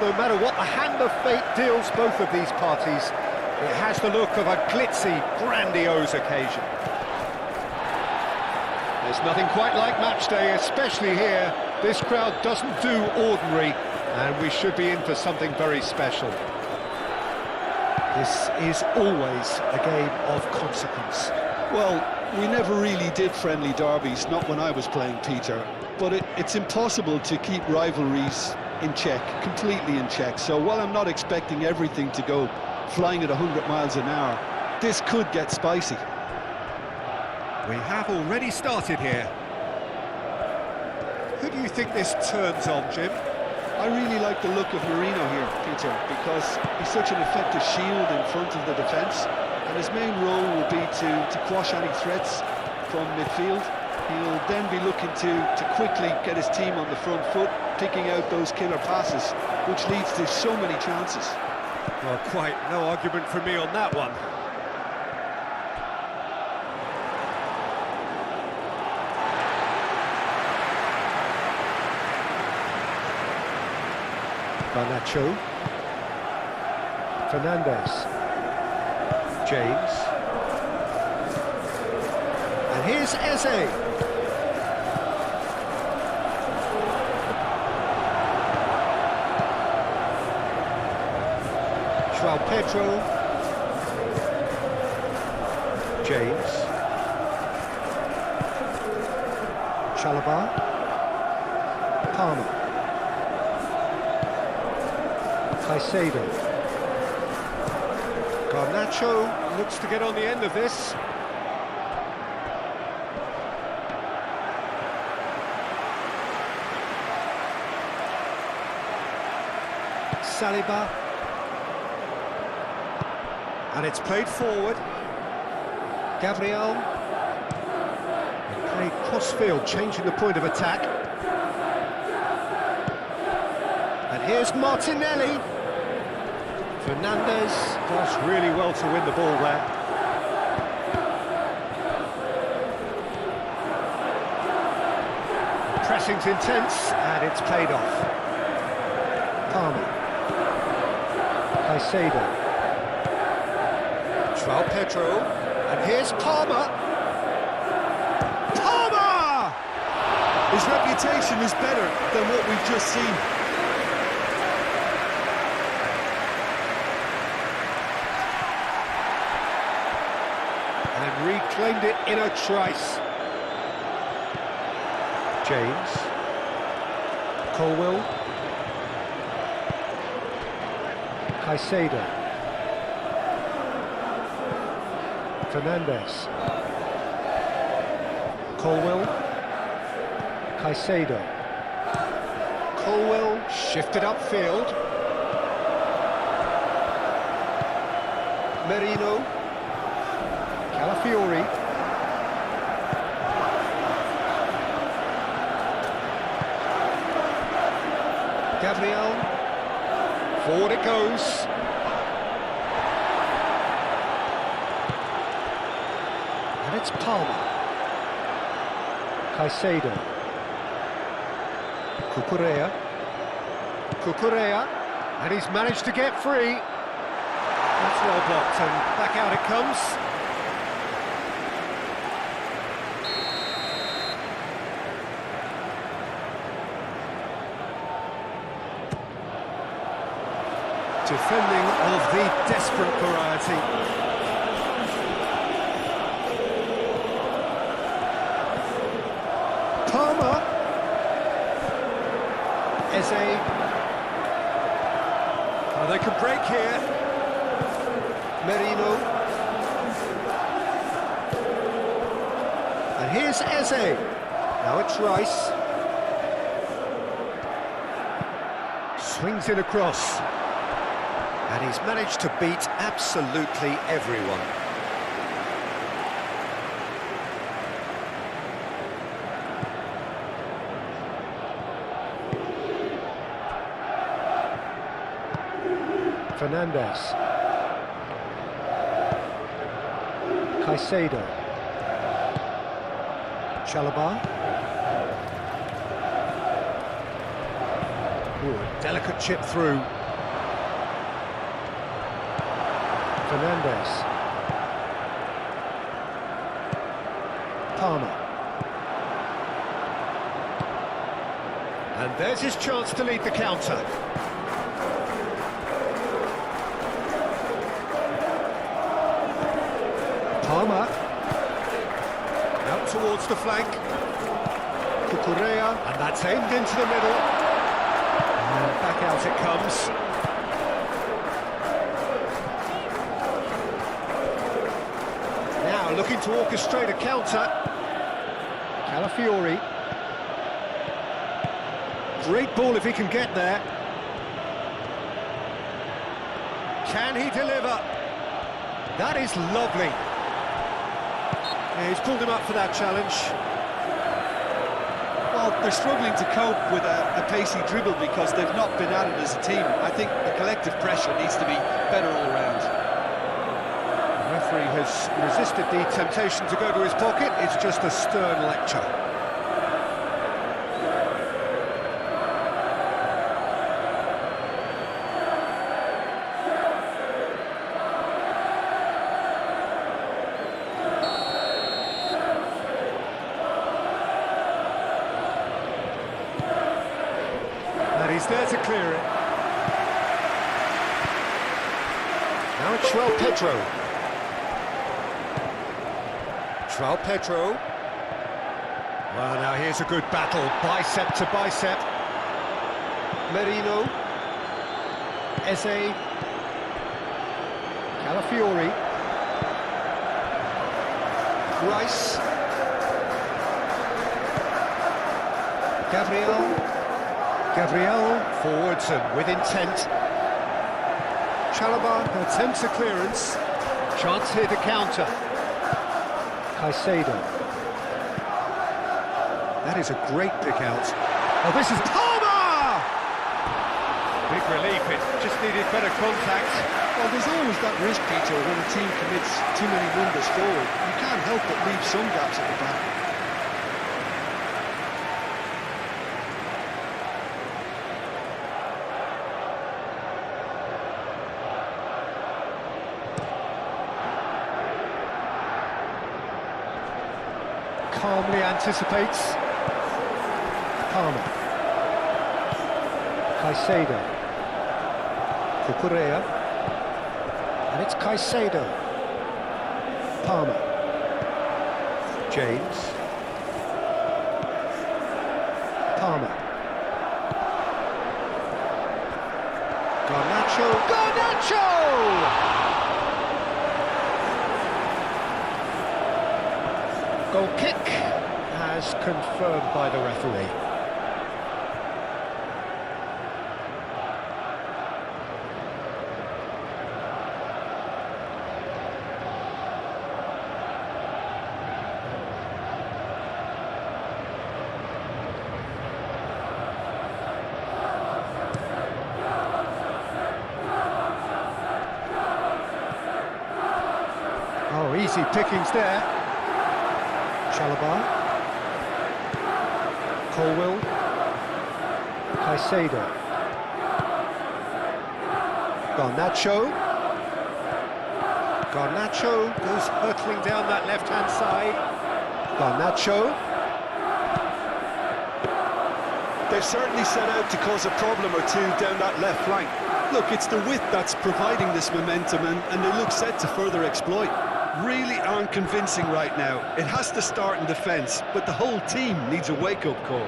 No matter what the hand of fate deals both of these parties, it has the look of a glitzy, grandiose occasion. There's nothing quite like match day, especially here. This crowd doesn't do ordinary, and we should be in for something very special. This is always a game of consequence. Well, we never really did friendly derbies, not when I was playing, Peter. But it's impossible to keep rivalries in check, completely in check. So while I'm not expecting everything to go flying at 100 miles an hour, this could get spicy. We have already started here. Who do you think this turns on, Jim? I really like the look of Marino here, Peter, because he's such an effective shield in front of the defence, and his main role will be to quash any threats from midfield. He'll then be looking to quickly get his team on the front foot, picking out those killer passes, which leads to so many chances. Well, quite no argument from me on that one. Garnacho, Fernandez, James, and here's Eze. Pedro, James, Chalobah, Palmer, Caicedo, Garnacho looks to get on the end of this. Saliba. And it's played forward. Gabriel. And played cross-field, changing the point of attack. And here's Martinelli. Fernandez does really well to win the ball there. Pressing's intense, and it's played off. Palmer. Caicedo. Pedro, and here's Palmer. Palmer! His reputation is better than what we've just seen. And reclaimed it in a trice. James. Colwill. Caicedo. Fernandez, Colwill, Caicedo, Colwill shifted upfield, Merino, Calafiori, Gabriel, forward it goes. It's Palmer, Caicedo, Cucurella, and he's managed to get free. That's well blocked, and back out it comes. Defending of the desperate variety. Palmer, Eze, oh, they could break here, Merino, and here's Eze, now it's Rice, swings it across, and he's managed to beat absolutely everyone. Fernandez, Caicedo, Chalobah, Ooh, delicate chip through. Fernandez. Palmer. And there's his chance to lead the counter. Palmer. Out towards the flank. Cucurella. And that's aimed into the middle. And back out it comes. Now looking to orchestrate a counter. Calafiori. Great ball if he can get there. Can he deliver? That is lovely. Yeah, he's pulled him up for that challenge. Well, they're struggling to cope with a pacey dribble because they've not been at it as a team. I think the collective pressure needs to be better all round. The referee has resisted the temptation to go to his pocket. It's just a stern lecture. And he's there to clear it. Now it's João Pedro. João Pedro. Well, now here's a good battle, bicep to bicep. Merino. Eze. Calafiori. Rice. Gabriel forwards and with intent. Chalobah attempts a clearance. Chance here to counter. Caicedo. That is a great pick out. Oh, this is Palmer! Big relief, it just needed better contact. Well, there's always that risk, Peter, when a team commits too many numbers forward. You can't help but leave some gaps at the back. Calmly anticipates. Palmer. Caicedo. Cucurella. And it's Caicedo. Palmer. James. Palmer. Garnacho. Goal kick as confirmed by the referee. Oh, easy pickings there. Chalobah. Colwill. Caicedo. Garnacho goes hurtling down that left-hand side. Garnacho. They've certainly set out to cause a problem or two down that left flank. Look, it's the width that's providing this momentum, and they look set to further exploit. Really aren't convincing right now. It has to start in defence, but the whole team needs a wake-up call.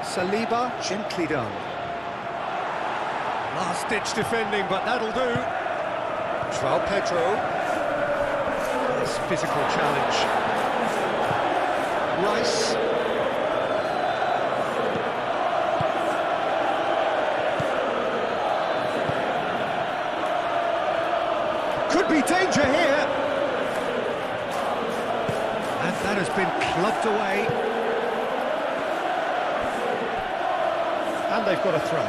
Saliba, gently done. Last-ditch defending, but that'll do. João Pedro. Nice physical challenge. Rice. Could be danger here. And that has been clubbed away. And they've got a throw.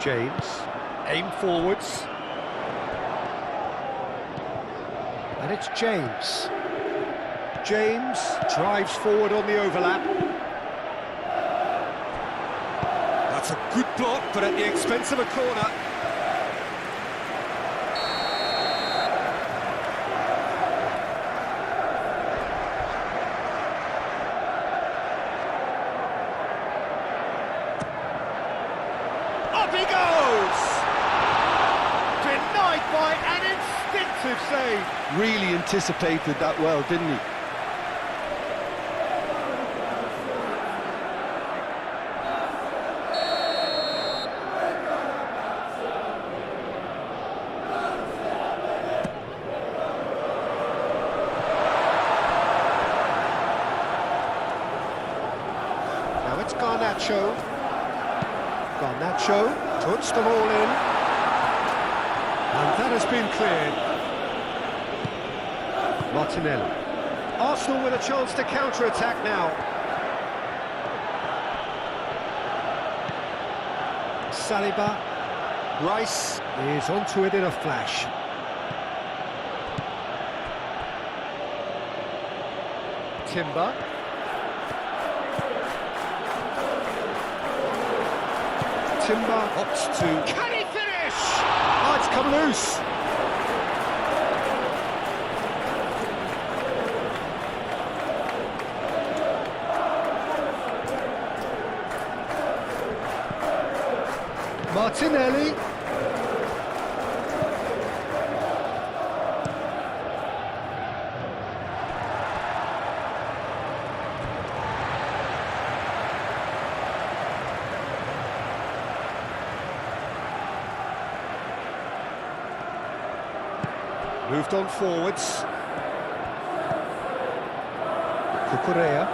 James, aim forwards. And it's James. James drives forward on the overlap. That's a good block, but at the expense of a corner. Up he goes! Denied by an instinctive save. Really anticipated that well, didn't he? Now it's Garnacho. Garnacho puts them all in. And that has been cleared. Martinelli. Arsenal with a chance to counter-attack now. Saliba. Rice is onto it in a flash. Timber. Timber opts to... Can he finish? Oh, it's come loose. Martinelli. Moved on forwards. Cucurella.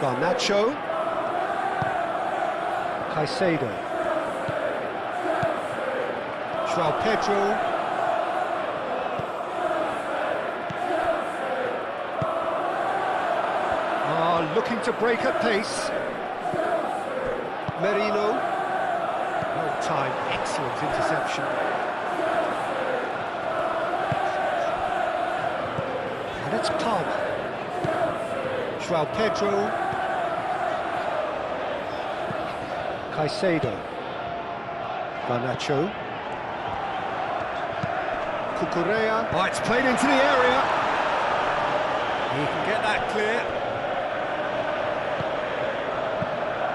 Garnacho. Caicedo. João Pedro. Looking to break at pace. Merino. Well timed, excellent interception. And it's Palmer. João Pedro. Caicedo. Garnacho. Cucurella. Oh, it's played into the area. He can get that clear.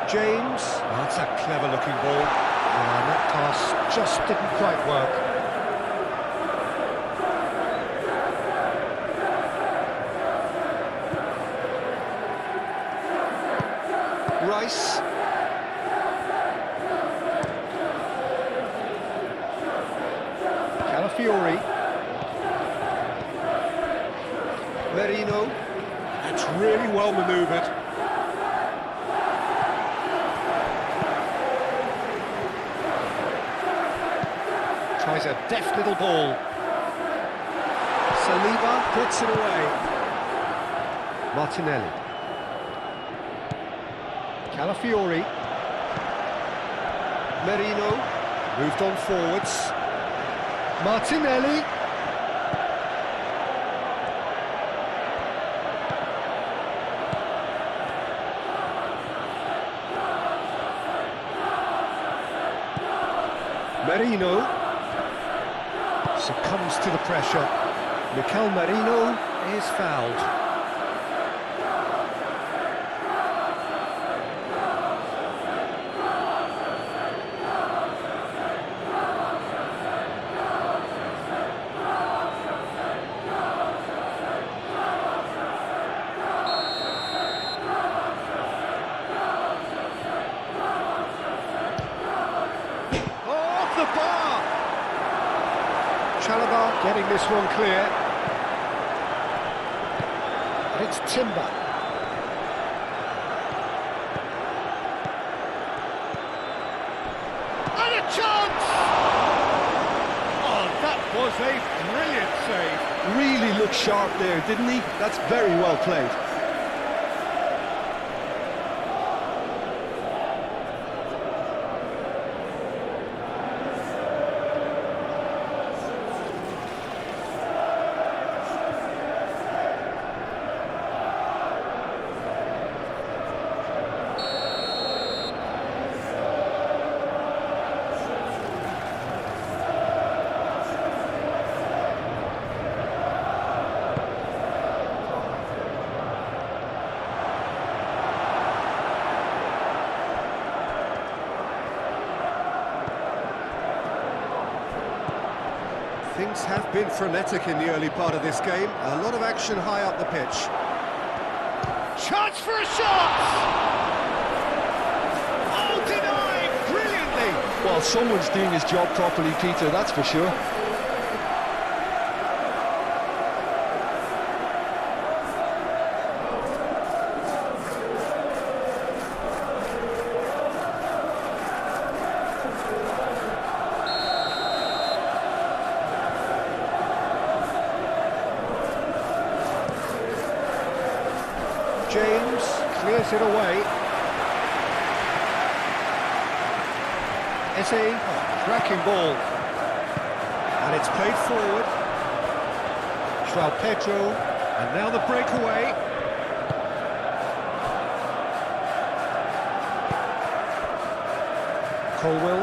James. Oh, that's a clever-looking ball. And that pass just didn't quite work. Rice. Calafiori. Merino. That's really well manoeuvred. Tries a deft little ball. Saliba puts it away. Martinelli. Calafiori. Merino. Moved on forwards. Martinelli. Merino. Succumbs to the pressure. Mikel Merino is fouled. Off the bar! Chalobah getting this one clear. And it's Timber. And a chance! Oh, that was a brilliant save. Really looked sharp there, didn't he? That's very well played. Things have been frenetic in the early part of this game. A lot of action high up the pitch. Chance for a shot! Oh, denied! Brilliantly! Well, someone's doing his job properly, Peter, that's for sure. James clears it away. It's a cracking ball. And it's played forward. João Pedro, and now the breakaway. Colwell.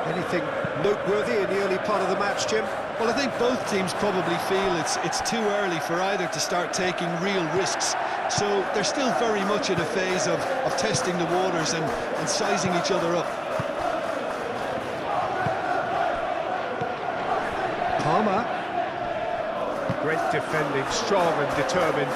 Anything noteworthy in the early part of the match, Jim? Well, I think both teams probably feel it's too early for either to start taking real risks. So they're still very much in a phase of testing the waters and sizing each other up. Palmer. Great defending, strong and determined.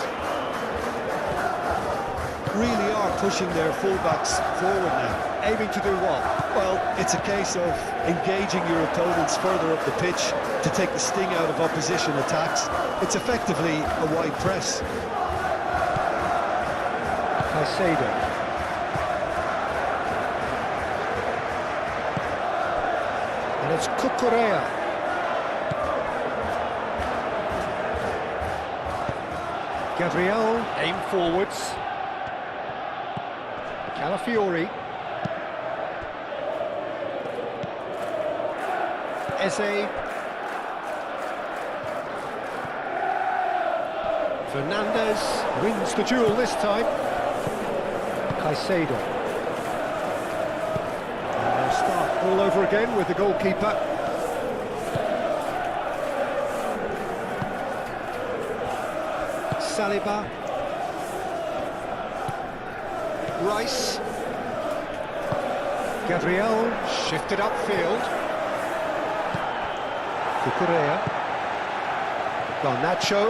Really are pushing their fullbacks forward now. Aiming to do what? Well, it's a case of engaging your opponents further up the pitch to take the sting out of opposition attacks. It's effectively a wide press. Caicedo. And it's Cucurella. Gabriel, aim forwards. Calafiori. Eze. Fernandez wins the duel this time. Caicedo. And they'll start all over again with the goalkeeper. Saliba. Rice. Gabriel shifted upfield. Cucurella. Garnacho.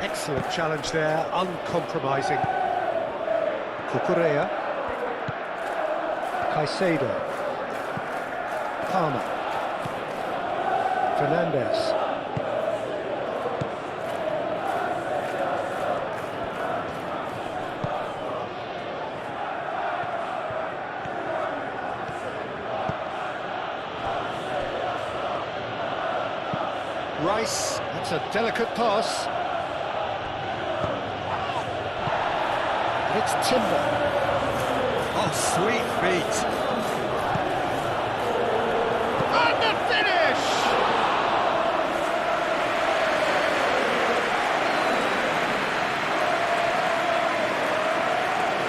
Excellent challenge there, uncompromising. Cucurella. Caicedo. Palmer. Fernandez. Rice, that's a delicate pass. And it's Timber. Oh, sweet feet. And the finish!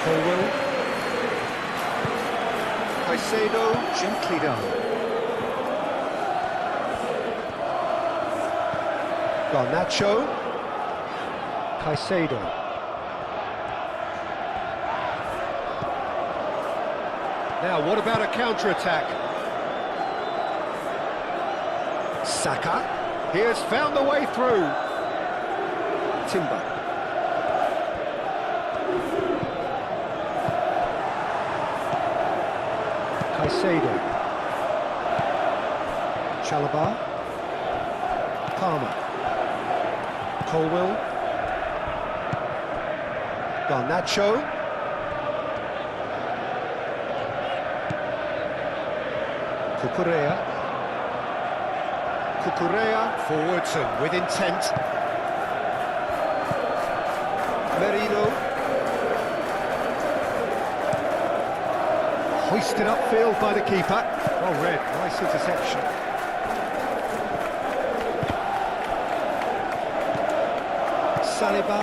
Colwell. Caicedo, gently done. Garnacho. Caicedo. Now, what about a counter-attack? Saka. He has found the way through. Timber. Caicedo. Chalobah. Palmer. Colwell. Garnacho. Cucurella. Cucurella forwards and with intent. Merino. Hoisted upfield by the keeper. Well read, nice interception. Saliba.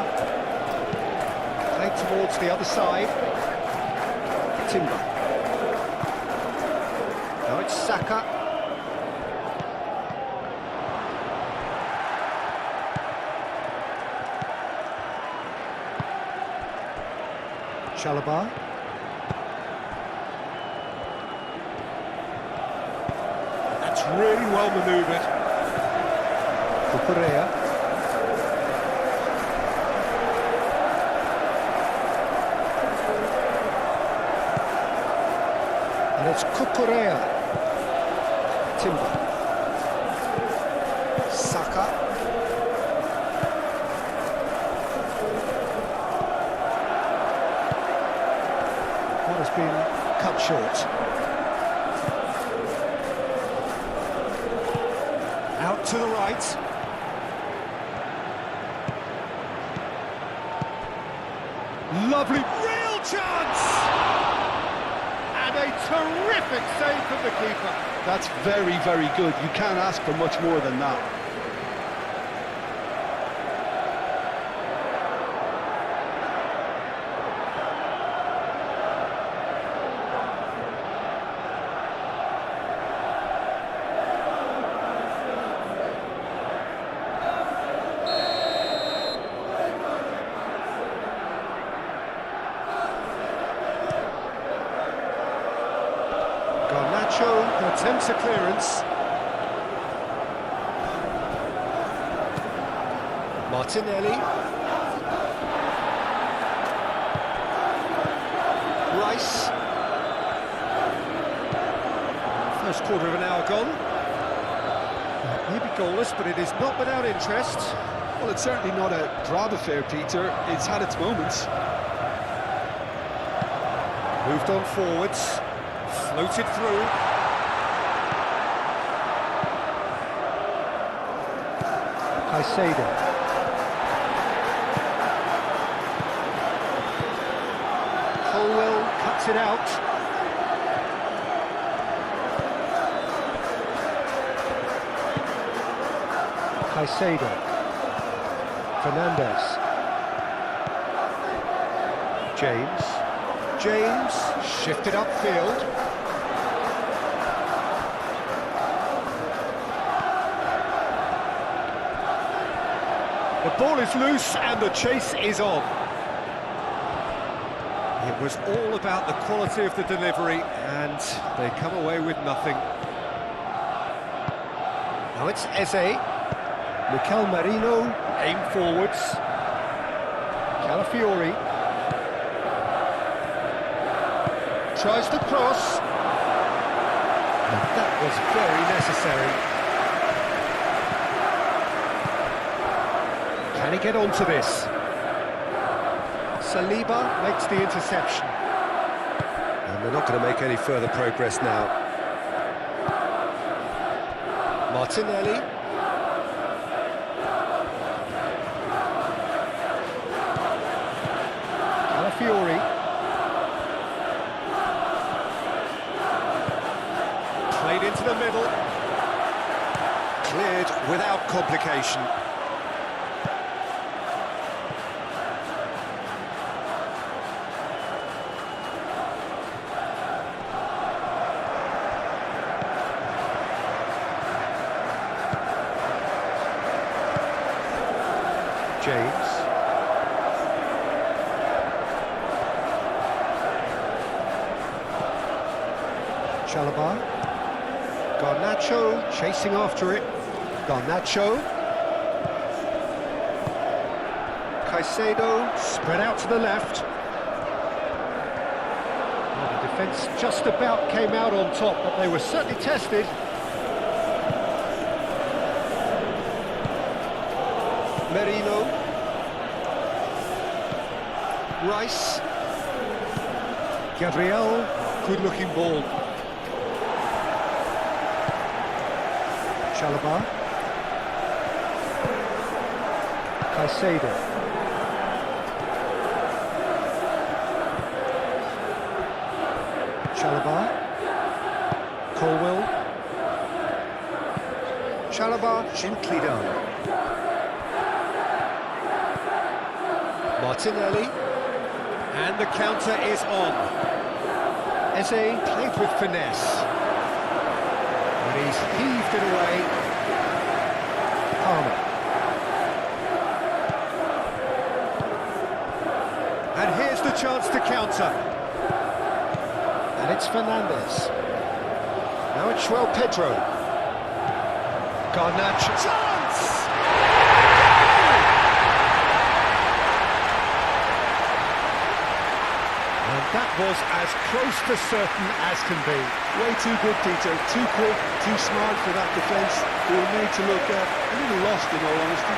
Played towards the other side. Timber. Now it's Saka. Chalobah. really well manoeuvred. Cucurella. And it's Cucurella. Timber. Saka. What has been cut short. Out to the right. Lovely, real chance! And a terrific save from the keeper. That's very, very good. You can't ask for much more than that. Garnacho attempts a clearance. Martinelli. Rice. First quarter of an hour gone. Maybe goalless, but it is not without interest. Well, it's certainly not a drab affair, Peter. It's had its moments. Moved on forwards. Floated through. Caicedo. Colwell cuts it out. Caicedo. Fernandez. James shifted upfield. The ball is loose and the chase is on. It was all about the quality of the delivery and they come away with nothing. Now it's Eze. Mikel Merino, aim forwards. Calafiori. Tries to cross. And that was very necessary. Can he get onto this? Saliba makes the interception. And they're not going to make any further progress now. Martinelli. Calafiori. Played into the middle. Cleared without complication. James. Chalobah. Garnacho chasing after it. Garnacho. Caicedo spread out to the left. Well, the defence just about came out on top, but they were certainly tested. Merino. Rice. Gabriel. Good-looking ball. Chalobah. Caicedo. Chalobah. Colwell. Chalobah gently done. Martinelli, and the counter is on. Eze played with finesse, and he's heaved it away. Palmer. And here's the chance to counter. And it's Fernandez. Now it's João Pedro. Garnacho. Chance! And that was as close to certain as can be. Way too good, Peter. Too quick, too smart for that defence. They were made to look a little lost, in all honesty.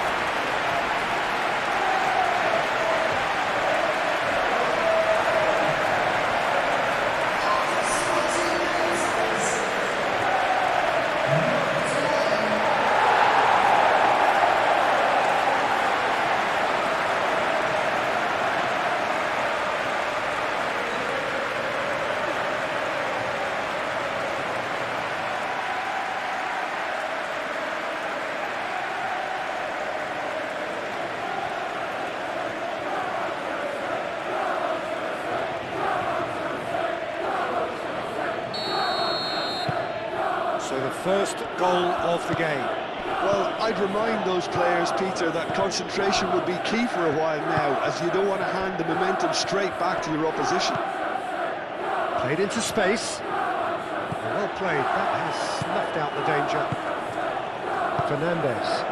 So the first goal of the game. Well, I'd remind those players, Peter, that concentration would be key for a while now, as you don't want to hand the momentum straight back to your opposition. Played into space. Well played, that has snuffed out the danger. Fernandes.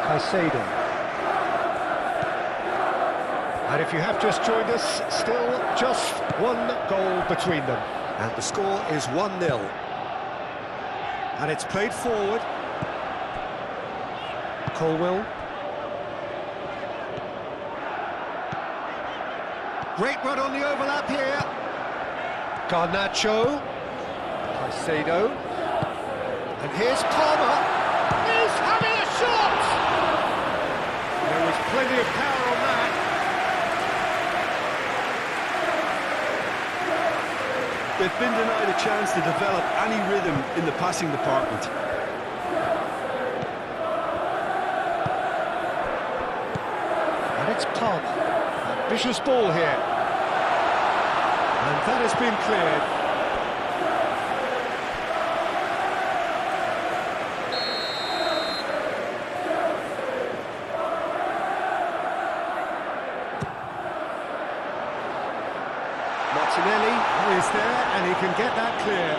Caicedo. And if you have just joined us, still just one goal between them. And the score is 1-0. And it's played forward. Colwill. Great run on the overlap here. Garnacho. Caicedo. And here's Palmer. He's having a shot! There was plenty of power on that. They've been denied a chance to develop any rhythm in the passing department. And it's Palmer. Ambitious ball here. And that has been cleared. Martinelli is there, and he can get that clear.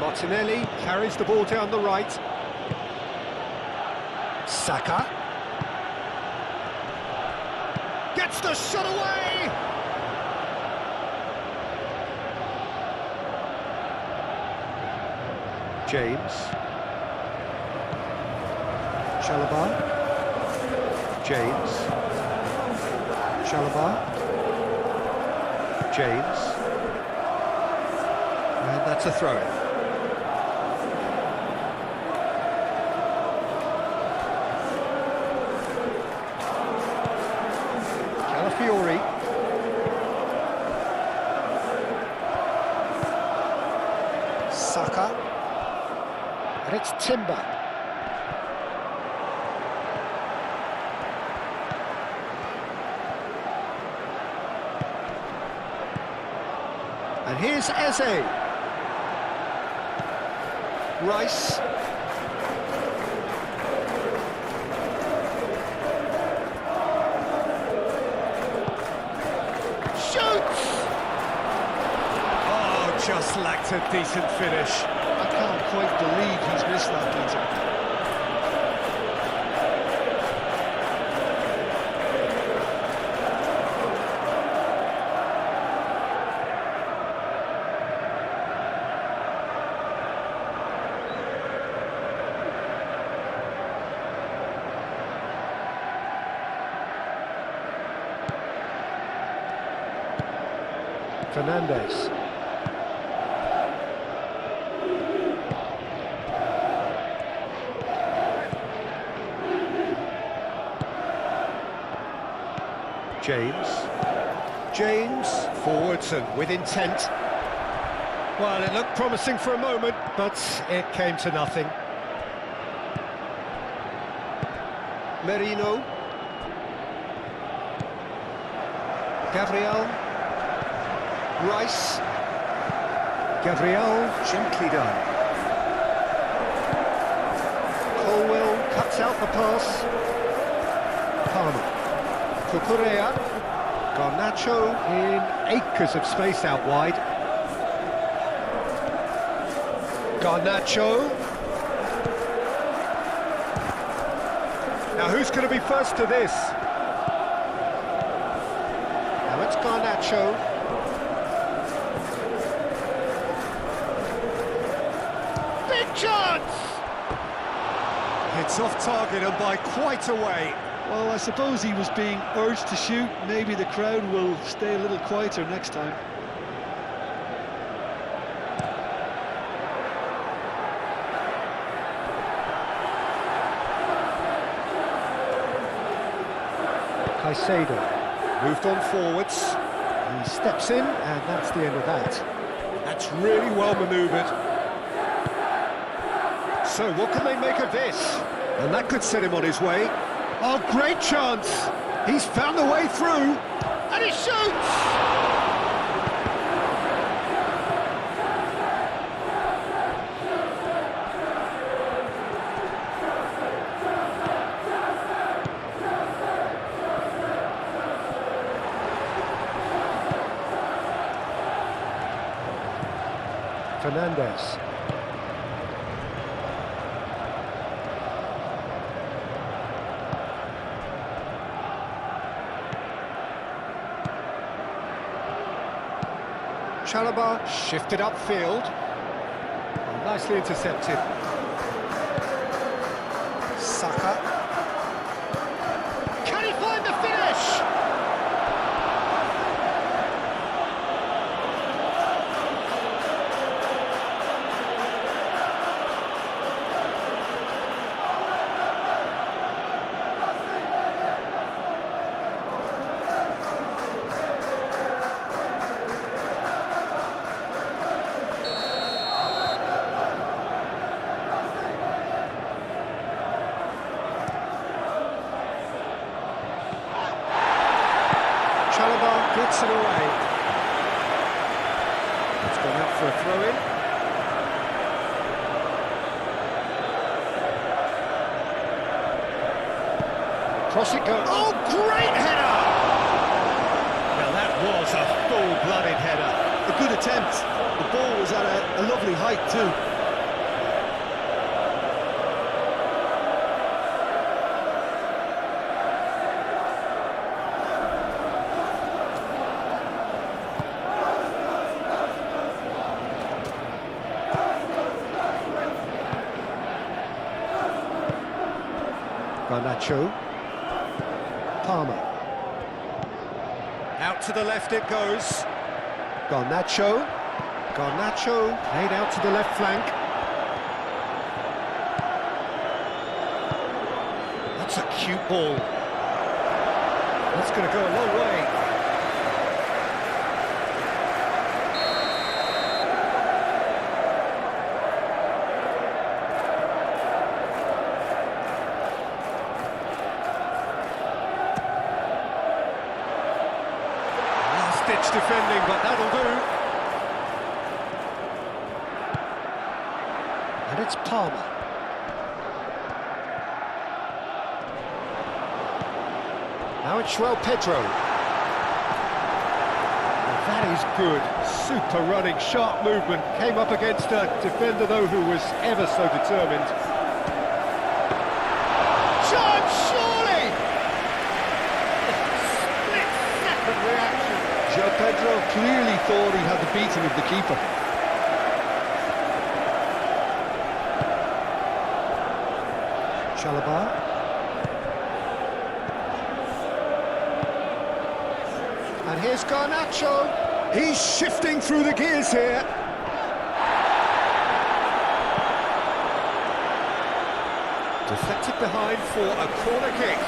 Martinelli carries the ball down the right. Saka. Gets the shot away! James. Chalobah. James. Chalobah. James. And that's a throw-in. Calafiori. Saka. And it's Timber. And here's Eze. Rice. Shoots! Oh, just lacked a decent finish. I can't quite believe he's missed that, Peter. Fernandes. James. James, forwards and with intent. Well, it looked promising for a moment, but it came to nothing. Merino. Gabriel. Rice. Gabriel, gently done. Colwill cuts out the pass. Palmer. Cucurella. Garnacho in acres of space out wide. Garnacho. Now who's going to be first to this? Now it's Garnacho. Big chance! It's off target and by quite a way. Well, I suppose he was being urged to shoot. Maybe the crowd will stay a little quieter next time. Caicedo moved on forwards. He steps in, and that's the end of that. That's really well manoeuvred. So what can they make of this? And that could set him on his way. Oh, great chance! He's found the way through, and he shoots! Fernandez. Chalobah shifted upfield. Oh, nicely intercepted. Saka. Can he find the finish? Chalobah gets it away. It's gone out for a throw-in. Cross it goes. Oh, great header! Now that was a full-blooded header. A good attempt. The ball was at a lovely height too. Garnacho. Palmer. Out to the left it goes. Garnacho. Garnacho played out to the left flank. That's a cute ball. That's going to go a long way. Last-ditch defending, but that'll do. And it's Palmer. Now it's João Pedro. Well, that is good. Super running, sharp movement. Came up against a defender, though, who was ever so determined. Chance, surely! Split-second reaction. João Pedro clearly thought he had the beating of the keeper. Chalobah. And here's Garnacho. He's shifting through the gears here. Deflected behind for a corner kick.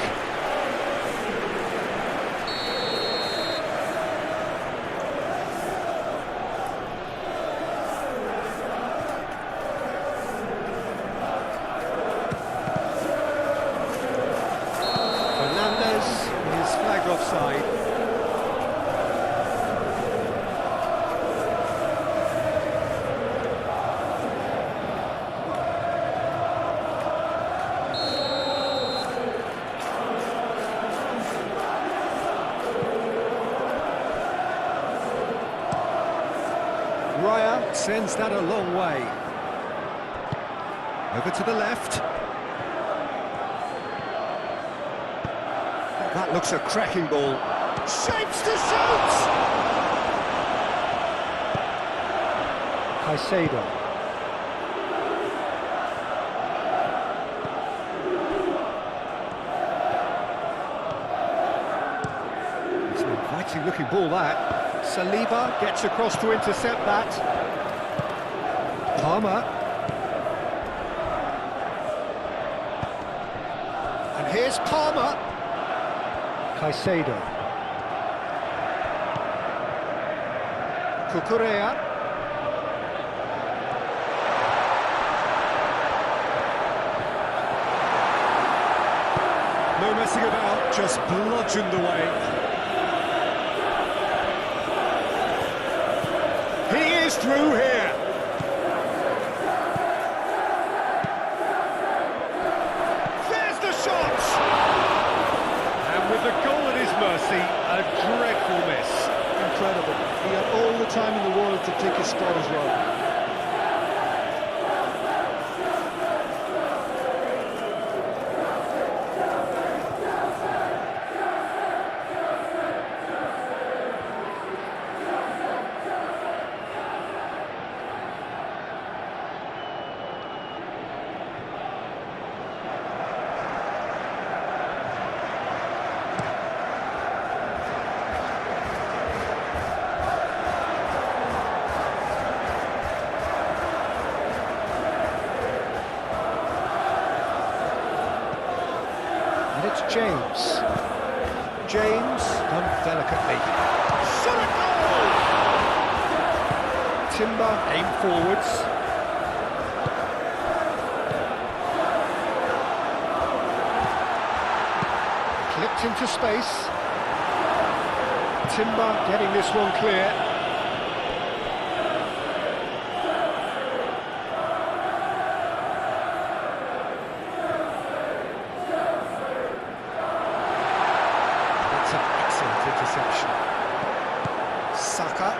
Fernandez is flagged offside. sends that a long way. Over to the left. That looks a cracking ball. Shapes to shoot! Caicedo. It's an inviting looking ball, that. Saliba gets across to intercept that. Palmer. And here's Palmer. Caicedo. Cucurella. No messing about, just bludgeoned away. He is through here. There's the shot! And with the goal at his mercy, a dreadful miss. Incredible. He had all the time in the world to pick his spot as well. It's James. James, done delicately. Shot a goal! Timber, aim forwards. Clipped into space. Timber getting this one clear. Interception. Saka.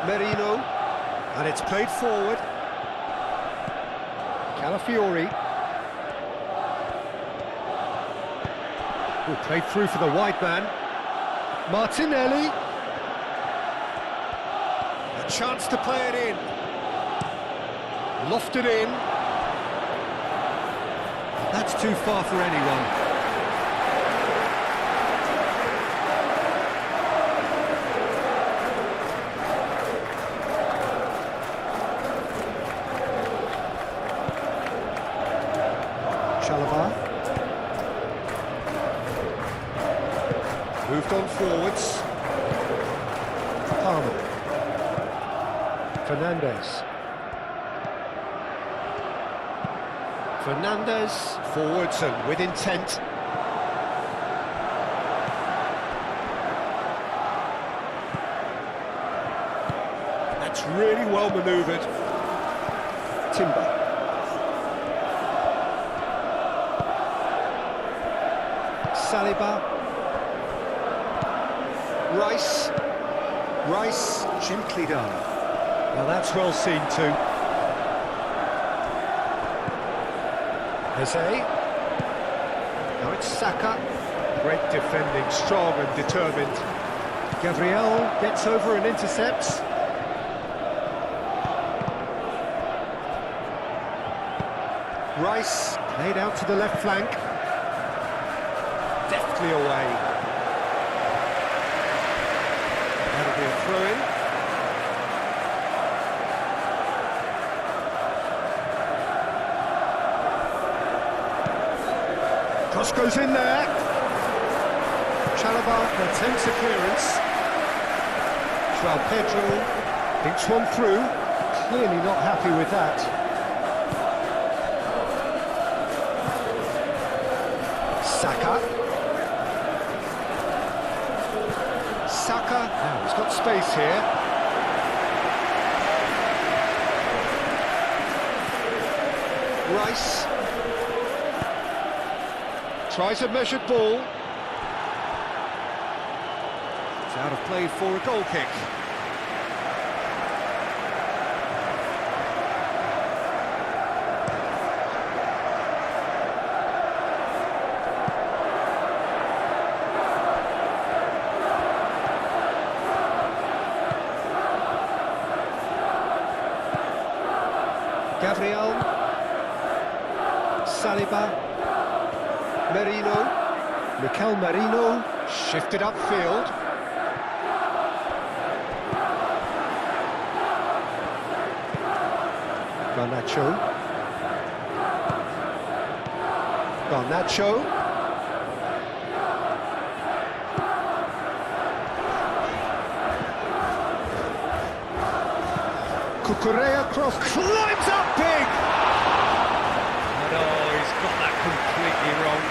Merino. And it's played forward. Calafiori. Oh, played through for the wide man. Martinelli. A chance to play it in. Lofted in. That's too far for anyone. Chalobah. Moved on forwards. Palmer. Fernandes. Fernandes, forwards and with intent. That's really well manoeuvred. Timber. Saliba. Rice. Rice, gently done. Now that's well seen too. Eze. Now it's Saka. Great defending, strong and determined. Gabriel gets over and intercepts. Rice played out to the left flank. Deftly away. That'll be a throw-in. Cross goes in there. Chalobah attempts a clearance. João Pedro thinks one through. Clearly not happy with that. Saka. Saka. Now he's got space here. Rice. Tries a measured ball. It's out of play for a goal kick. Gabriel, Saliba, Merino, Mikel Merino, shifted upfield. Garnacho. Cucurella cross, climbs up big! And oh, he's got that completely wrong.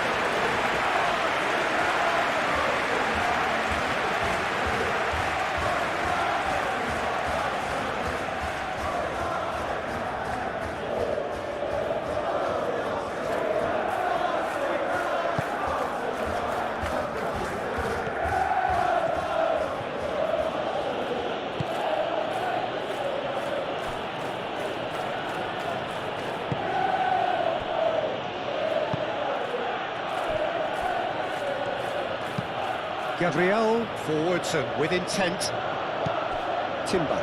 Gabriel, forwards and with intent. Timber.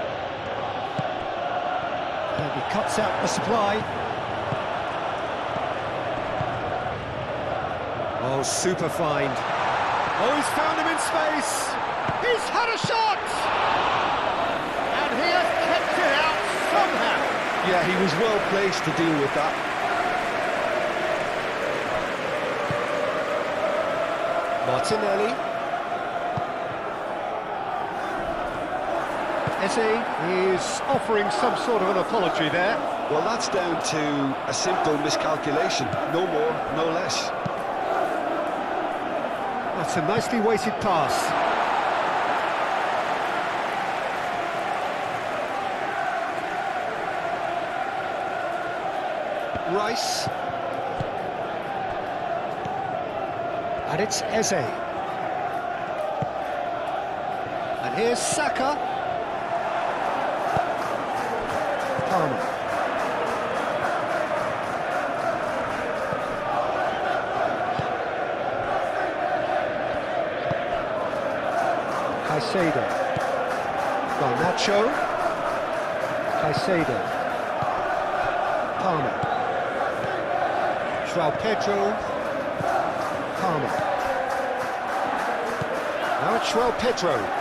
And he cuts out the supply. Oh, super find. Oh, he's found him in space. He's had a shot! And he has kept it out somehow. Yeah, he was well placed to deal with that. Martinelli. Eze is offering some sort of an apology there. Well, that's down to a simple miscalculation. No more, no less. That's a nicely weighted pass. Rice. And it's Eze. And here's Saka. Palmer. Caicedo. Garnacho. Caicedo. Palmer. João Pedro. Palmer. Now it's João Pedro.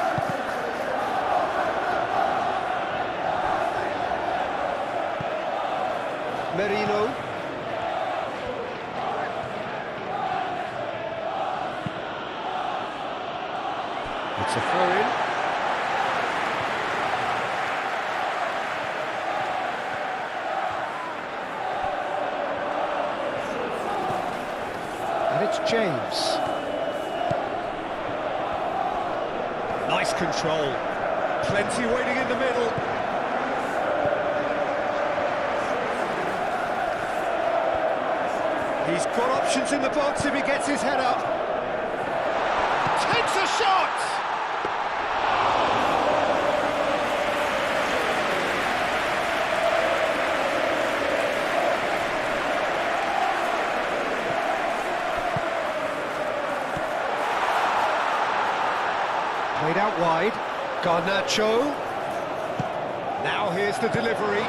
Merino. It's a throw-in. And it's James. Nice control. Plenty waiting in the middle. He's got options in the box if he gets his head up. Takes a shot! Played out wide. Garnacho. Now here's the delivery.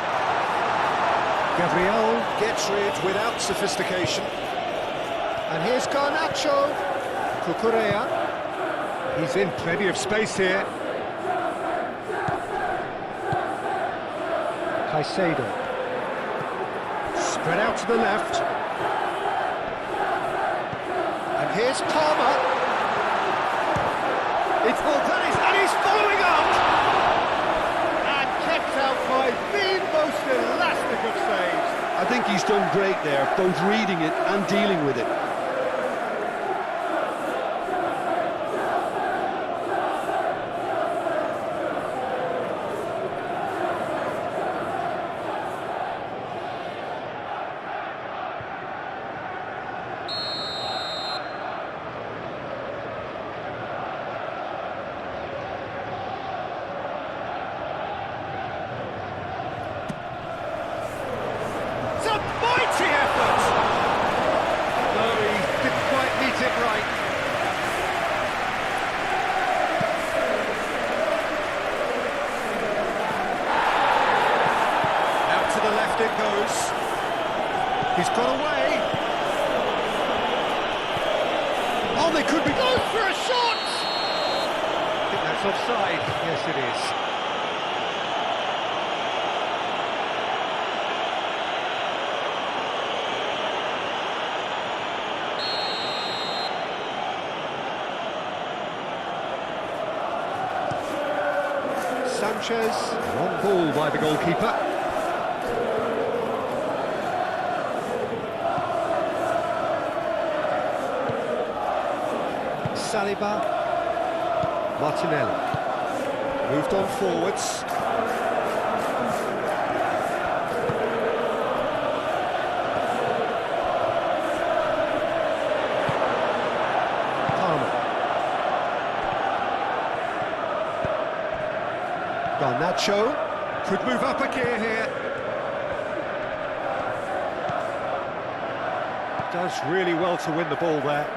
Gabriel gets rid without sophistication. And here's Garnacho. Cucurella. He's in plenty of space here. Caicedo. Spread out to the left. And here's Palmer. It's Voltanis, and he's following up! And kept out by the most elastic of saves. I think he's done great there, both reading it and dealing with it. Left it goes. He's got away. Oh, they could be going for a shot! I think that's offside. Yes, it is. Sanchez, long ball by the goalkeeper. Saliba, Martinelli, moved on forwards. Palmer. Garnacho could move up a gear here. Does really well to win the ball there.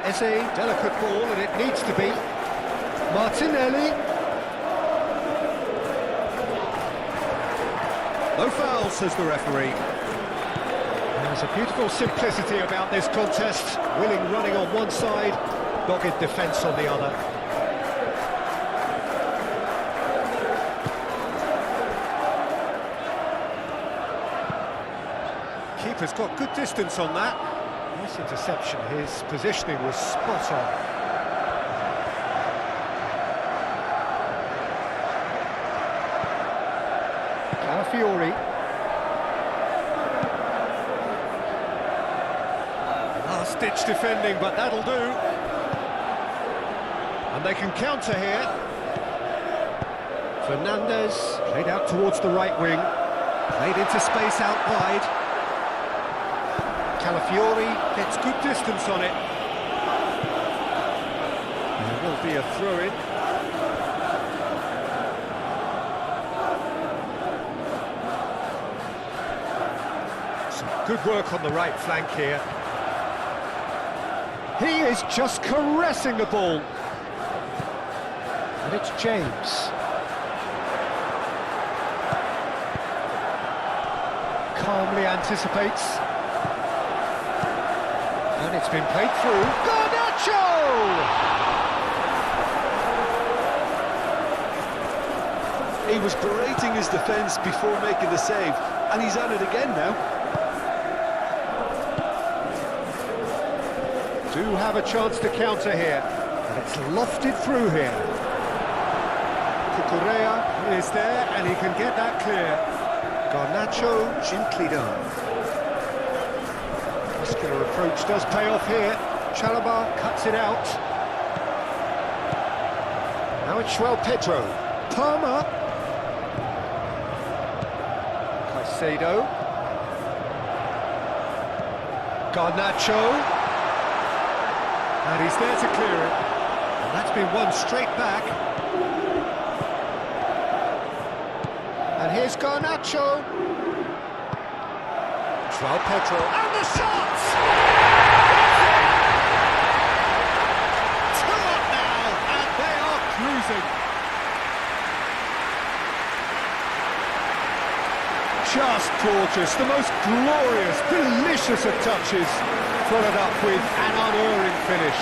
It's a delicate ball, and it needs to be. Martinelli. No foul, says the referee. There's a beautiful simplicity about this contest. Willing running on one side, dogged defence on the other. Keeper's got good distance on that. Nice interception, his positioning was spot on. Calafiori. Last-ditch defending, but that'll do. And they can counter here. Fernandez played out towards the right wing, played into space out wide. Calafiori gets good distance on it. There will be a throw-in. Some good work on the right flank here. He is just caressing the ball. And it's James. Calmly anticipates. And it's been played through. Garnacho! He was berating his defence before making the save, and he's at it again now. Do have a chance to counter here, and it's lofted through here. Cucurella is there, and he can get that clear. Garnacho gently done. Muscular approach does pay off here. Chalobah cuts it out. Now it's João Pedro. Palmer. Caicedo. Garnacho. And he's there to clear it. And that's been won straight back. And here's Garnacho. João Pedro. And the shot! Just gorgeous, the most glorious, delicious of touches, followed up with an unerring finish.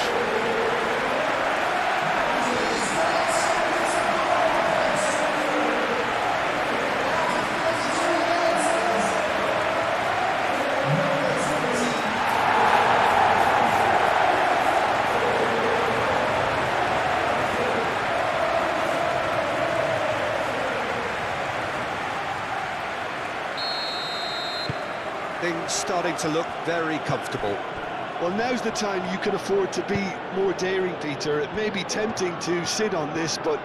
Things starting to look very comfortable. Well, now's the time you can afford to be more daring, Peter. It may be tempting to sit on this, but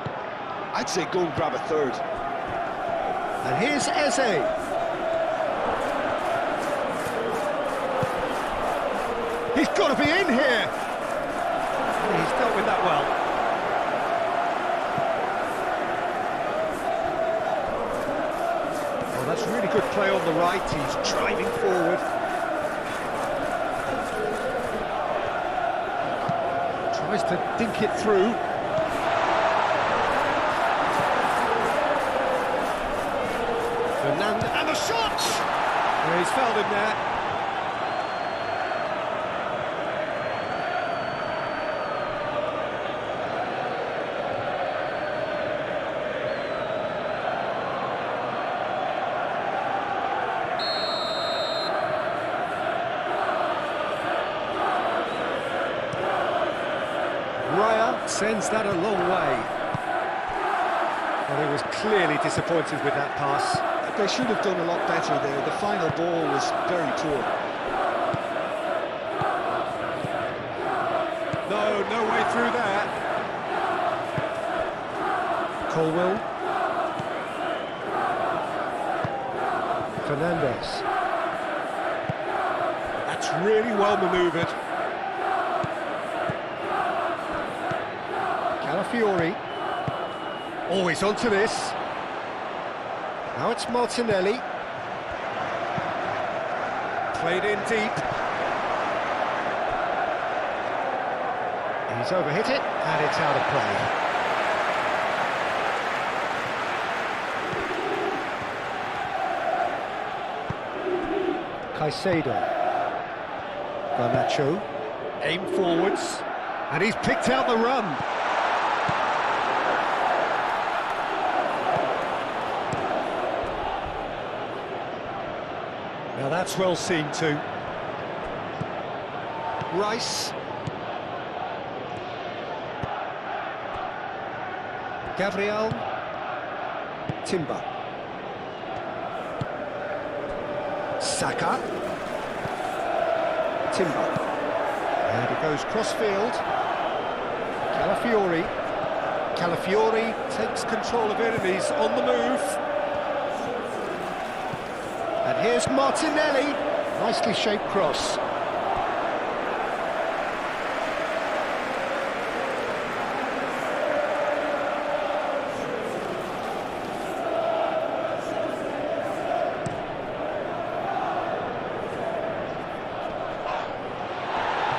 I'd say go and grab a third. And here's Eze. He's got to be in here. He's dealt with that well. That's really good play on the right, he's driving forward. Tries to dink it through. Fernandez, and the shot! Yeah, he's fouled him there. Raya sends that a long way. Well, he was clearly disappointed with that pass. They should have done a lot better there. The final ball was very poor. No way through there. Colwell. Fernandez. That's really well manoeuvred. Calafiori. Always onto this. Now it's Martinelli. Played in deep. He's overhit it, and it's out of play. Caicedo. Garnacho. Aim forwards. And he's picked out the run. Now that's well seen too. Rice. Gabriel. Timber. Saka. Timber. And it goes cross-field. Calafiori. Calafiori takes control of it and he's on the move. And here's Martinelli. Nicely shaped cross.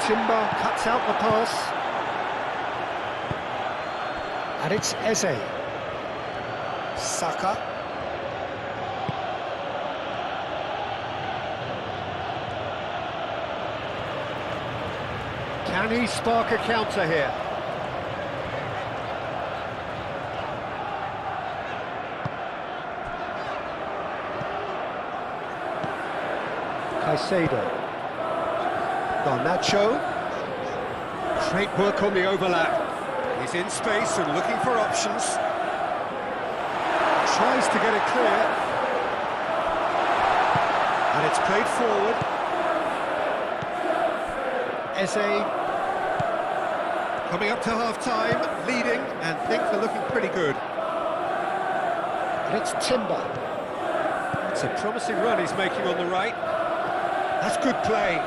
Timber cuts out the pass. And it's Eze. Saka. Can he spark a counter here? Caicedo. Garnacho. Great work on the overlap. He's in space and looking for options. Tries to get it clear. And it's played forward. Eze. Coming up to half-time, leading, and things are looking pretty good. And it's Timber. It's a promising run he's making on the right. That's good play.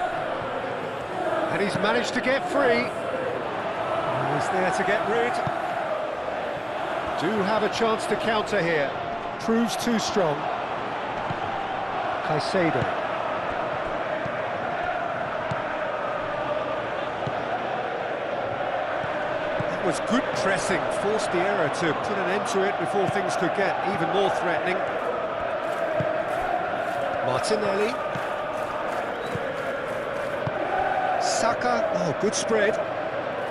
And he's managed to get free. And he's there to get rid. Do have a chance to counter here. Proves too strong. Caicedo. That was good pressing. Forced the error to put an end to it before things could get even more threatening. Martinelli. Saka, oh, good spread.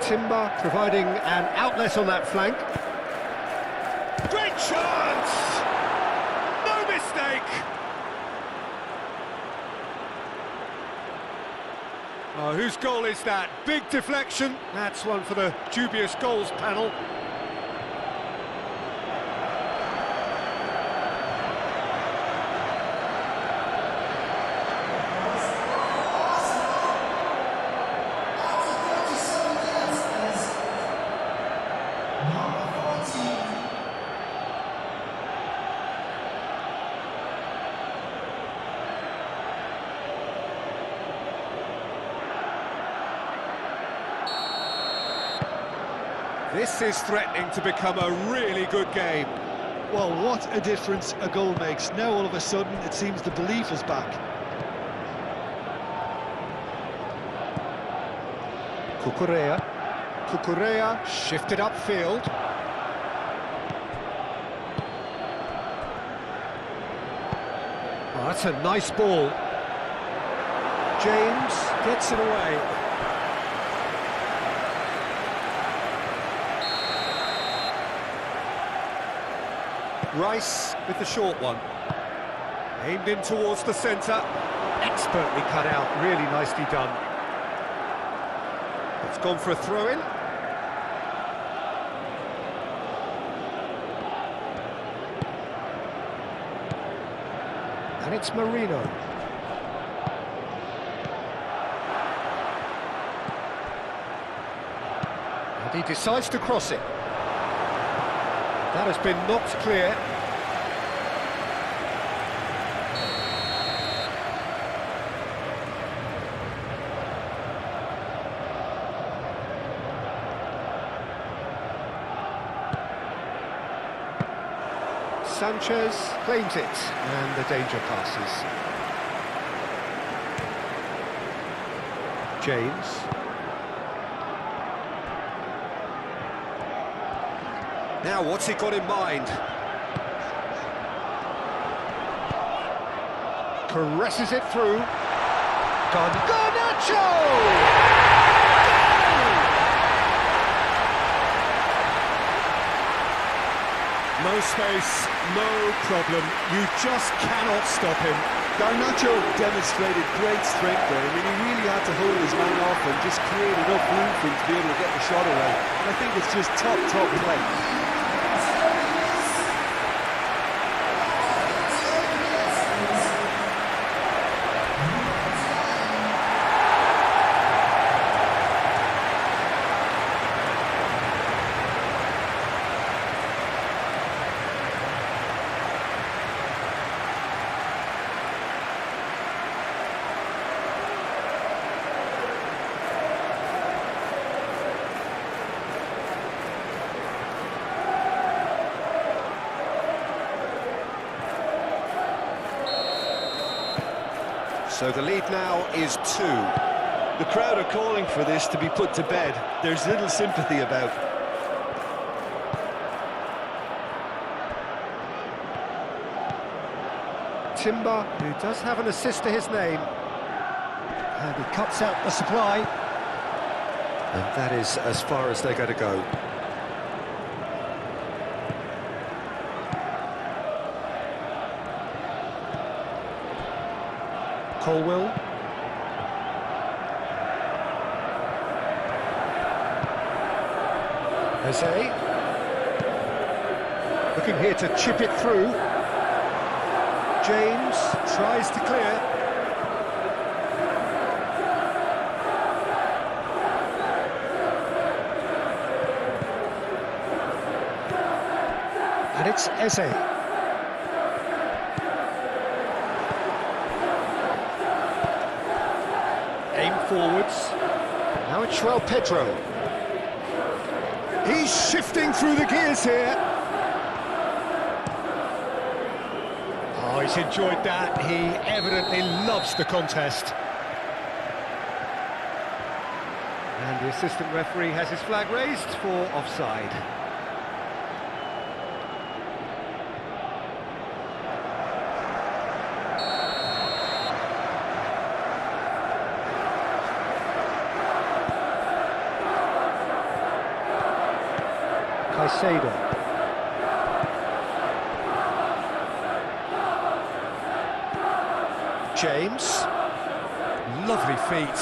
Timber providing an outlet on that flank. Great chance! No mistake! Oh, whose goal is that? Big deflection. That's one for the dubious goals panel. This is threatening to become a really good game. Well, what a difference a goal makes. Now all of a sudden it seems the belief is back. Cucurella shifted upfield. Oh, that's a nice ball. James gets it away. Rice with the short one. Aimed in towards the centre. Expertly cut out, really nicely done. It's gone for a throw-in. And it's Marino. And he decides to cross it. That has been knocked clear. Sanchez claims it, and the danger passes. James. Now, what's he got in mind? Caresses it through. Garnacho! No space, no problem. You just cannot stop him. Garnacho demonstrated great strength there. I mean, he really had to hold his man off and just create enough room for him to be able to get the shot away. And I think it's just top play. So the lead now is 2. The crowd are calling for this to be put to bed. There's little sympathy about. Timber, who does have an assist to his name. And he cuts out the supply. And that is as far as they're going to go. Colwell. Jose. Looking here to chip it through. James tries to clear. And it's Eze. Aim forwards. Now it's João Pedro. He's shifting through the gears here. Oh, he's enjoyed that. He evidently loves the contest. And the assistant referee has his flag raised for offside. Caicedo. James. Lovely feet.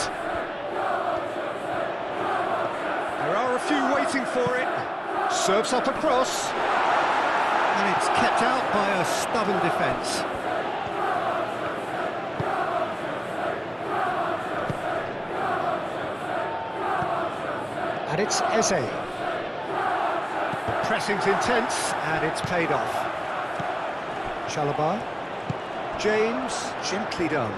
There are a few waiting for it. Serves up a cross. And it's kept out by a stubborn defence. And it's Eze. Pressing's intense, and it's paid off. Chalobah. James, gently done.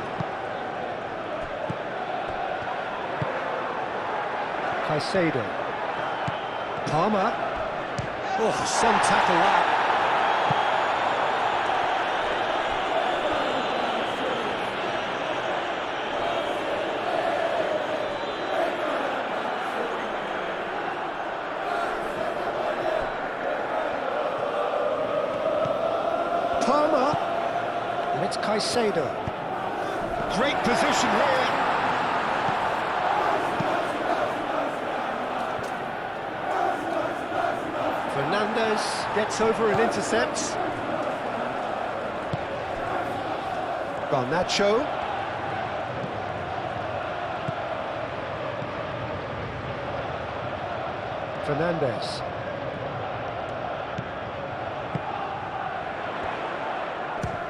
Caicedo. Palmer. Oh, some tackle that. It's Caicedo. Great position here. Fernandez gets over and intercepts. Garnacho. Fernandez.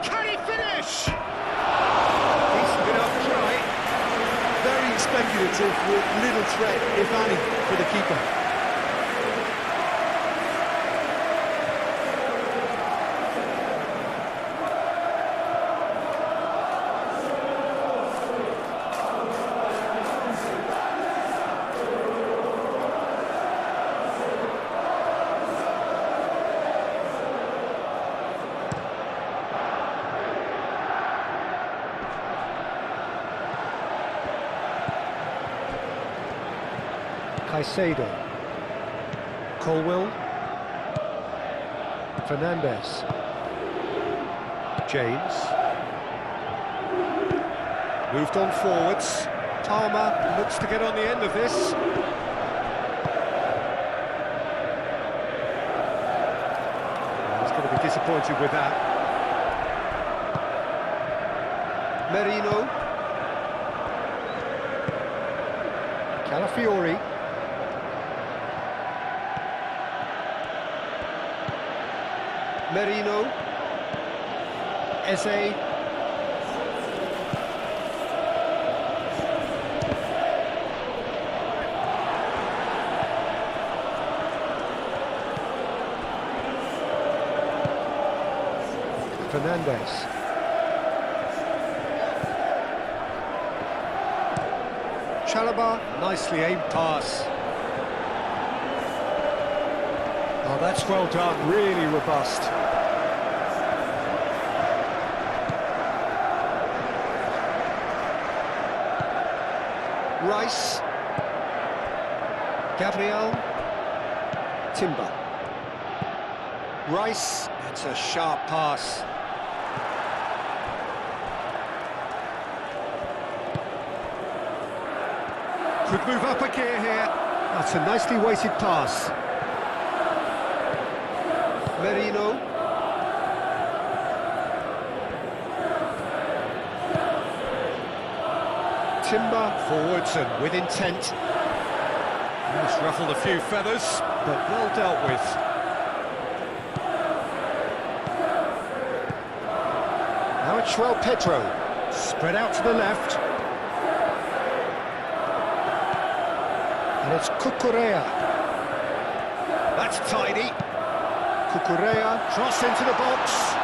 Can he finish? Decent enough try. Very speculative with little threat, if any, for the keeper. Caicedo. Colwill. Fernandez. James. Moved on forwards. Palmer looks to get on the end of this. He's going to be disappointed with that. Merino. Calafiori. Merino, Eze, Fernandez, Chalobah, nicely aimed pass. Oh, that's well done, really robust. Rice, Gabriel, Timber, Rice, that's a sharp pass. Could move up a gear here. That's a nicely weighted pass. Merino. Timber forwards and with intent. Just ruffled a few feathers, but well dealt with. Now it's João Pedro, spread out to the left. And it's Cucurella. That's tidy. Cucurella, cross into the box.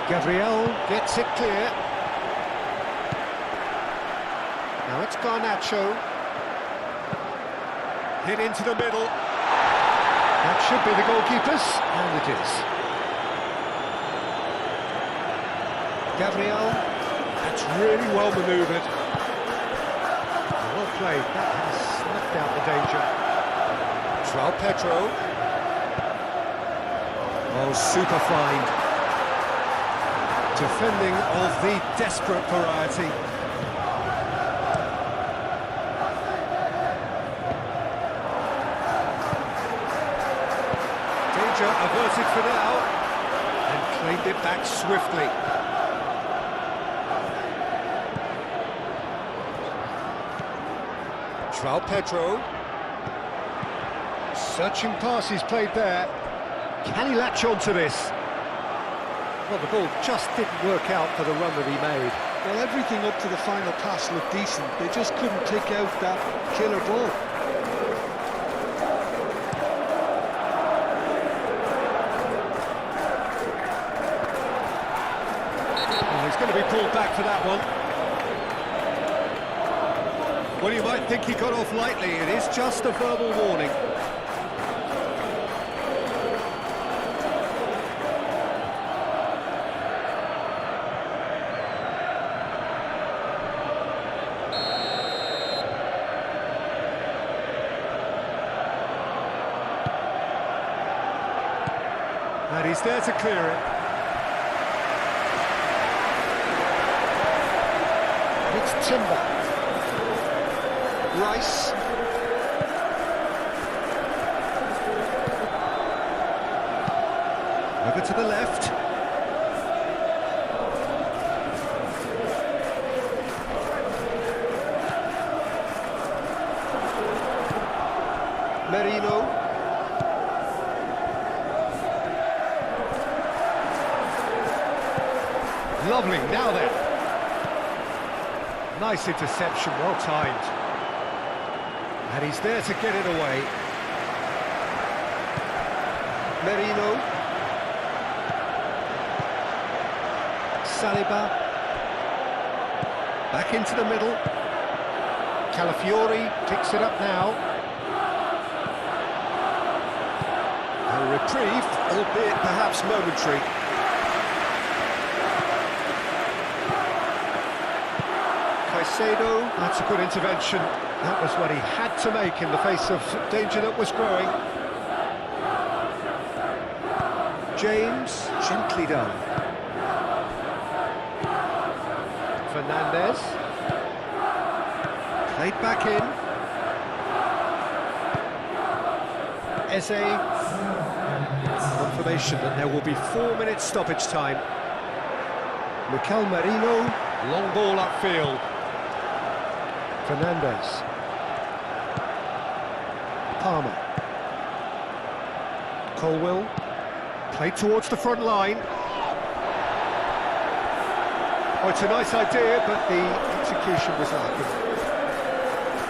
Gabriel gets it clear. Now it's Garnacho. Hit into the middle. That should be the goalkeeper's, and it is. Gabriel, that's really well manoeuvred. Well played, that has snuffed out the danger. João Pedro. Oh, super find. Defending of the desperate variety. Averted for now, and claimed it back swiftly. João Pedro. Searching pass he's played there. Can he latch on to this? Well, the ball just didn't work out for the run that he made. Well, everything up to the final pass looked decent. They just couldn't pick out that killer ball. He's going to be pulled back for that one. Well, you might think he got off lightly. It is just a verbal warning. And he's there to clear it. Timber. Rice. Over to the left. Merino. Lovely, now then. Nice interception, well timed. And he's there to get it away. Merino. Saliba. Back into the middle. Calafiori picks it up now. A reprieve, albeit perhaps momentary. Caicedo, that's a good intervention. That was what he had to make in the face of danger that was growing. James, gently done. Fernandez. Played back in. Eze. Confirmation that there will be 4 minutes stoppage time. Mikel Merino, long ball upfield. Fernandez. Palmer. Colwill. Played towards the front line. Oh, it's a nice idea, but the execution was lacking.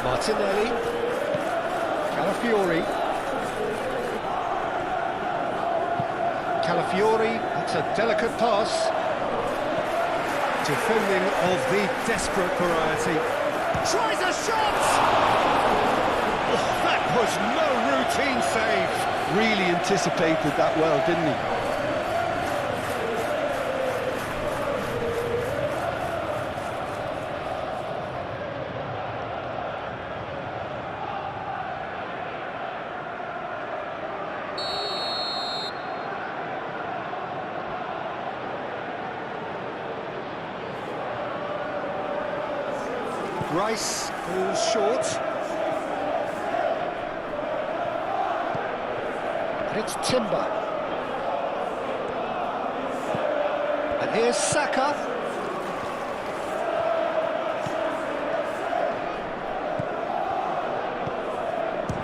Martinelli. Calafiori. Calafiori, that's a delicate pass. Defending of the desperate variety. Tries a shot! Oh, that was no routine save. Really anticipated that well, didn't he? Rice falls short. And it's Timber. And here's Saka.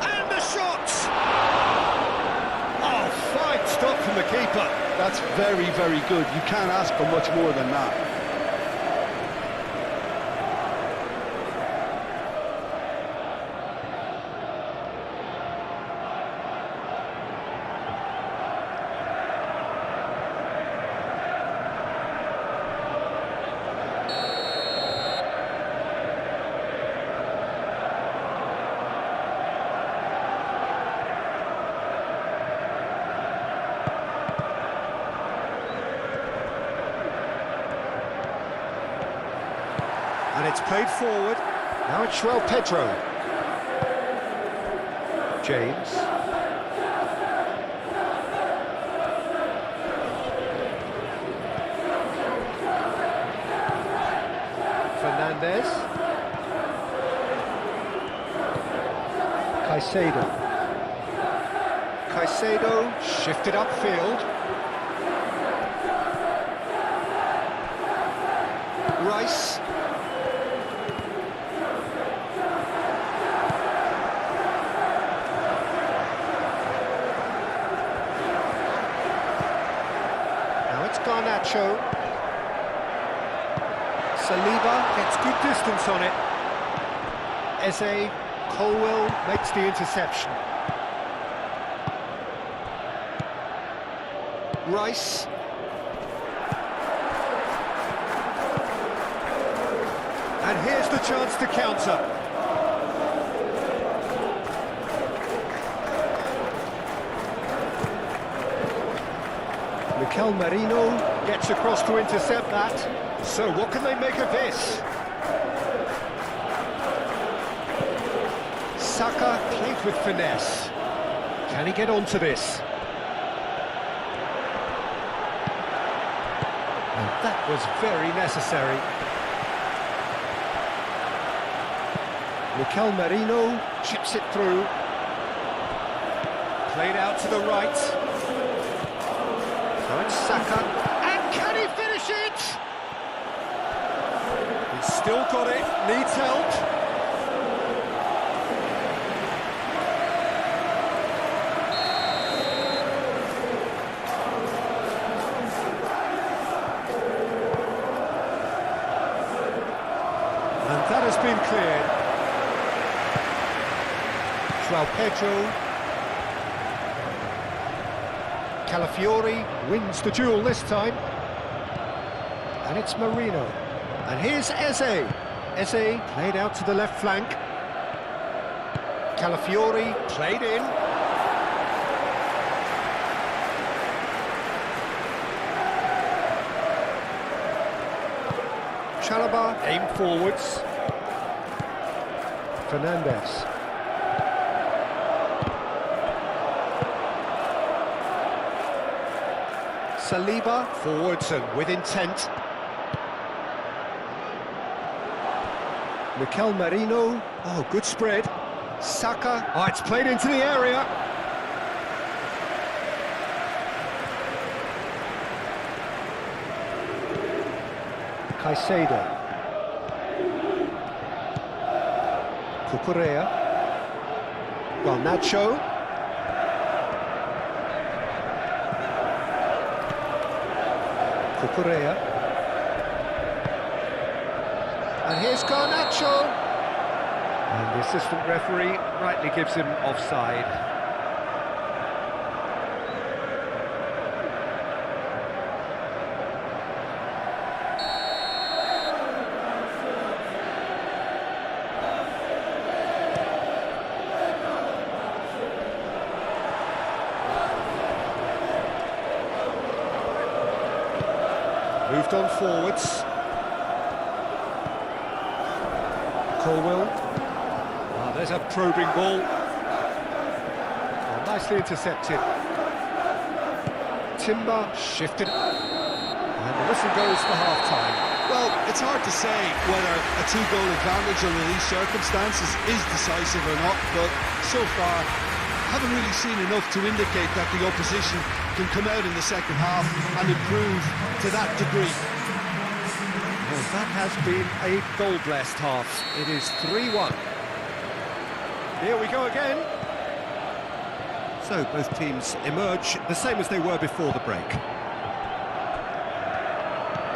And the shot! Oh, fine stop from the keeper. That's very, very good. You can't ask for much more than that. And it's played forward. Now it's João Pedro. James. Fernandez. Caicedo. Caicedo shifted upfield. Rice. Garnacho. Saliba gets good distance on it. Eze, Colwill makes the interception. Rice. And here's the chance to counter. Mikel Merino gets across to intercept that. So what can they make of this? Saka played with finesse. Can he get onto this? And that was very necessary. Mikel Merino chips it through. Played out to the right. So it's Saka. And can he finish it? He's still got it, needs help. And that has been cleared. João Pedro. Calafiori wins the duel this time. And it's Marino. And here's Eze. Eze played out to the left flank. Calafiori played in. Chalobah aimed forwards. Fernandez. Saliba forwards and with intent. Mikel Merino. Oh, good spread. Saka. Oh, it's played into the area. Caicedo. Cucurella. Garnacho. Cucurella. And here's Garnacho. And the assistant referee rightly gives him offside. Moved on forwards. Colwell. Oh, there's a probing ball. Oh, nicely intercepted. Timber shifted. And the whistle goes for half-time. Well, it's hard to say whether a two-goal advantage under these circumstances is decisive or not, but so far, haven't really seen enough to indicate that the opposition can come out in the second half and improve to that degree. Well, that has been a goal-blessed half. It is 3-1. Here we go again. So both teams emerge the same as they were before the break.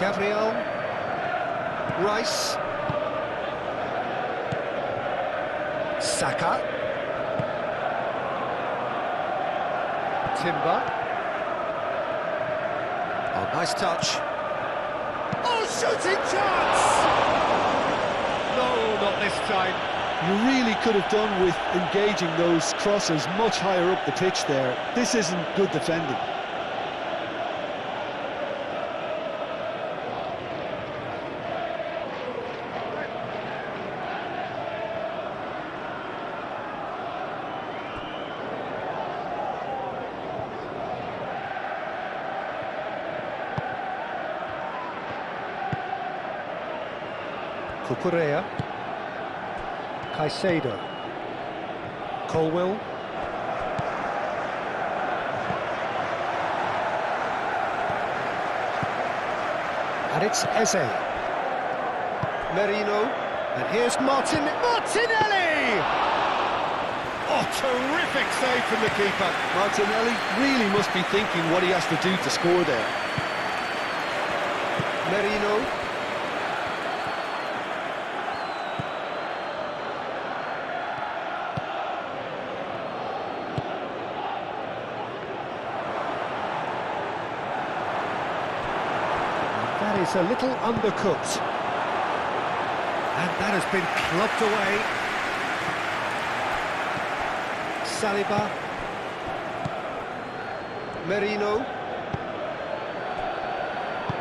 Gabriel. Rice. Saka. Timber. Oh, nice touch. Oh, shooting chance! No, not this time. You really could have done with engaging those crosses much higher up the pitch there. This isn't good defending. Cucurella. Caicedo. Colwell. And it's Eze. Merino. And here's Martinelli! Oh, terrific save from the keeper. Martinelli really must be thinking what he has to do to score there. Merino. That is a little undercooked. And that has been clubbed away. Saliba. Merino.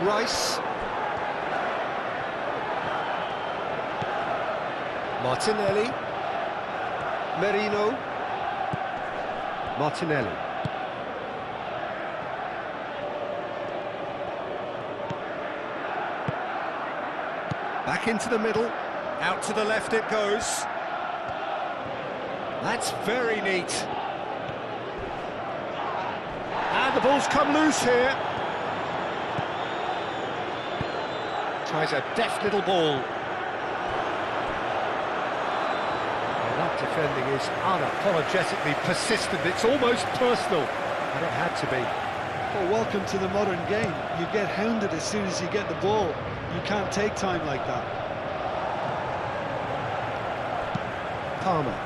Rice. Martinelli. Merino. Martinelli. Back into the middle, out to the left it goes. That's very neat. And the ball's come loose here. Tries a deft little ball. Yeah, that defending is unapologetically persistent. It's almost personal, and it had to be. Well, welcome to the modern game. You get hounded as soon as you get the ball. You can't take time like that. Palmer.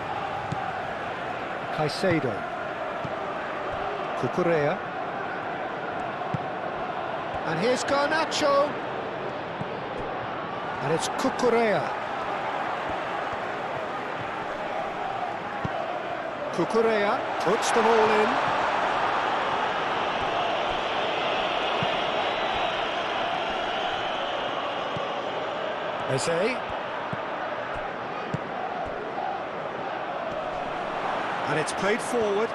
Caicedo. Cucurella. And here's Garnacho. And it's Cucurella. Cucurella puts the ball in. Eze. And it's played forward.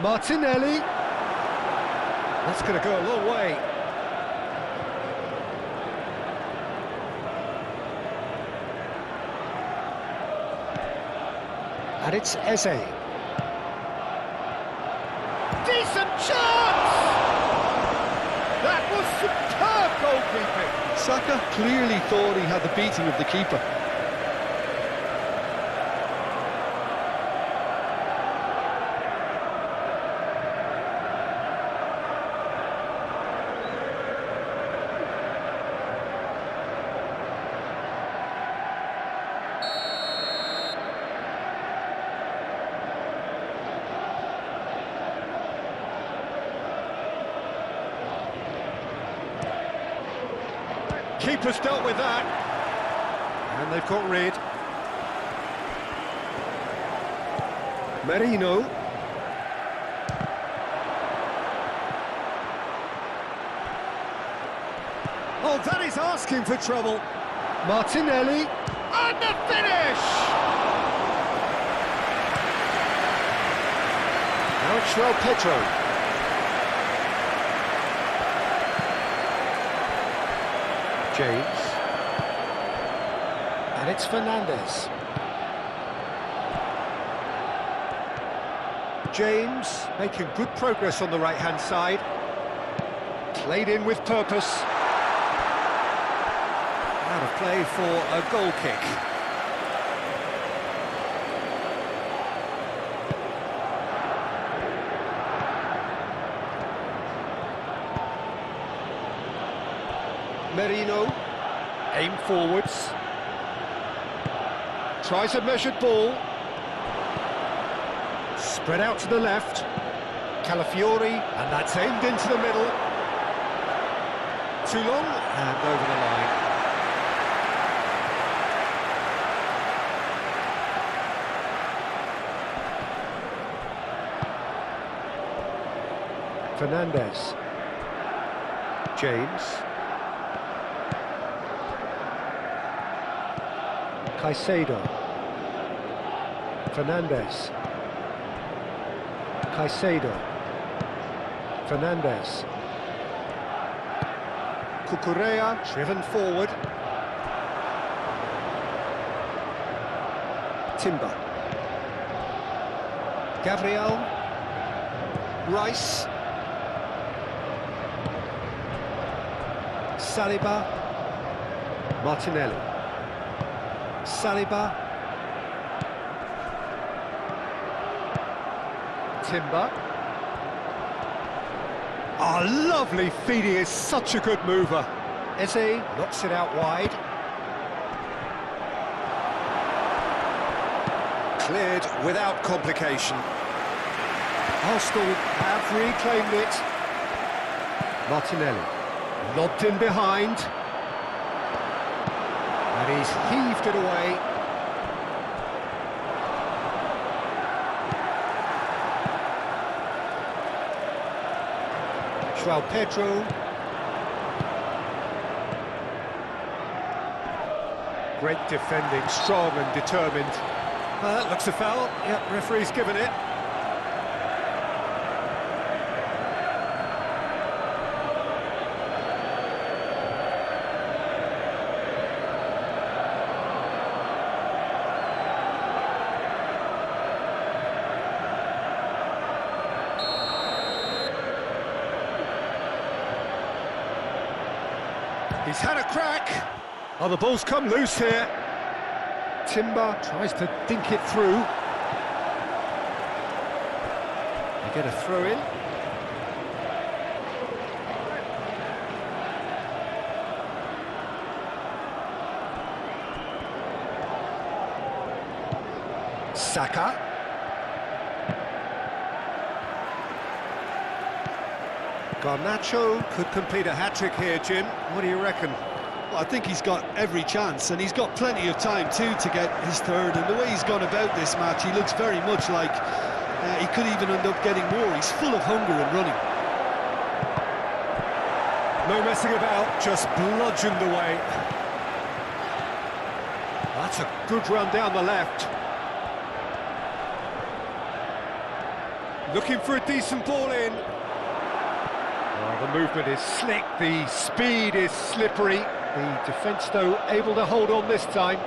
Martinelli. That's going to go a long way. And it's Eze. Decent chance! That was superb goalkeeping. Saka clearly thought he had the beating of the keeper. Keeper's dealt with that. And they've got rid. Merino. Oh, that is asking for trouble. Martinelli. And the finish! Now it's João Pedro. James. And it's Fernandes. James making good progress on the right-hand side. Played in with purpose. Out of play for a goal kick. Merino, aim forwards, tries a measured ball, spread out to the left, Calafiori, and that's aimed into the middle, too long, and over the line. Fernandes, James, Caicedo, Fernandes, Caicedo, Fernandes, Cucurella driven forward, Timber, Gabriel, Rice, Saliba, Martinelli. Saliba, Timber. Oh, lovely feed, he is such a good mover. Eze knocks it out wide. Cleared without complication. Arsenal have reclaimed it. Martinelli, lobbed in behind. And he's heaved it away. João Pedro. Great defending, strong and determined. That looks a foul. Yep, referee's given it. He's had a crack. Oh, the ball's come loose here. Timber tries to dink it through. They get a throw in. Saka. Garnacho could complete a hat-trick here, Jim. What do you reckon? Well, I think he's got every chance, and he's got plenty of time too to get his third. And the way he's gone about this match, he looks very much like he could even end up getting more. He's full of hunger and running. No messing about, just bludgeoned away. That's a good run down the left. Looking for a decent ball in. Oh, the movement is slick, the speed is slippery. The defence, though, able to hold on this time.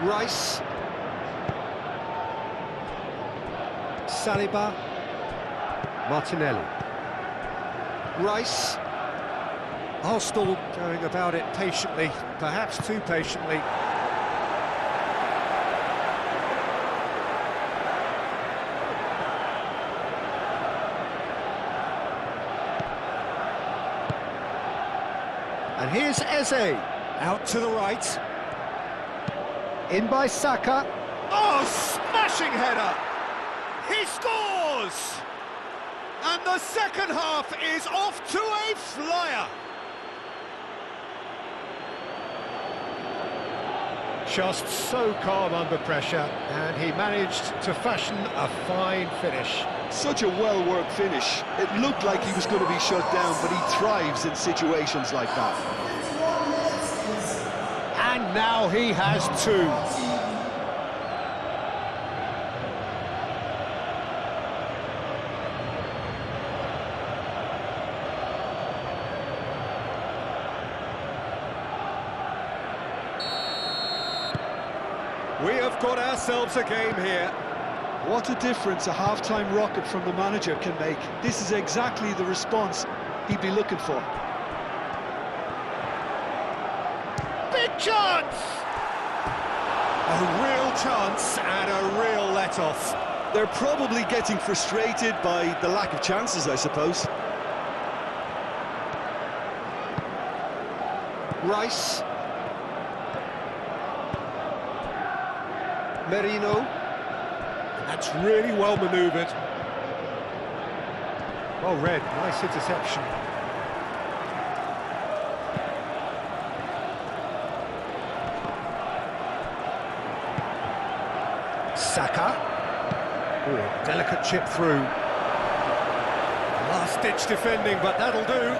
Rice. Saliba. Martinelli. Rice. Arsenal going about it patiently, perhaps too patiently. And here's Eze, out to the right. In by Saka. Oh, smashing header! He scores! And the second half is off to a flyer. Just so calm under pressure, and he managed to fashion a fine finish. Such a well-worked finish. It looked like he was going to be shut down, but he thrives in situations like that. And now he has two. We have got ourselves a game here. What a difference a half-time rocket from the manager can make. This is exactly the response he'd be looking for. Big chance! A real chance and a real let-off. They're probably getting frustrated by the lack of chances, I suppose. Rice. Merino. That's really well manoeuvred. Well read, nice interception. Saka. Ooh, delicate chip through. Last-ditch defending, but that'll do.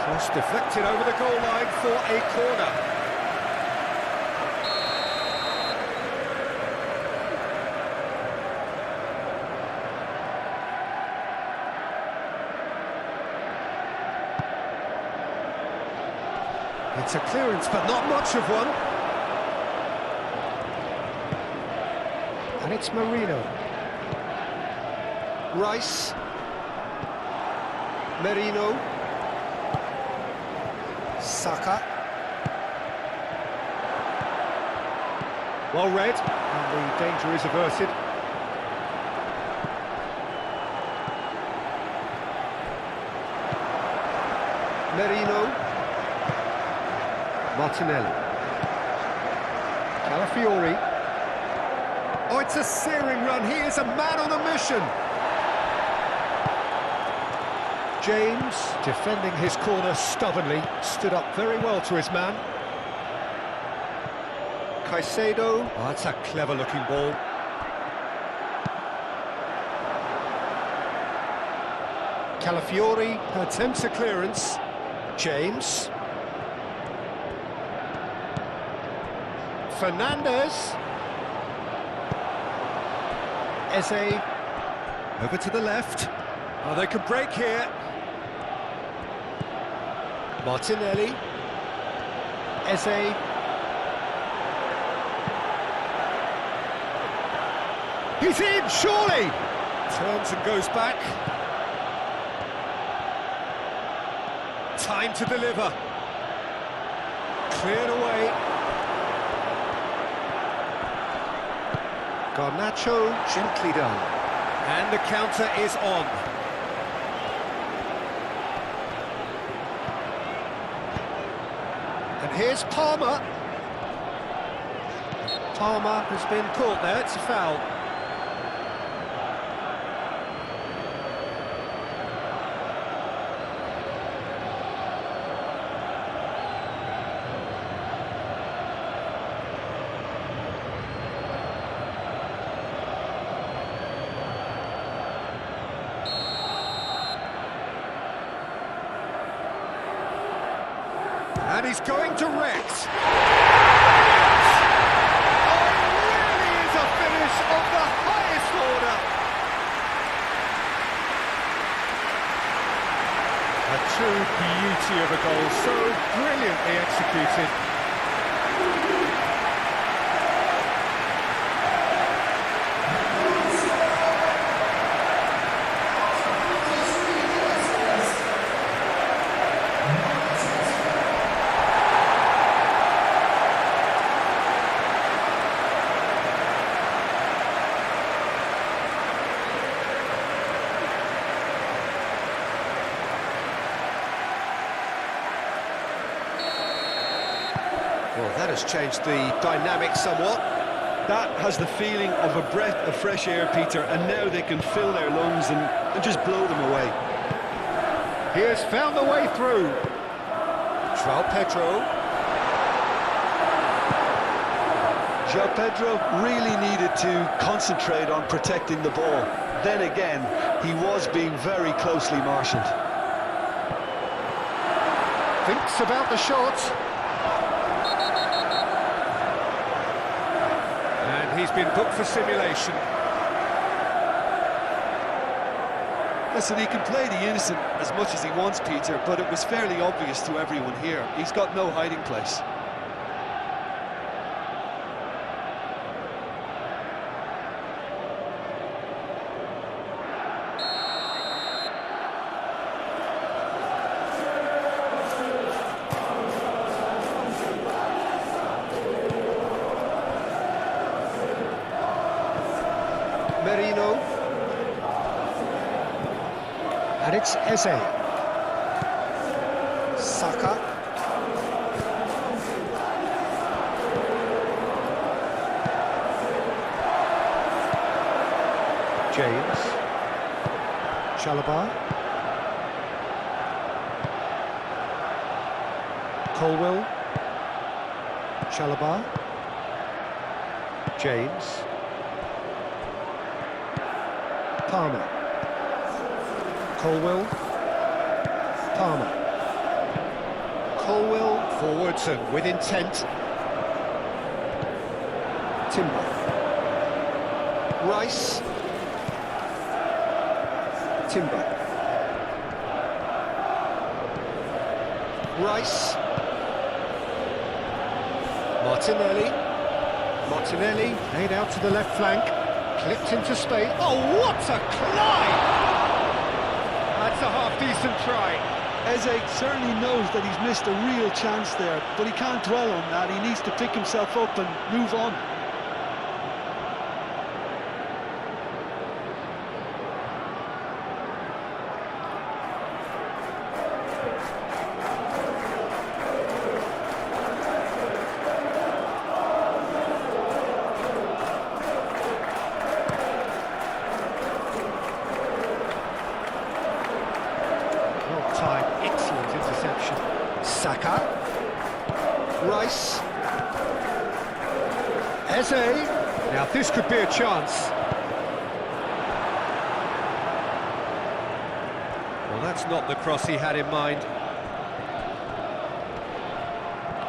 Cross deflected over the goal line for a corner. It's a clearance, but not much of one. And it's Marino. Rice. Merino. Saka. Well read, and the danger is averted. Merino. Martinelli. Calafiori. Oh, it's a searing run. He is a man on a mission. James, defending his corner stubbornly, stood up very well to his man. Caicedo. Oh, that's a clever-looking ball. Calafiori attempts a clearance. James. Fernandez. Eze. Over to the left. Oh, they could break here. Martinelli. Eze. He's in, surely! Turns and goes back. Time to deliver. Cleared away. Garnacho, gently done. And the counter is on. And here's Palmer. Palmer has been caught there, it's a foul. And he's going direct. Of the highest order. A true beauty of a goal, so brilliantly executed. Well, that has changed the dynamic somewhat. That has the feeling of a breath of fresh air, Peter, and now they can fill their lungs and just blow them away. He has found the way through. João Pedro. João Pedro really needed to concentrate on protecting the ball. Then again, he was being very closely marshalled. Thinks about the shot. He's been booked for simulation. Listen, he can play the innocent as much as he wants, Peter, but it was fairly obvious to everyone here. He's got no hiding place. Merino. And it's Eze. Saka. James. Chalobah. Colwell. Chalobah. James. Palmer. Colwell. Palmer. Colwell forwards and with intent. Timber. Rice. Timber. Rice. Martinelli. Martinelli laid out to the left flank. Clipped into space. Oh, what a climb! That's a half-decent try. Eze certainly knows that he's missed a real chance there, but he can't dwell on that. He needs to pick himself up and move on. Excellent interception. Saka. Rice. Eze. Now this could be a chance. Well, that's not the cross he had in mind.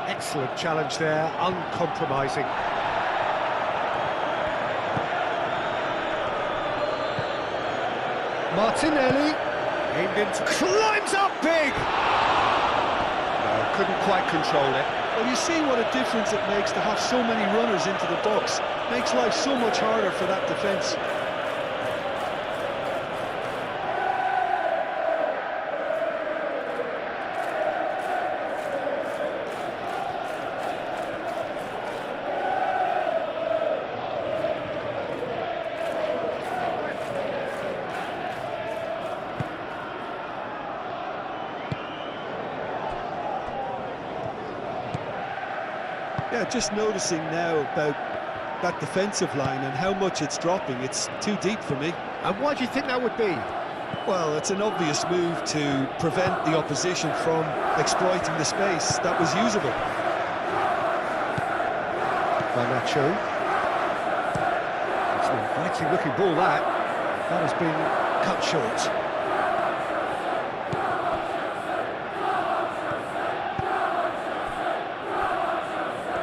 Excellent challenge there, uncompromising. Martinelli. Aimed into, climbs up big! No, couldn't quite control it. Well, you see what a difference it makes to have so many runners into the box. Makes life so much harder for that defence. Yeah, just noticing now about that defensive line and how much it's dropping. It's too deep for me. And why do you think that would be? Well, it's an obvious move to prevent the opposition from exploiting the space that was usable. Garnacho. It's an inviting looking ball, that. That has been cut short.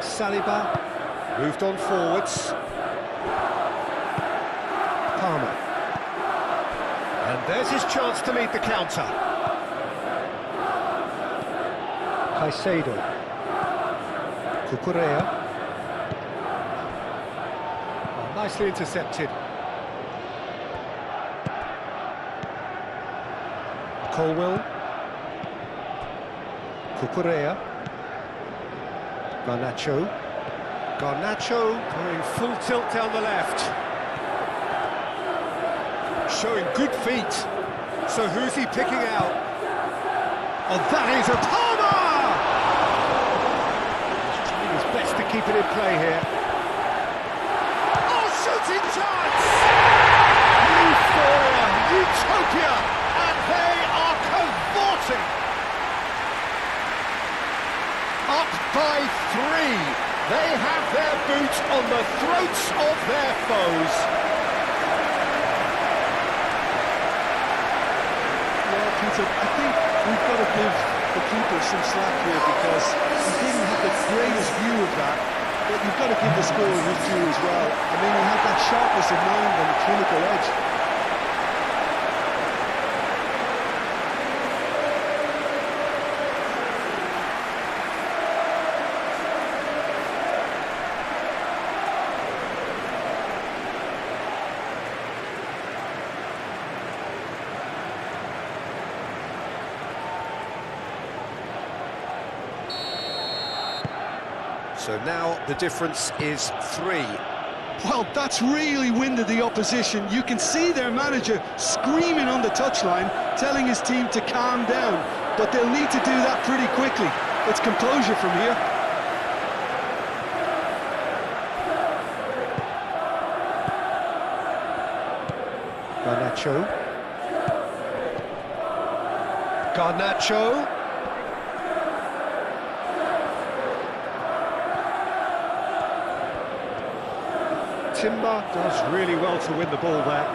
Saliba moved on forwards. Palmer. And there's his chance to lead the counter. Caicedo. Cucurella. Oh, nicely intercepted. Colwell. Cucurella. Garnacho. Garnacho going full tilt down the left. Showing good feet. So who's he picking out? Oh, that is a Palmer! He's trying his best to keep it in play here. Oh, shooting chance! Euphoria, utopia, and they are cavorting. Up by 3. They have their boot on the throats of their foes. Yeah, Peter, I think we've got to give the keeper some slack here because he didn't have the greatest view of that, but you've got to give the scorer his due as well. I mean, he had that sharpness of mind and clinical edge. So now the difference is 3. Well, that's really winded the opposition. You can see their manager screaming on the touchline, telling his team to calm down, but they'll need to do that pretty quickly. It's composure from here. Garnacho. Garnacho. Timber does really well to win the ball there.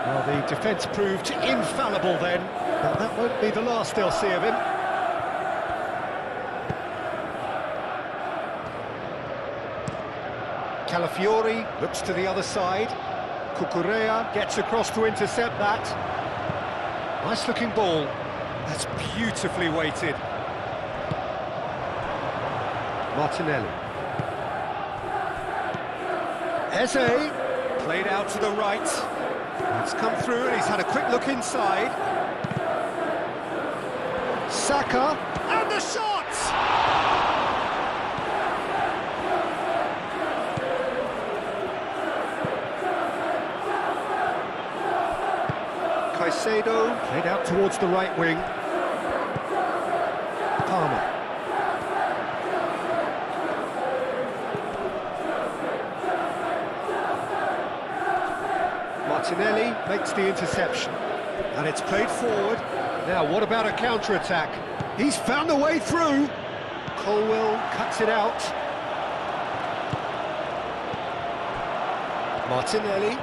Well, the defence proved infallible then, but that won't be the last they'll see of him. Calafiori looks to the other side. Cucurella gets across to intercept that. Nice looking ball. That's beautifully weighted. Martinelli. Eze, played out to the right. It's come through and he's had a quick look inside. Saka, and the shot! Caicedo, played out towards the right wing. Palmer. Martinelli makes the interception, and it's played forward. Now, what about a counter-attack? He's found a way through. Colwell cuts it out. Martinelli.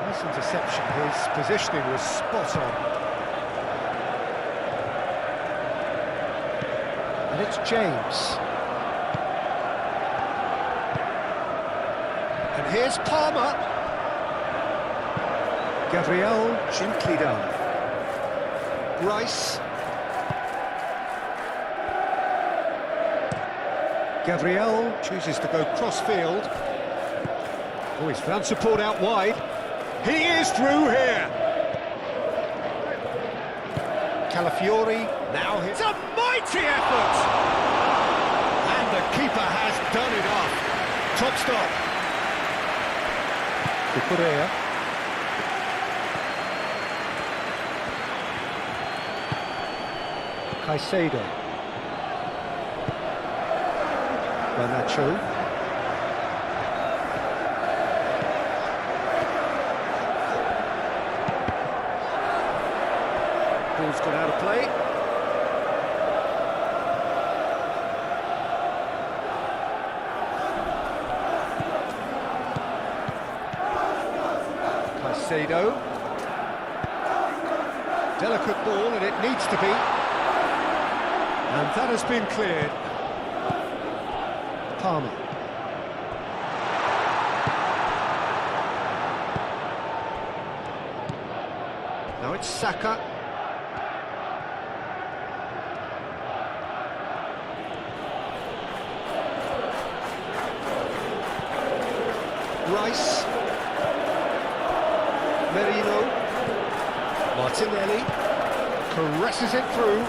Nice interception. His positioning was spot on. And it's James. And here's Palmer. Gabriel gently done. Rice. Gabriel chooses to go cross-field. Oh, he's found support out wide. He is through here. Calafiori, now it's a mighty effort! And the keeper has done it off. Top stop. Cucurella. Caicedo. Garnacho. Ball's gone out of play. Caicedo. Delicate ball, and it needs to be. And that has been cleared. Palmer. Now it's Saka. Rice. Merino. Martinelli. Caresses it through.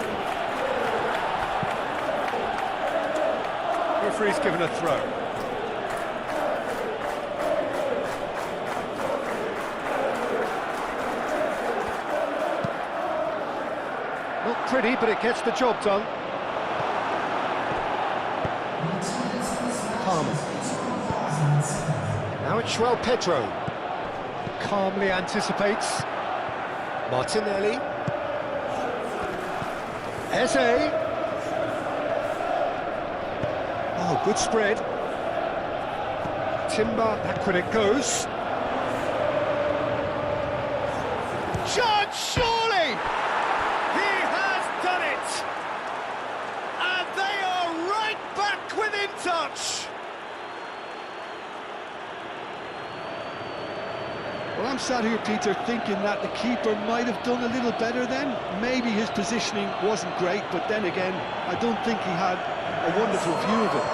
Referee's given a throw. Not pretty, but it gets the job done. Palmer. Now it's João Pedro. Calmly anticipates. Martinelli. Eze. Oh, good spread. Timber, back when it goes. Chance, surely! He has done it! And they are right back within touch! Well, I'm sat here, Peter, thinking that the keeper might have done a little better then. Maybe his positioning wasn't great, but then again, I don't think he had a wonderful view of it.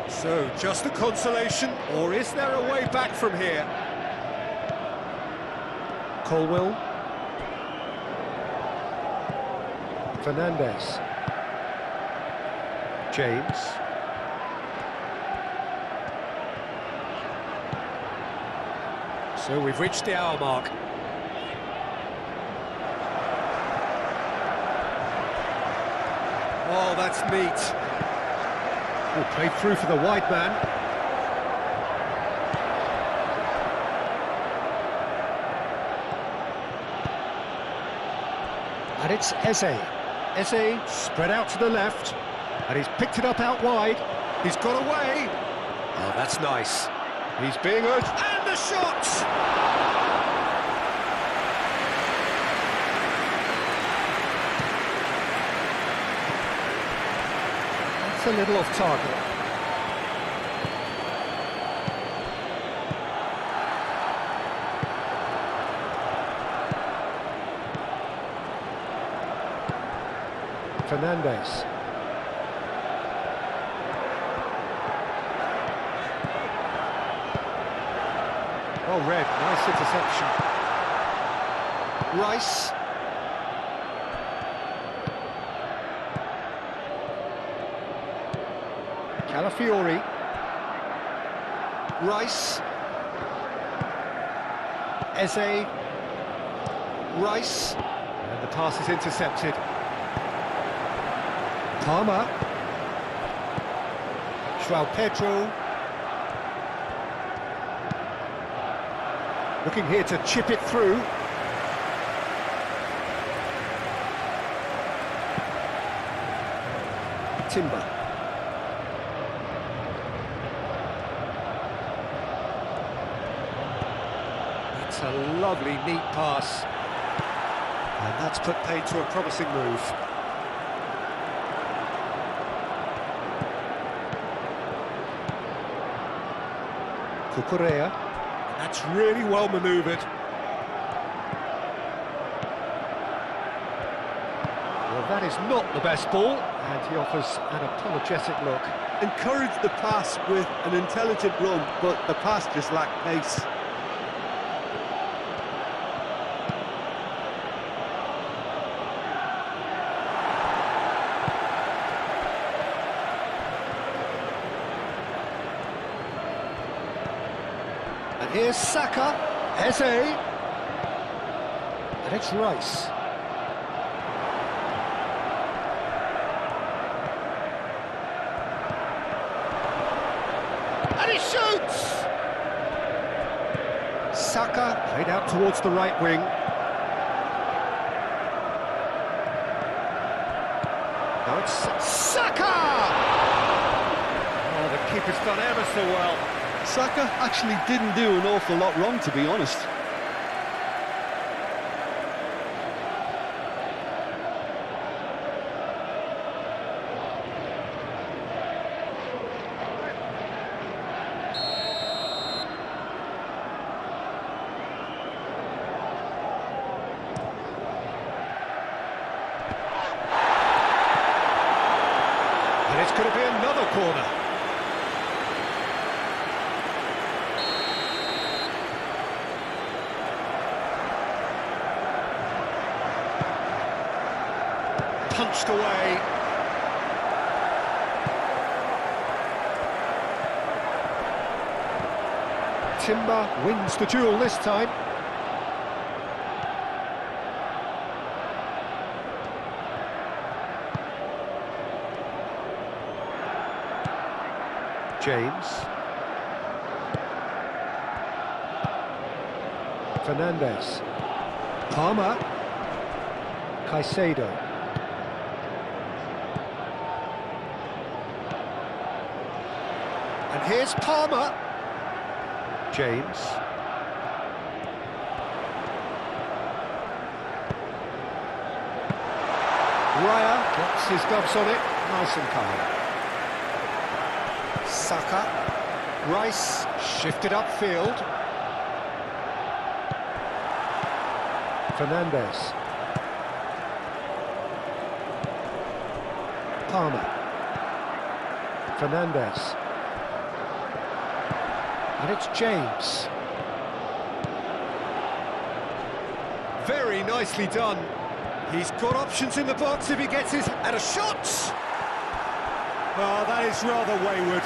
So, just a consolation, or is there a way back from here? Colwell. Fernandes. James. So we've reached the hour mark. Oh, that's neat. Oh, played through for the wide man. And it's Eze. Eze spread out to the left. And he's picked it up out wide. He's got away. Oh, that's nice. He's being urged. And the shot! A little off target. Fernandes. Oh, red, nice interception. Rice. Calafiori. Rice. Eze. Rice. And the pass is intercepted. Palmer. João Pedro. Looking here to chip it through. Timber. That's a lovely, neat pass. And that's put paid to a promising move. Cucurella. That's really well manoeuvred. Well, that is not the best ball, and he offers an apologetic look. encouraged the pass with an intelligent run, but the pass just lacked pace. And here's Saka, Eze, and it's Rice. And he shoots! Saka played out towards the right wing. Now it's Saka! Oh, the keeper's done ever so well. Saka actually didn't do an awful lot wrong, to be honest. And it's going to be another corner. Punched away. Timber wins the duel this time. James. Fernandez. Palmer. Caicedo. And here's Palmer. James. Raya gets his gloves on it, nice and calm. Saka. Rice shifted upfield. Fernandez. Palmer. Fernandez. And it's James. Very nicely done. He's got options in the box if he gets his... And a shot! Oh, that is rather wayward.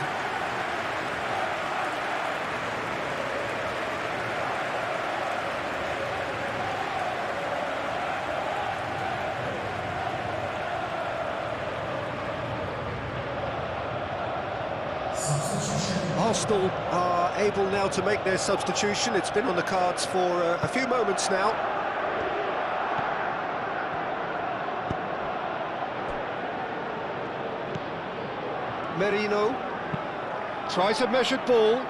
Arsenal are able now to make their substitution. It's been on the cards for a few moments now. Merino tries a measured ball.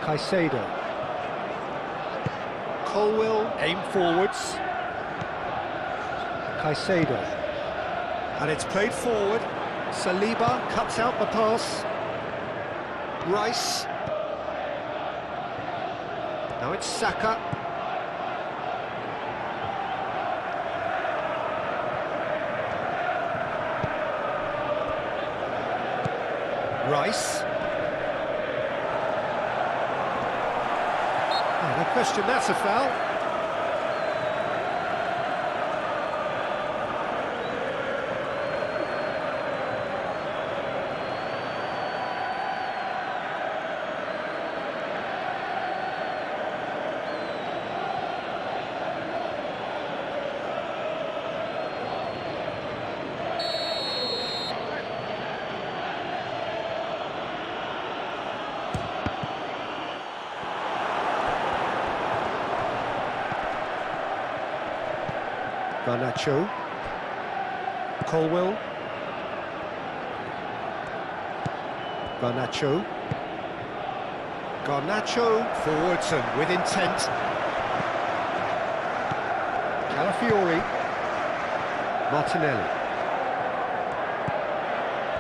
Caicedo. Colwill aim forwards. Caicedo. And it's played forward. Saliba cuts out the pass. Rice. Now it's Saka. Rice. Oh, no question, that's a foul. Garnacho. Colwill. Garnacho. Garnacho forwards and with intent. Calafiori. Martinelli.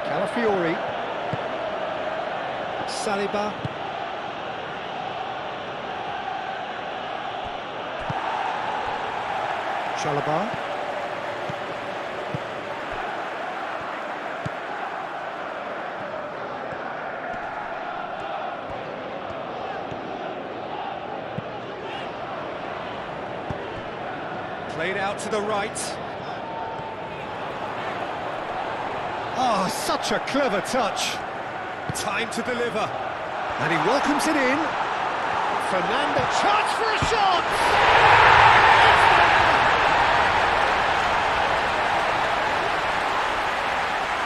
Calafiori. Saliba. Chalobah. Played out to the right. Oh, such a clever touch. Time to deliver. And he welcomes it in. Fernando, chance for a shot!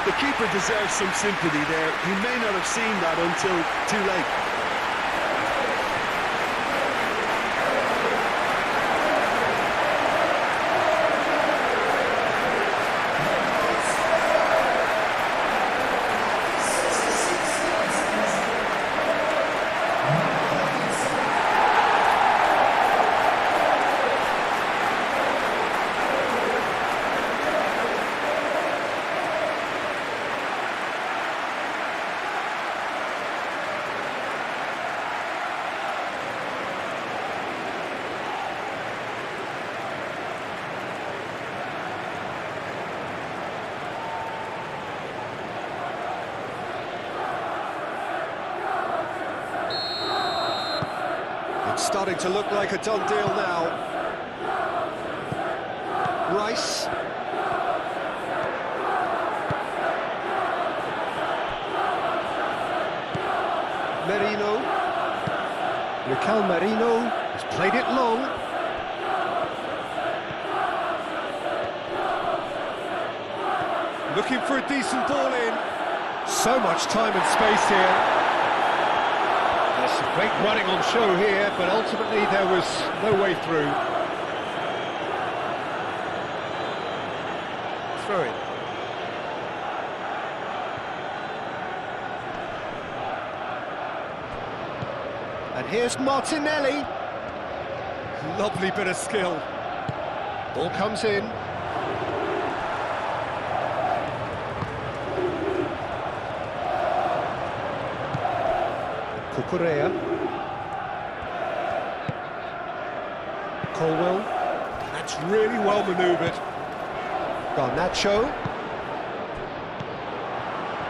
The keeper deserves some sympathy there. He may not have seen that until too late. Starting to look like a done deal now. Rice. Merino. Mikel Merino has played it long. Looking for a decent ball in. So much time and space here. There's some great running on show here, but ultimately there was no way through. Throw it. And here's Martinelli. Lovely bit of skill. Ball comes in. Cucurella. Colwell. That's really well manoeuvred. Garnacho.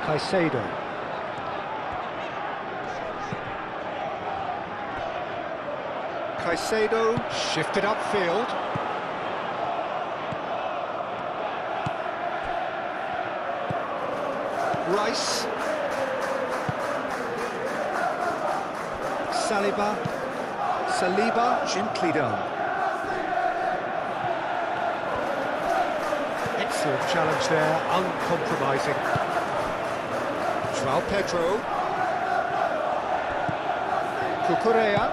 Caicedo. Caicedo shifted upfield. Rice. Saliba, gently done. Excellent challenge there, uncompromising. João Pedro. Cucurella.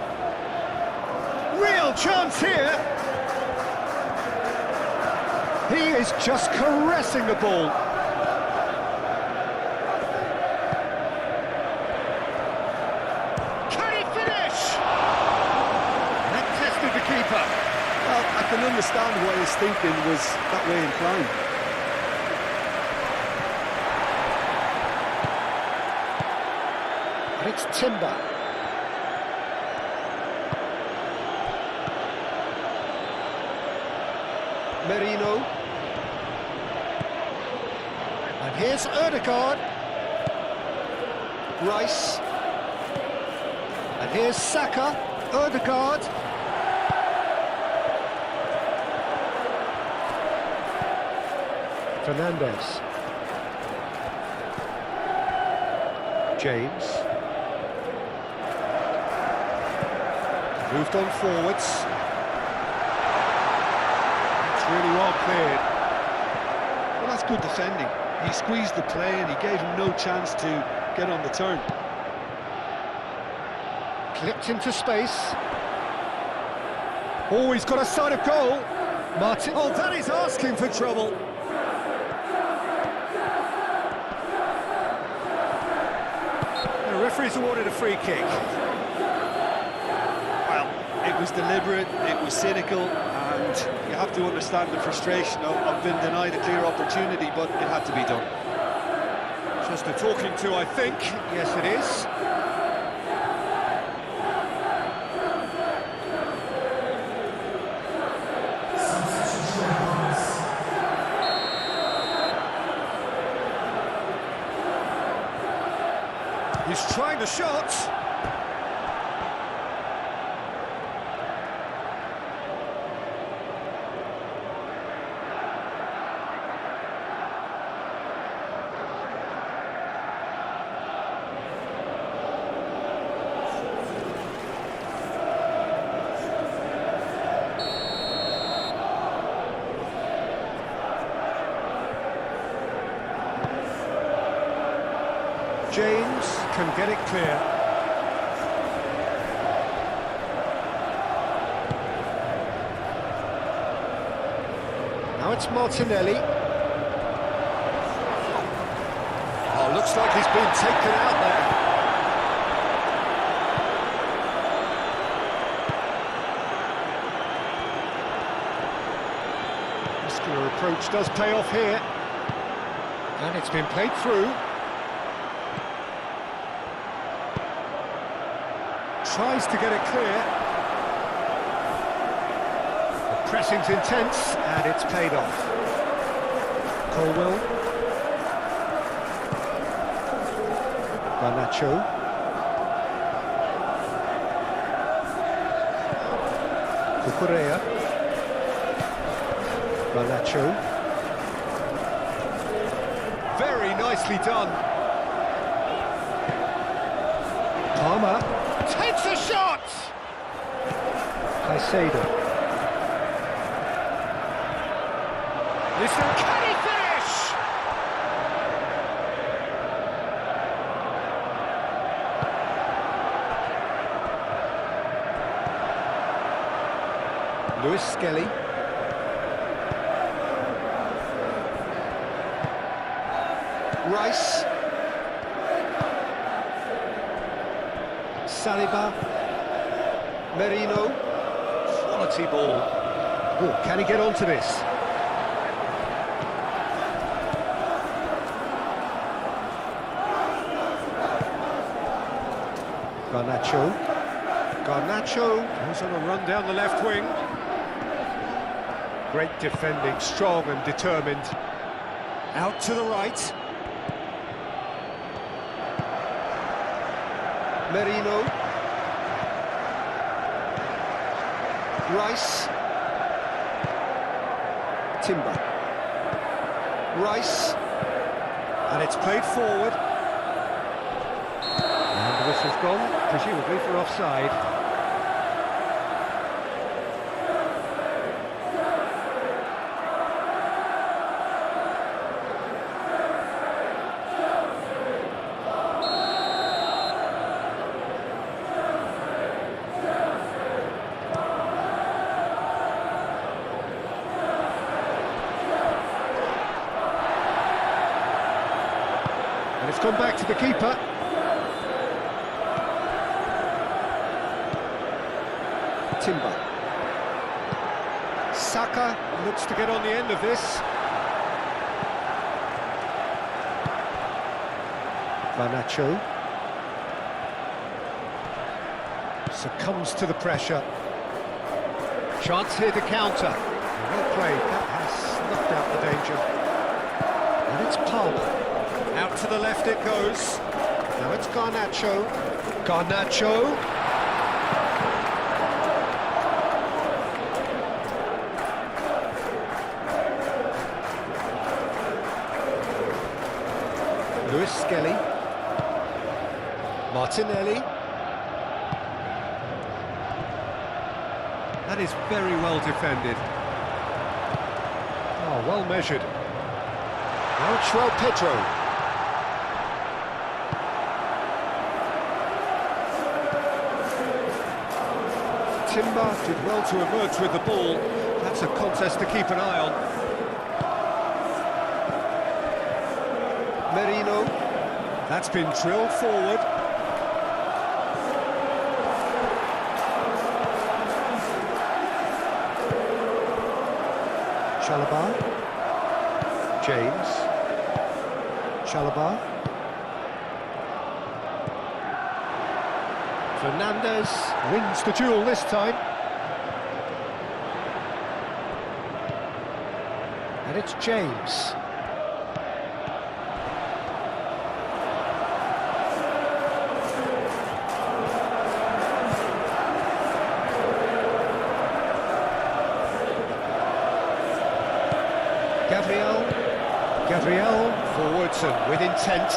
Real chance here. He is just caressing the ball. Well, I can understand why his thinking was that way inclined. And it's Timber. Merino. And here's Ødegaard. Rice. And here's Saka. Ødegaard. Fernandez. James. Moved on forwards. It's really well cleared. Well, that's good defending. He squeezed the play and he gave him no chance to get on the turn. Clipped into space. Oh, he's got a sight of goal. Martin. Oh, that is asking for trouble. The referee's awarded a free kick. Well, it was deliberate, it was cynical, and you have to understand the frustration of being denied a clear opportunity, but it had to be done. Just a talking to, I think. Yes, it is. He's trying the shot. James can get it clear. Now it's Martinelli. Oh, looks like he's been taken out there. Muscular approach does pay off here. And it's been played through. Tries to get it clear. The pressing's intense, and it's paid off. Colwell. Garnacho. Cucurella. Garnacho. Very nicely done. Palmer. Takes a shot! Caicedo. Listen, can he finish? Lewis Skelly. Rice. Saliba. Merino. Quality ball. Oh, can he get onto this? Garnacho. Garnacho goes on a run down the left wing. Great defending, strong and determined. Out to the right. Merino. Rice. Timber. Rice. And it's played forward. And the whistle's gone, presumably for offside. And it's gone back to the keeper. Timber. Saka looks to get on the end of this. Garnacho succumbs to the pressure. Chance here to counter. Well played. That has snuffed out the danger. And it's Palmer. Out to the left it goes. Now it's Garnacho. Garnacho. Lewis Skelly. Martinelli. That is very well defended. Oh, well measured. Now it's João Pedro. Timber did well to emerge with the ball. That's a contest to keep an eye on. Merino. That's been drilled forward. Chalobah. James. Chalobah. Fernandez wins the duel this time. And it's James. Gabriel, forwards and with intent.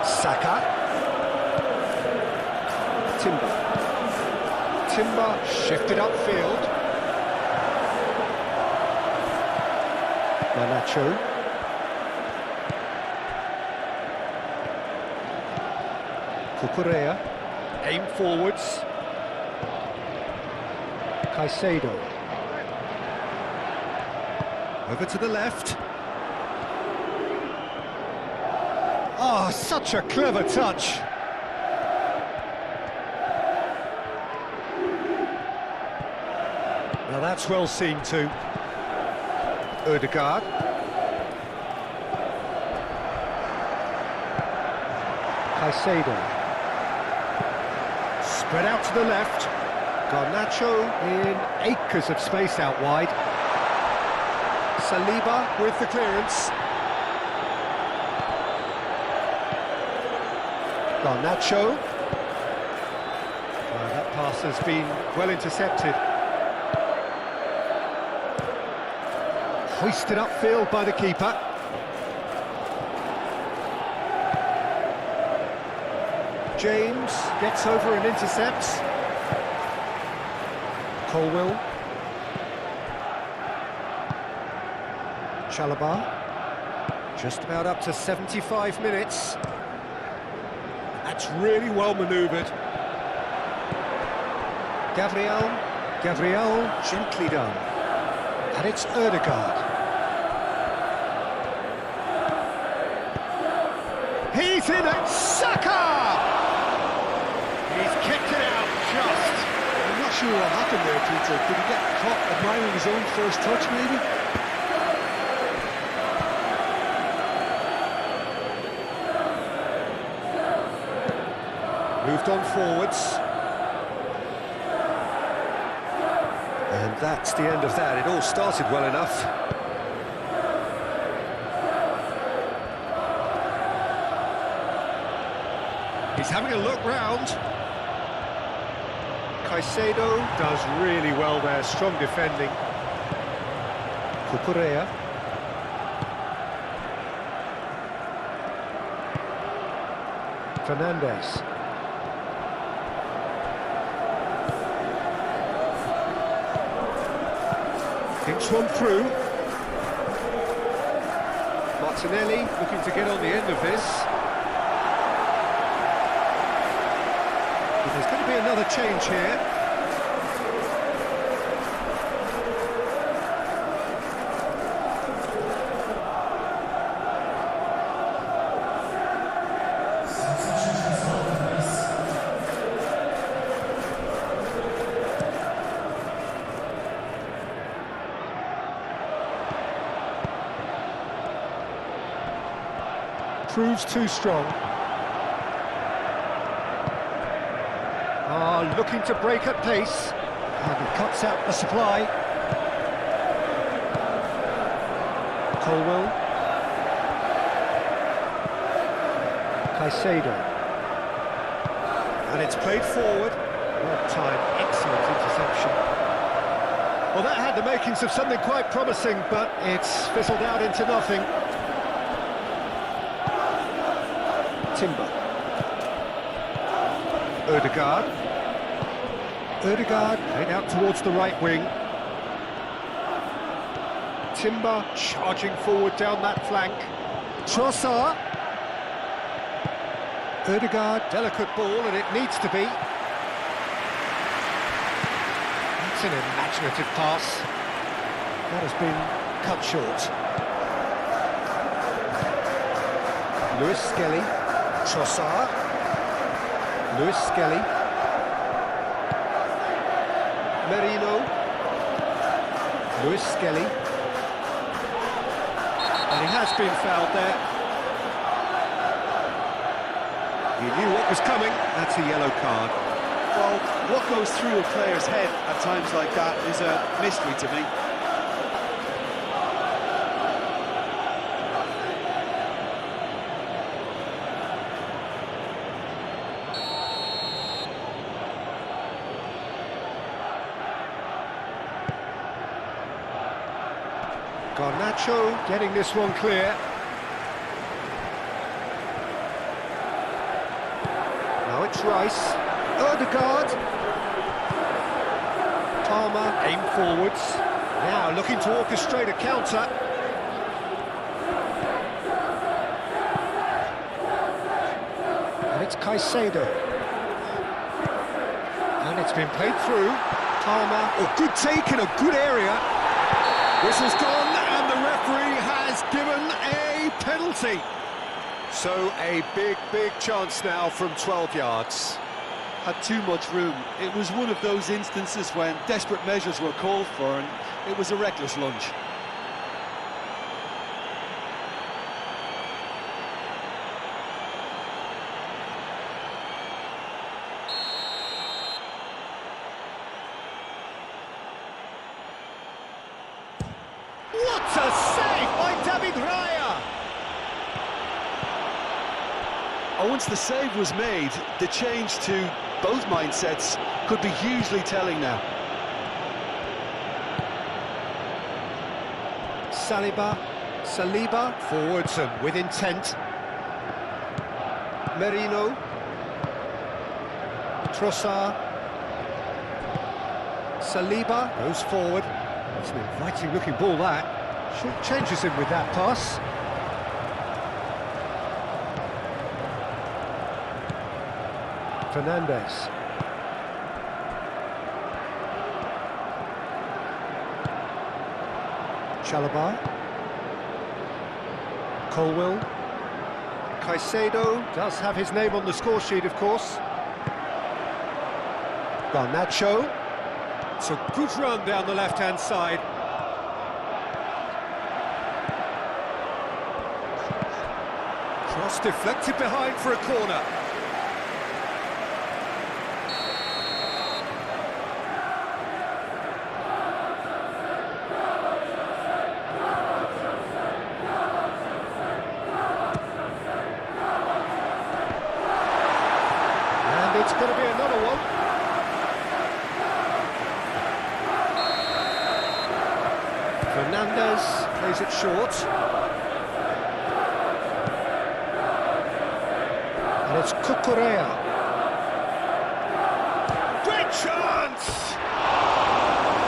Saka. Timber shifted upfield. Manacho. Cucurella. Aim forwards. Caicedo. Over to the left. Oh, such a clever touch. Now that's well seen too. Ødegaard. Caicedo. Spread out to the left. Garnacho in acres of space out wide. Saliba with the clearance. Garnacho. Oh, that pass has been well intercepted. Hoisted upfield by the keeper. James gets over and intercepts. Colwill. Chalobah. Just about up to 75 minutes. That's really well manoeuvred. Gabriel, gently done. And it's Ødegaard. He's in it! Saka! He's kicked it out just. I'm not sure what happened there, Peter. Did he get caught admiring his own first touch, maybe? Moved on forwards. And that's the end of that. It all started well enough. He's having a look round. Caicedo does really well there, strong defending. Cucurella. Fernandes. Thinks one through. Martinelli looking to get on the end of this. But there's going to be another change here. Proves too strong. Looking to break at pace. And he cuts out the supply. Colwill. Caicedo. And it's played forward. Well timed, excellent interception. Well, that had the makings of something quite promising, but it's fizzled out into nothing. Timber. Ødegaard played out towards the right wing. Timber charging forward down that flank. Trossard. Ødegaard, delicate ball, and it needs to be. That's an imaginative pass. That has been cut short. Lewis Skelly. Trossard. Lewis Skelly. Merino. Lewis Skelly. And he has been fouled there. He knew what was coming. That's a yellow card. Well, what goes through a player's head at times like that is a mystery to me. Garnacho getting this one clear. Now it's Rice. Odegaard. Palmer, aim forwards. Now looking to orchestrate a counter. And it's Caicedo. And it's been played through. Palmer, oh, good take in a good area. Whistle's gone and the referee has given a penalty. So a big chance now from 12 yards. Had too much room. It was one of those instances when desperate measures were called for and it was a reckless lunge. What a save by David Raya! Once the save was made, the change to both mindsets could be hugely telling now. Saliba, forwards and with intent. Merino. Trossard. Saliba goes forward. It's an inviting looking ball that. Short changes him with that pass. Fernandes. Chalobah. Colwill. Caicedo does have his name on the score sheet, of course. Garnacho. It's a good run down the left-hand side. Cross deflected behind for a corner. And it's going to be another one. Fernandes plays it short. And it's Cucurella. Great chance!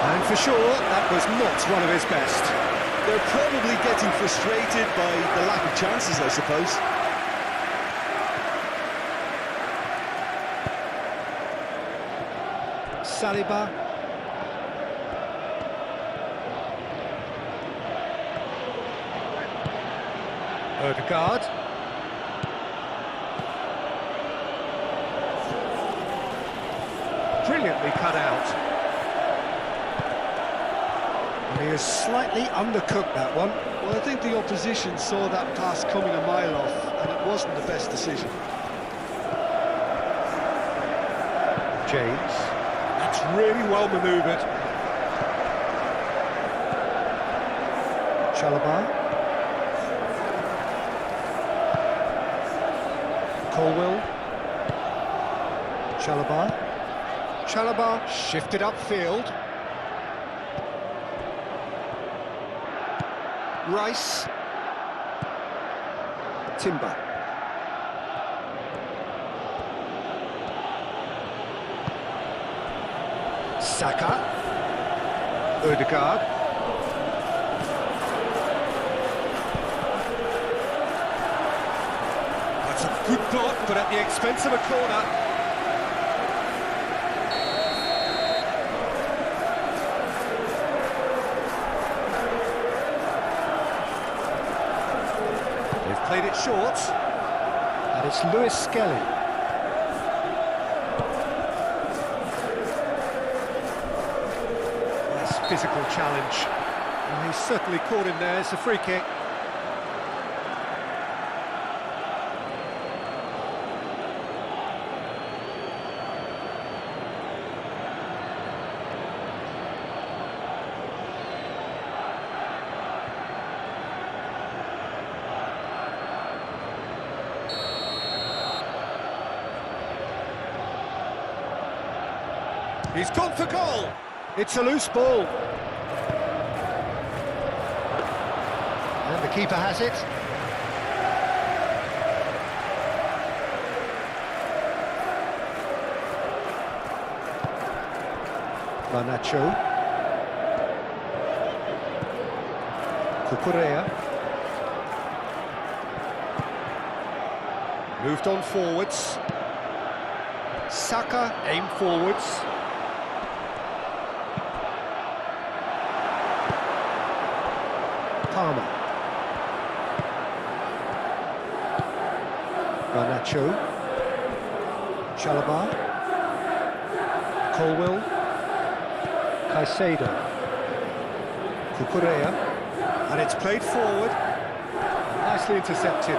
And for sure, that was not one of his best. They're probably getting frustrated by the lack of chances, I suppose. Saliba. Odegaard. Brilliantly cut out. And he has slightly undercooked that one. Well, I think the opposition saw that pass coming a mile off, and it wasn't the best decision. James. That's really well manoeuvred. Chalobah. Colwill. Chalobah shifted upfield. Rice. Timber. Saka. Odegaard. That's a good block, but at the expense of a corner. They've played it short. And it's Lewis Skelly. Physical challenge. And he's certainly caught him there. It's a free kick. He's gone for goal. It's a loose ball. Keeper has it. Garnacho. Cucurella. Moved on forwards. Saka aimed forwards. Palmer. Garnacho. Chalobah. Colwill. Caicedo. Cucurella. And it's played forward. Nicely intercepted.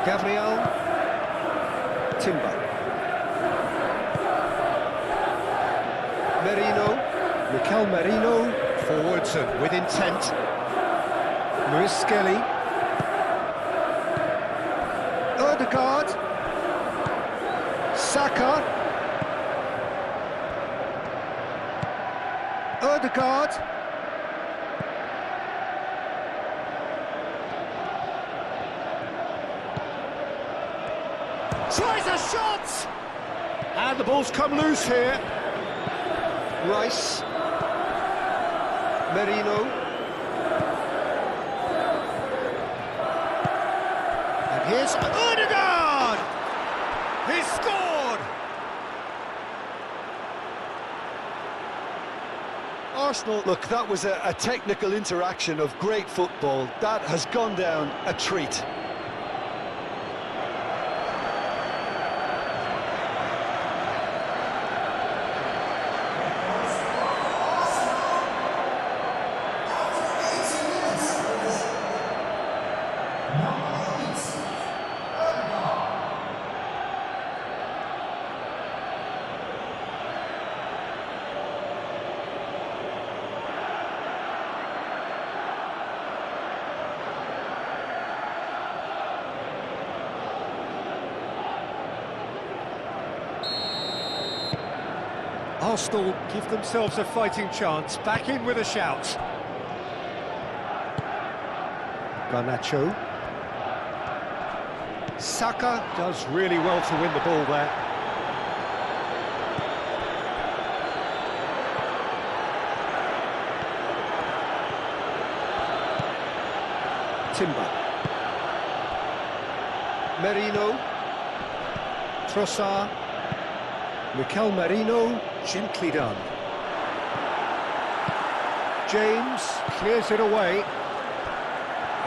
Gabriel. Timber. Merino. Mikel Merino. Forwards and with intent. Luis Skelly. Odegaard. Saka. Odegaard. Tries a shot! And the ball's come loose here. Rice. Merino. And here's Odegaard! He scored! Arsenal, look, that was a technical interaction of great football. That has gone down a treat. Arsenal give themselves a fighting chance, back in with a shout. Garnacho. Saka does really well to win the ball there. Timber. Merino. Trossard. Mikel Merino, gently done. James clears it away.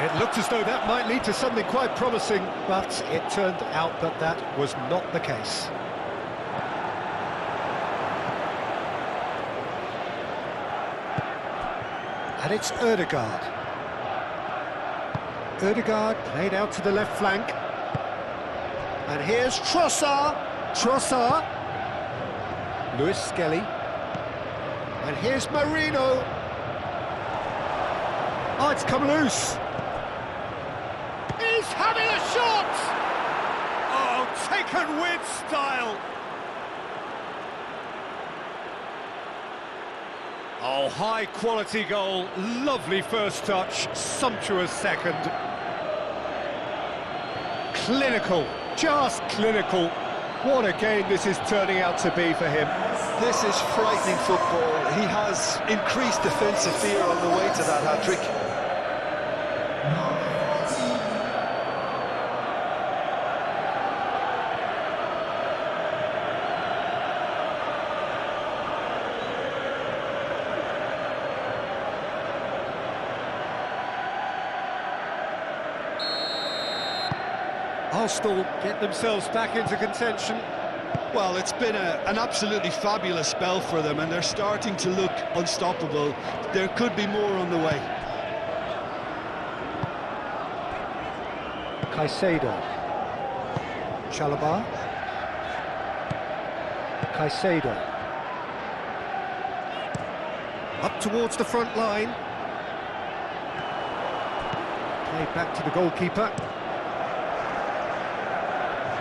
It looked as though that might lead to something quite promising, but it turned out that that was not the case. And it's Odegaard. Odegaard played out to the left flank. And here's Trossard. Trossard. Luis Skelly. And here's Marino. Oh, it's come loose. He's having a shot! Oh, taken with style. Oh, high quality goal. Lovely first touch. Sumptuous second. Clinical. Just clinical. What a game this is turning out to be for him. This is frightening football. He has increased defensive fear on the way to that hat-trick. Arsenal get themselves back into contention. Well, it's been an absolutely fabulous spell for them, and they're starting to look unstoppable. There could be more on the way. Caicedo. Chalobah. Caicedo. Up towards the front line. Played back to the goalkeeper.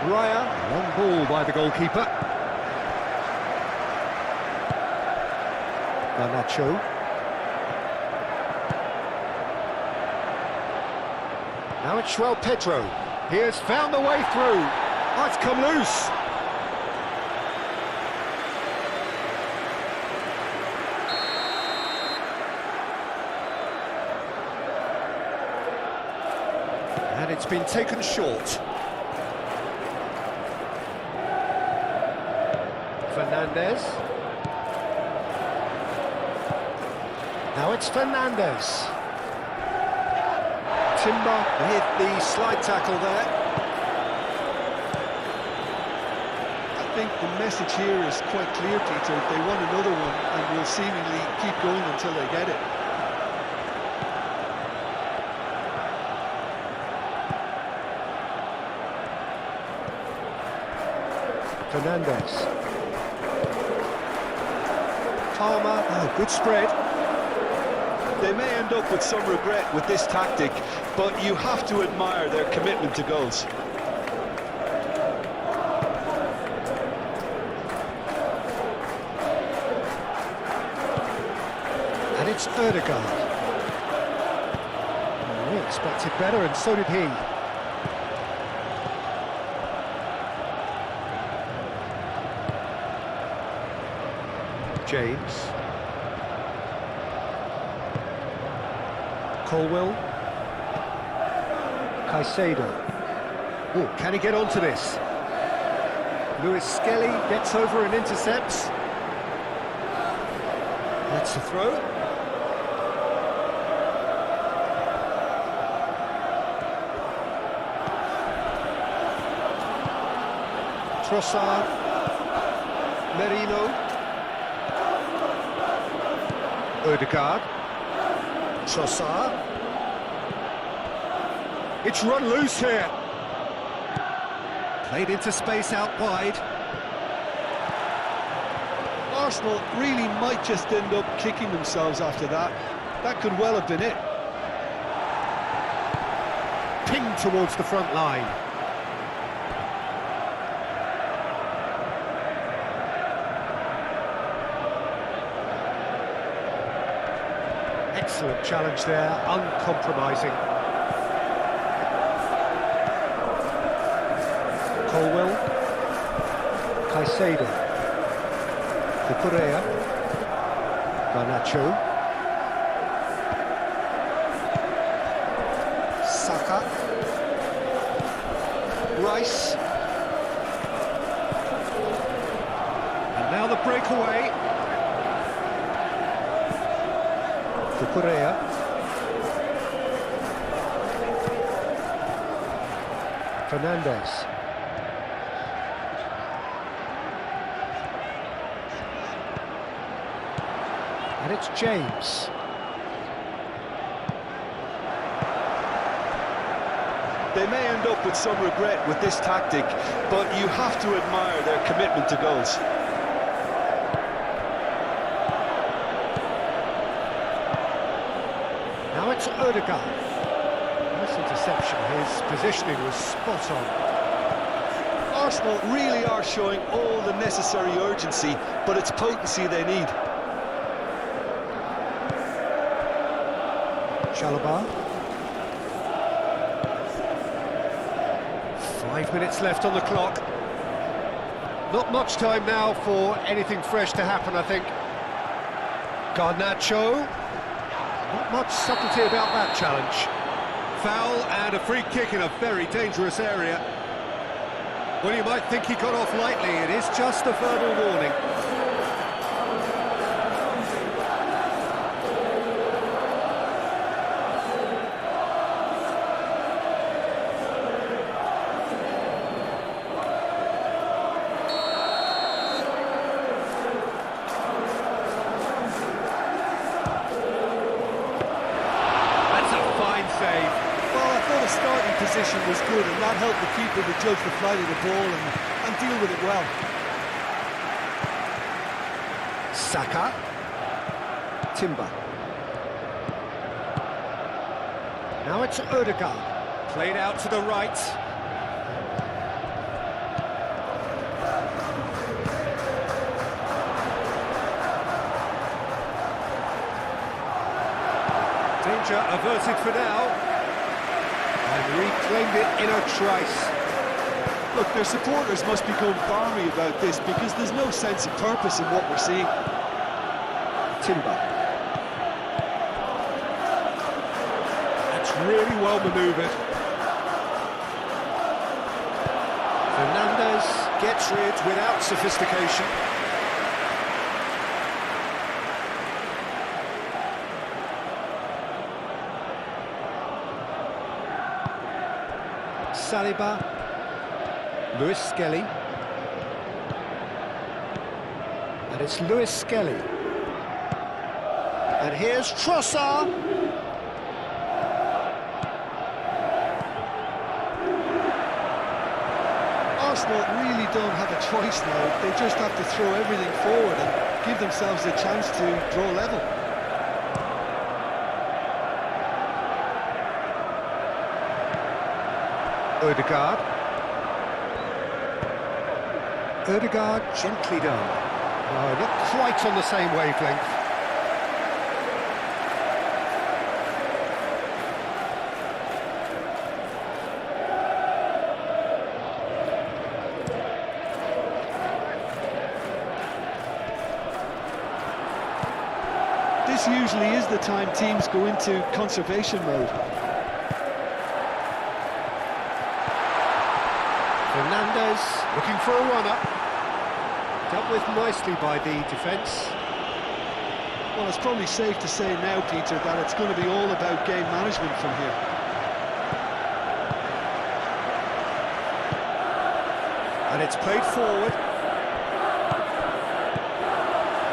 Raya, long ball by the goalkeeper. Garnacho. Now it's João Pedro. He has found the way through. Oh, it's come loose. And it's been taken short. Fernandez. Now it's Fernandez. Timber with the slide tackle there. I think the message here is quite clear, Peter. They want another one and will seemingly keep going until they get it. Fernandez. Palmer, oh, good spread. They may end up with some regret with this tactic, but you have to admire their commitment to goals. And it's Ødegaard. Oh, we expected better, and so did he. James. Colwell. Caicedo. Oh, can he get onto this? Lewis Skelly gets over and intercepts. That's a throw. Trossard. Merino. Ødegaard. Trossard. It's run loose here. Played into space out wide. Arsenal really might just end up kicking themselves after that. That could well have been it. Pinged towards the front line. Excellent challenge there, uncompromising. Colwell. Caicedo. Cucurella. Garnacho. Saka. Rice. And now the breakaway. Cucurella. Fernandez. And it's James. They may end up with some regret with this tactic, but you have to admire their commitment to goals. Now it's Ødegaard. Nice interception, his positioning was spot on. Arsenal really are showing all the necessary urgency, but it's potency they need. Chalobah. 5 minutes left on the clock. Not much time now for anything fresh to happen, I think. Garnacho. Not much subtlety about that challenge. Foul and a free kick in a very dangerous area. Well, you might think he got off lightly. It is just a verbal warning. The starting position was good, and that helped the keeper to judge the flight of the ball and deal with it well. Saka. Timber. Now it's Ødegaard. Played out to the right. danger averted for now. And reclaimed it in a trice. Look, their supporters must become balmy about this because there's no sense of purpose in what we're seeing. Timber. That's really well manoeuvred. Fernandez gets rid without sophistication. Saliba. Lewis Skelly. And it's Lewis Skelly. And here's Trossard. Arsenal really don't have a choice now. They just have to throw everything forward and give themselves a chance to draw level. Odegaard gently done. Oh, not quite on the same wavelength. This usually is the time teams go into conservation mode. Fernandez looking for a run-up. Dealt with nicely by the defence. Well, it's probably safe to say now, Peter, that it's going to be all about game management from here. And it's played forward.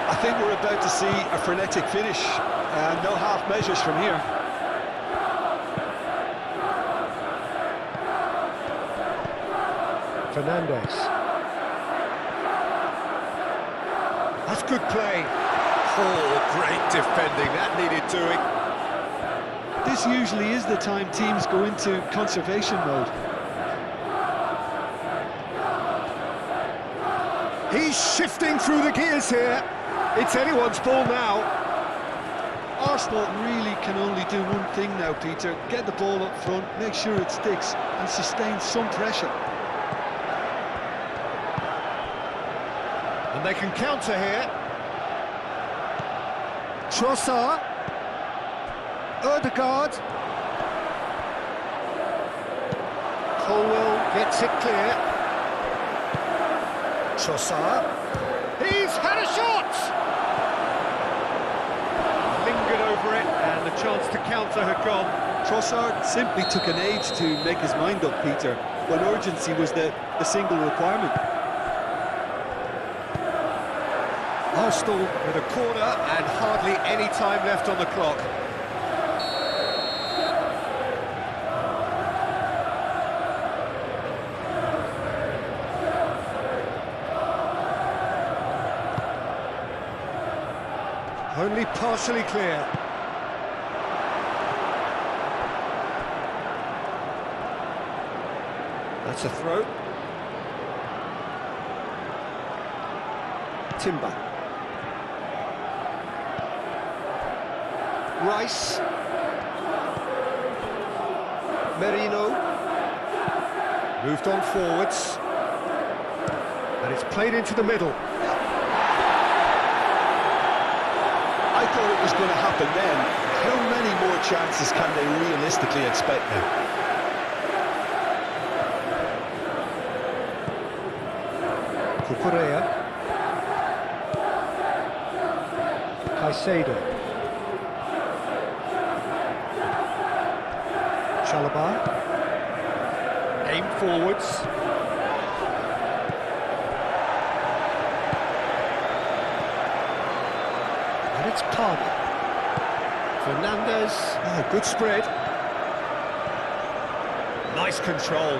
I think we're about to see a frenetic finish, and no half measures from here. Fernandez. That's good play. Oh, great defending. That needed doing. This usually is the time teams go into conservation mode. He's shifting through the gears here. It's anyone's ball now. Arsenal really can only do one thing now, Peter. Get the ball up front, make sure it sticks, and sustain some pressure. And they can counter here. Trossard. Odegaard. Colwell gets it clear. Trossard. He's had a shot! Lingered over it, and the chance to counter had gone. Trossard simply took an age to make his mind up, Peter, when urgency was the single requirement. Arsenal with a corner and hardly any time left on the clock. Only partially clear. That's a throw. Timber. Rice. Merino. Moved on forwards. And it's played into the middle. I thought it was going to happen then. How many more chances can they realistically expect now? Cucurella. Caicedo. Chalobah. Aim forwards. And it's Palmer. Fernandez. Oh, good spread. Nice control.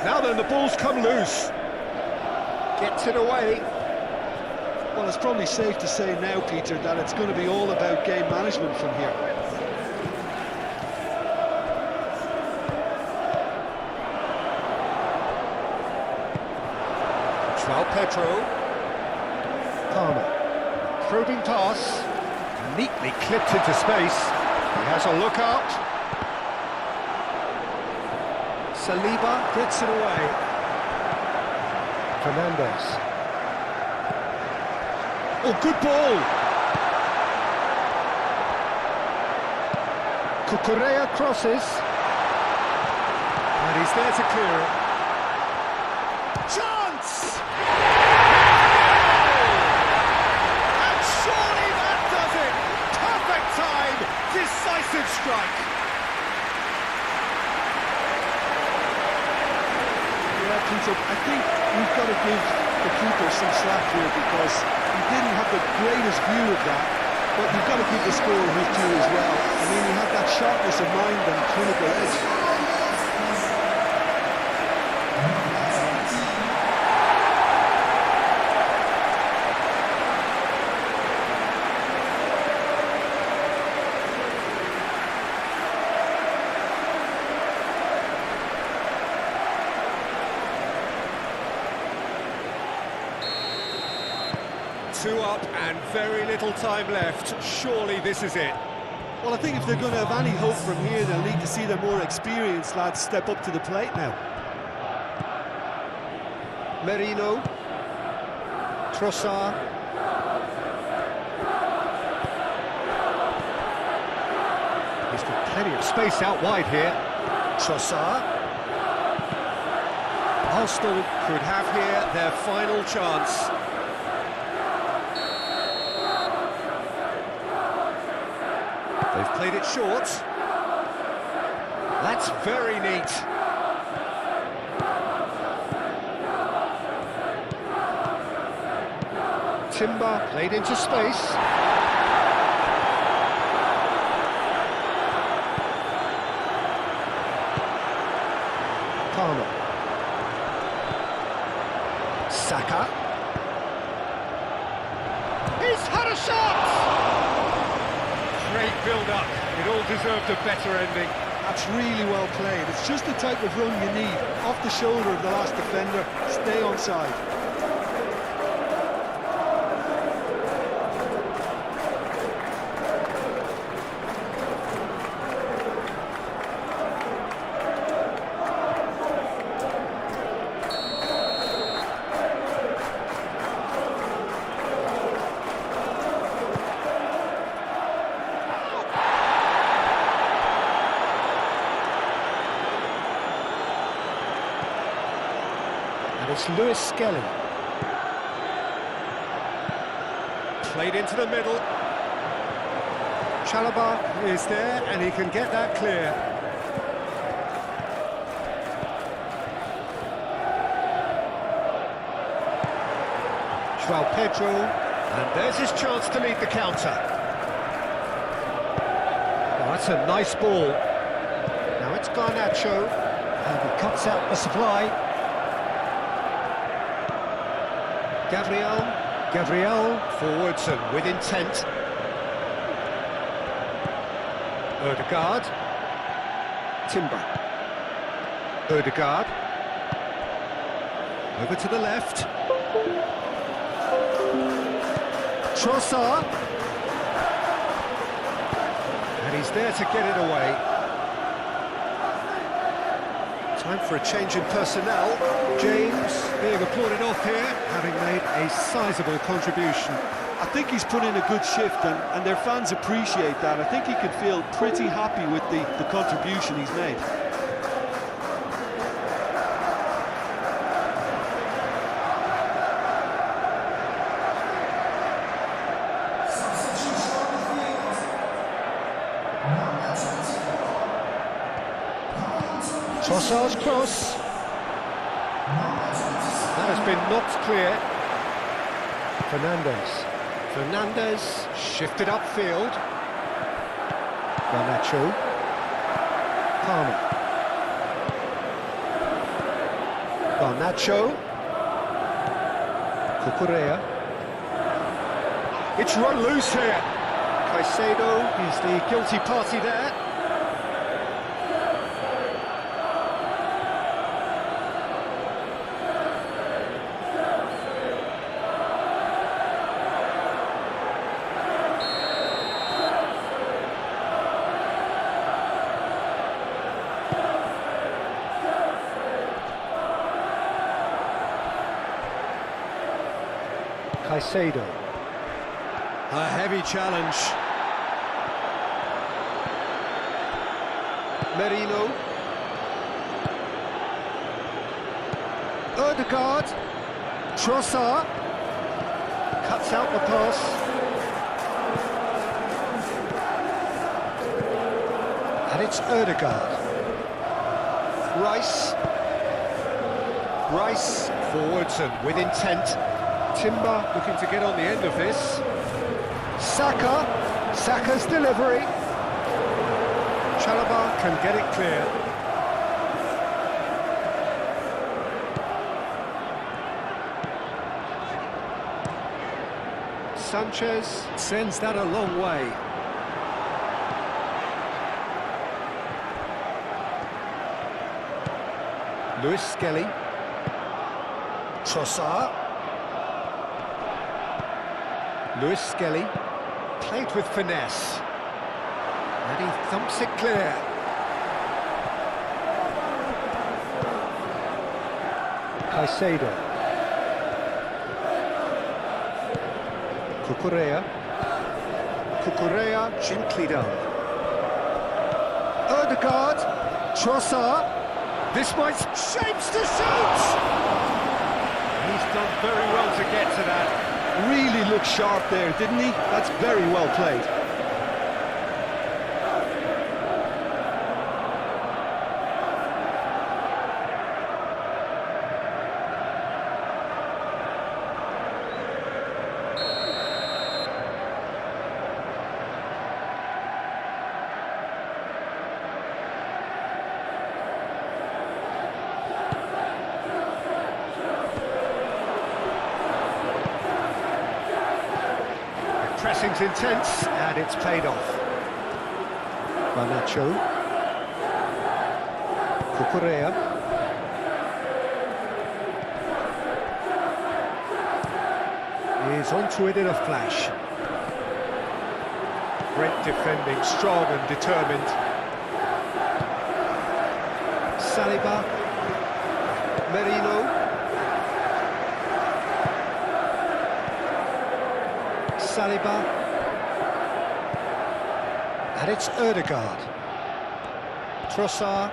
Now then, the ball's come loose. Gets it away. Well, it's probably safe to say now, Peter, that it's going to be all about game management from here. João Pedro. Probing pass, neatly clipped into space. He has a look out. Saliba gets it away. Fernandes. Oh, good ball. Cucurella crosses. And he's there to clear it. Chance! And surely that does it! Perfect time! Decisive strike! Yeah, Peter, I think we've got to give the keeper some slack here because he didn't have the greatest view of that, but you've got to give the scorer his due as well. I mean, he had that sharpness of mind and clinical edge. 2 up and very little time left. Surely this is it. Well, I think if they're going to have any hope from here, they'll need to see their more experienced lads step up to the plate now. Merino. Trossard. He's got plenty of space out wide here. Trossard. Arsenal could have here their final chance. They've played it short. That's very neat. Timber played into space. Palmer. Saka. He's had a shot! Great build-up. It all deserved a better ending. That's really well played. It's just the type of run you need. Off the shoulder of the last defender, stay onside. It's Lewis Skelly. Played into the middle. Chalobah is there and he can get that clear. João Pedro, and there's his chance to lead the counter. Oh, that's a nice ball. Now it's Garnacho, and he cuts out the supply. Gabriel forwards and with intent. Ødegaard. Timber. Ødegaard. Over to the left. Trossard. And he's there to get it away. Time for a change in personnel. James being applauded off here, having made a sizable contribution. I think he's put in a good shift and their fans appreciate that. I think he could feel pretty happy with the contribution he's made. Trossard's cross. That has been knocked clear. Fernandes shifted upfield. Garnacho. Palmer. Garnacho. Cucurella. It's run loose here. Caicedo is the guilty party there. Caicedo. A heavy challenge. Merino. Ødegaard. Trossard. Cuts out the pass. And it's Ødegaard. Rice. Rice forwards and with intent. Timber looking to get on the end of this. Saka. Saka's delivery. Chalobah can get it clear. Sanchez sends that a long way. Lewis Skelly. Trossard. Lewis Skelly. Played with finesse. And he thumps it clear. Caicedo. Cucurella. Cucurella gently done. Ødegaard. Trossard. This might... Shapes to shoot! He's done very well to get to that. Really looked sharp there, didn't he? That's very well played. Pressing's intense, and it's paid off. Garnacho. Cucurella. He's onto it in a flash. Great defending, strong and determined. Saliba. Merino. Saliba. And it's Ødegaard. Trossard.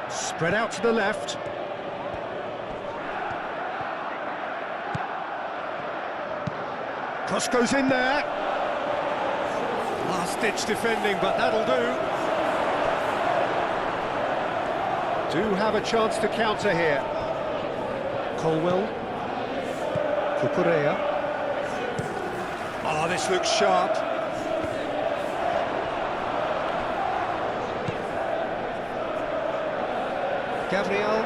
Spread out to the left. Cross goes in there. Last-ditch defending, but that'll do. Do have a chance to counter here. Colwell. Cucurella. Oh, this looks sharp. Gabriel.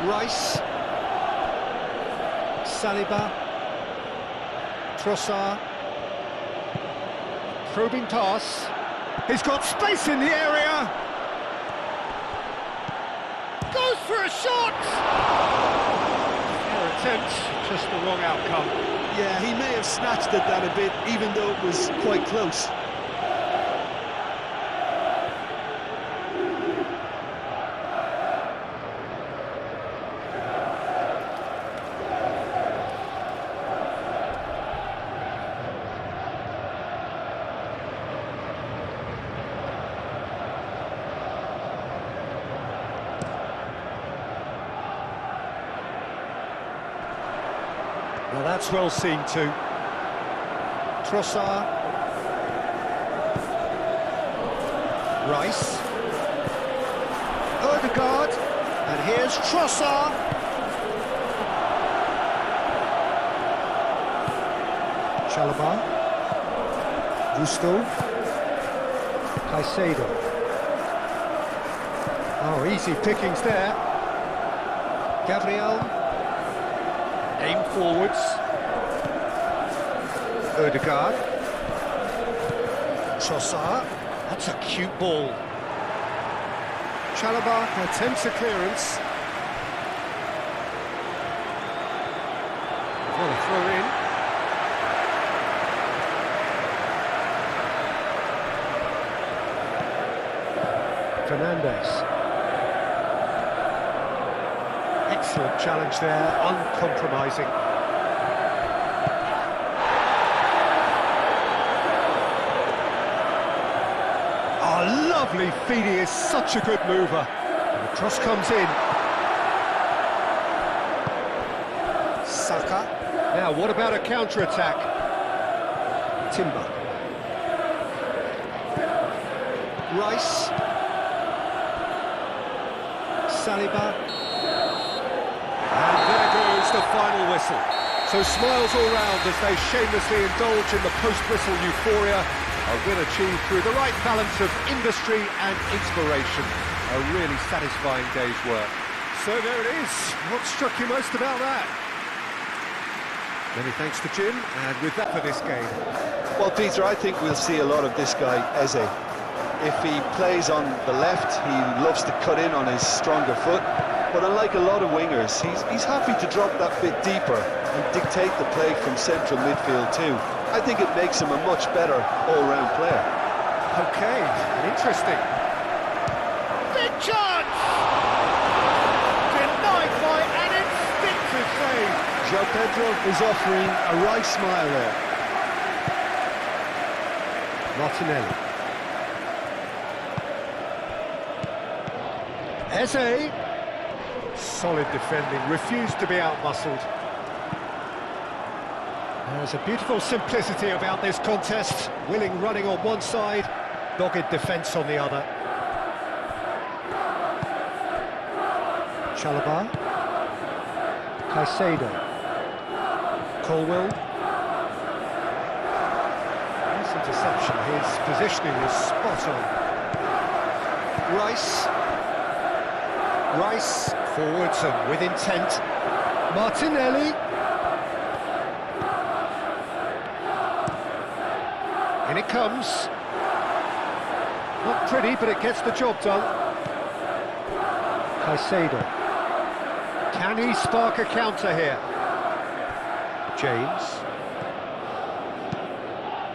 Rice. Saliba. Trossard. Probing pass. He's got space in the area. Goes for a shot! Fair attempt, just the wrong outcome. Yeah, he may have snatched at that a bit, even though it was quite close. Well, that's well seen too. Trossard. Rice. Ødegaard. And here's Trossard. Chalobah. Gusto. Caicedo. Oh, easy pickings there. Gabriel. Aim forwards. Ødegaard. Trossard. That's a cute ball. Chalobah attempts a clearance. What a throw in. Fernandez. Excellent challenge there, uncompromising. Oh, lovely feed, he is such a good mover. And the cross comes in. Saka. Now, what about a counter-attack? Timber. Rice. Saliba. And there goes the final whistle. So smiles all round as they shamelessly indulge in the post-whistle euphoria. A win achieved through the right balance of industry and inspiration. A really satisfying day's work. So there it is. What struck you most about that? Many thanks to Jim, and with that for this game. Well, Peter, I think we'll see a lot of this guy, Eze. If he plays on the left, he loves to cut in on his stronger foot. But unlike a lot of wingers, he's happy to drop that bit deeper and dictate the play from central midfield too. I think it makes him a much better all-round player. Okay, interesting. Big chance! Denied by an instinctive save. João Pedro is offering a right smile there. Martinelli. Eze. Solid defending, refused to be outmuscled. There's a beautiful simplicity about this contest. Willing running on one side, dogged defence on the other. Chalobah. Caicedo. Colwell. Nice interception, his positioning was spot on. Rice. Rice forwards and with intent. Martinelli. In it comes. Not pretty, but it gets the job done. Caicedo. Can he spark a counter here? James.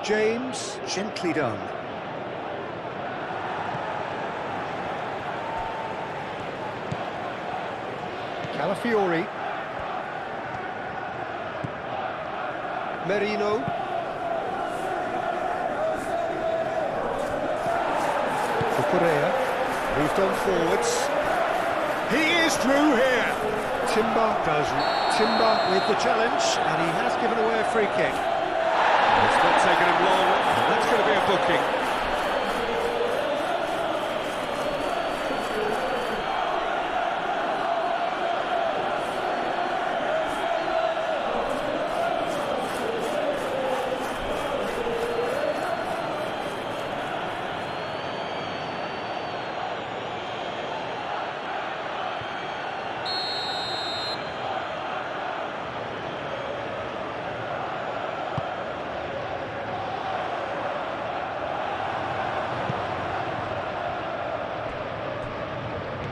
James, gently done. Calafiori. Merino. Correa. Moved on forwards. He is through here. Timber with the challenge, and he has given away a free kick. It's not taken him long, and that's going to be a booking.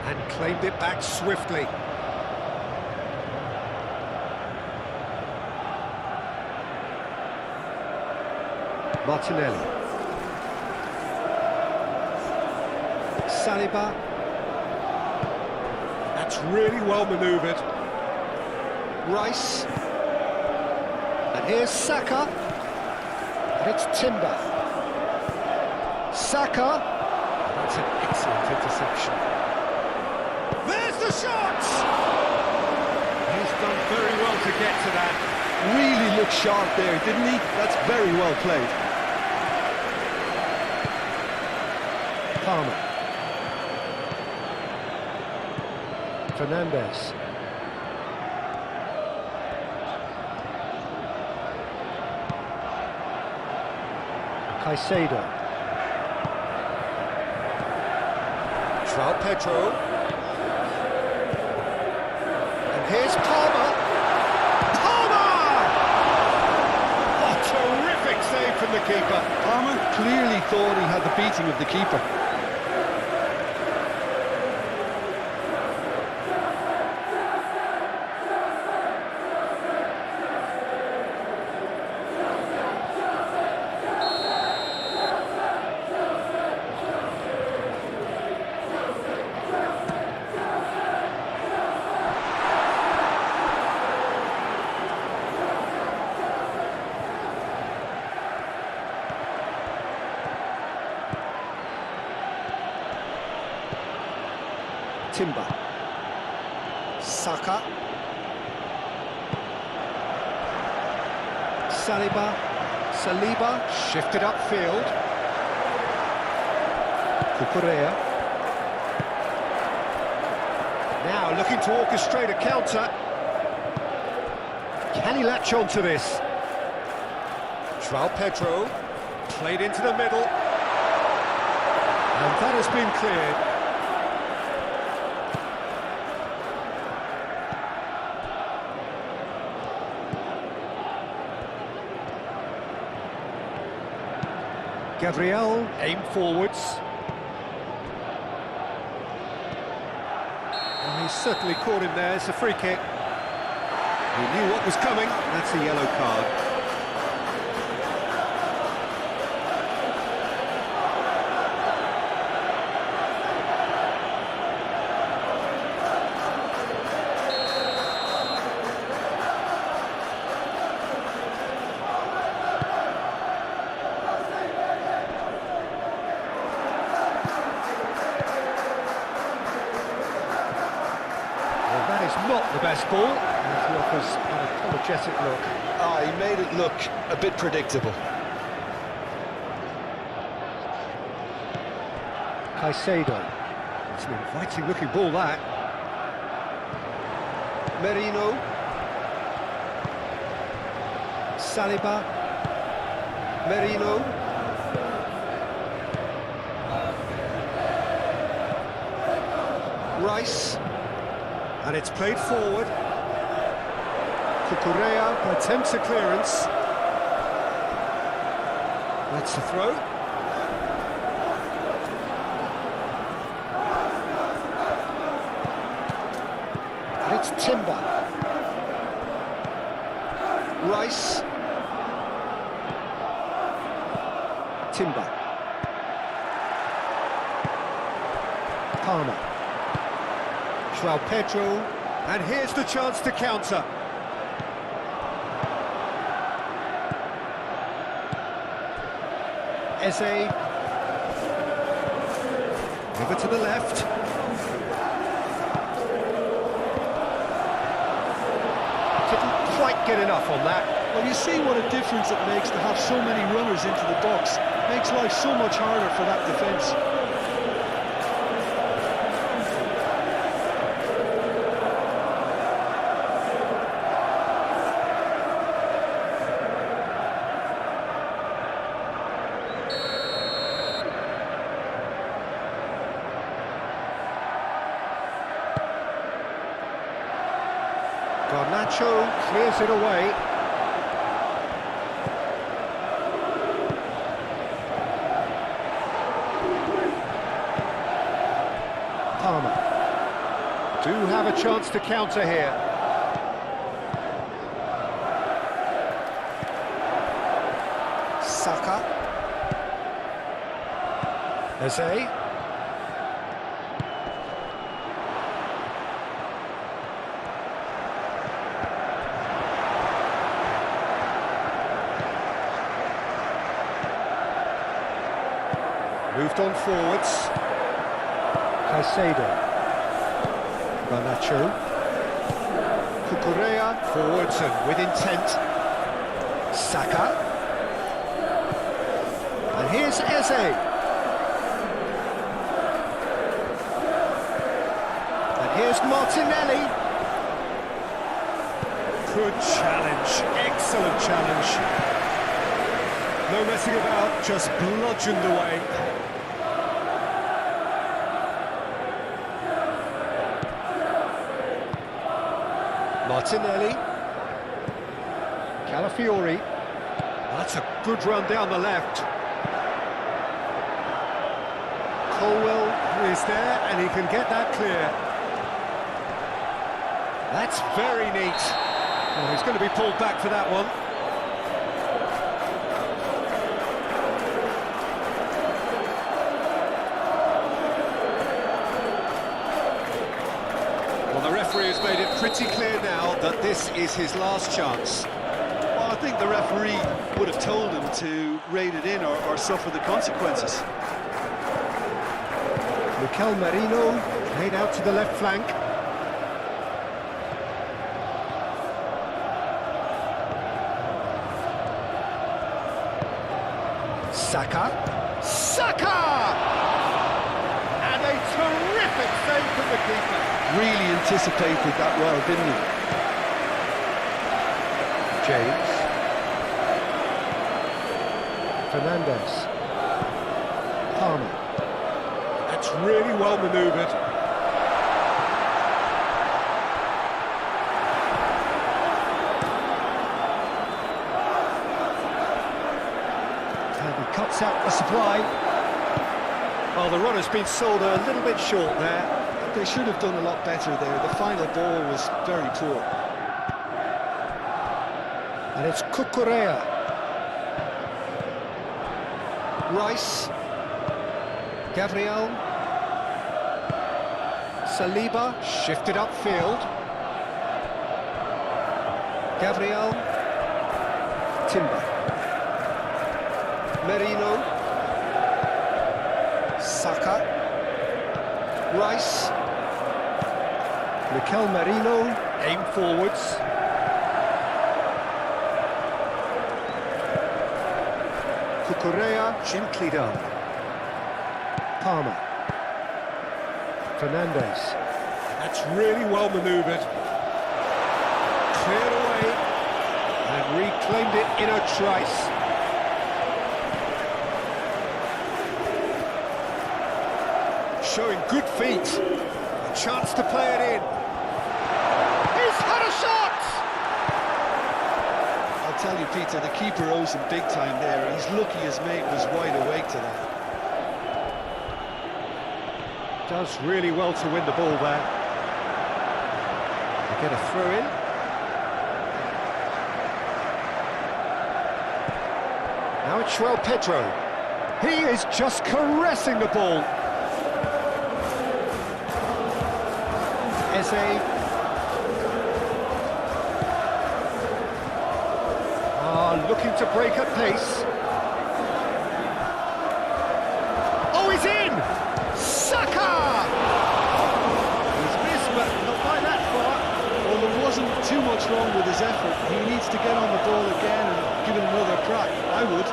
And claimed it back swiftly. Martinelli. Saliba. That's really well manoeuvred. Rice. And here's Saka. And it's Timber. Saka. That's an excellent interception. There's the shot! He's done very well to get to that. Really looked sharp there, didn't he? That's very well played. Palmer. Fernandez. Caicedo. João Pedro. And here's Palmer. Palmer! Oh, terrific save from the keeper. Palmer clearly thought he had the beating of the keeper. Timber. Saka. Saliba. Shifted upfield. Cucurella. Now looking to orchestrate a counter. Can he latch on to this? João Pedro, played into the middle. And that has been cleared. Gabriel, aim forwards. Well, he's certainly caught him there. It's a free kick. He knew what was coming. That's a yellow card. That is not the best ball, and he offers an apologetic look. He made it look a bit predictable. Caicedo. It's an inviting looking ball, that. Merino. Saliba. Merino. Rice. And it's played forward. Cucurella attempts a clearance. That's the throw. And it's Timber. Rice. Timber. Palmer. João Pedro, and here's the chance to counter. Eze. Over to the left. Didn't quite get enough on that. Well, you see what a difference it makes to have so many runners into the box. Makes life so much harder for that defence. Garnacho clears it away. Palmer. Do have a chance to counter here. Saka. Eze. Moved on forwards. Caicedo. Garnacho. Cucurella. Forwards and with intent. Saka. And here's Eze. And here's Martinelli. Good challenge. Excellent challenge. No messing about, just bludgeoned away. Martinelli. Calafiori. That's a good run down the left. Colwell is there and he can get that clear. That's very neat. Oh, he's going to be pulled back for that one. The referee has made it pretty clear now that this is his last chance. Well, I think the referee would have told him to rein it in or suffer the consequences. Mikel Merino laid out to the left flank. Saka! And a terrific save from the keeper. Really anticipated that well, didn't he? James. Fernandes. Palmer. That's really well manoeuvred. And he cuts out the supply. Well, the run has been sold a little bit short there. They should have done a lot better there. The final ball was very poor. And it's Cucurella. Rice. Gabriel. Saliba shifted upfield. Gabriel. Timber. Merino. Saka. Rice. Mikel Merino. Aim forwards. Cucurella, gently done. Palmer. Fernandes. That's really well manoeuvred. Cleared away and reclaimed it in a trice. Showing good feet. A chance to play it in. He's had a shot! I'll tell you, Peter, the keeper owes him big time there. He's lucky his mate was wide awake to that. Does really well to win the ball there. They get a throw in. Now it's João Pedro. He is just caressing the ball. Eze. Looking to break at pace. Oh, he's in! Saka! He's missed, but not by that far. Well, there wasn't too much wrong with his effort. He needs to get on the ball again and give it another crack. I would.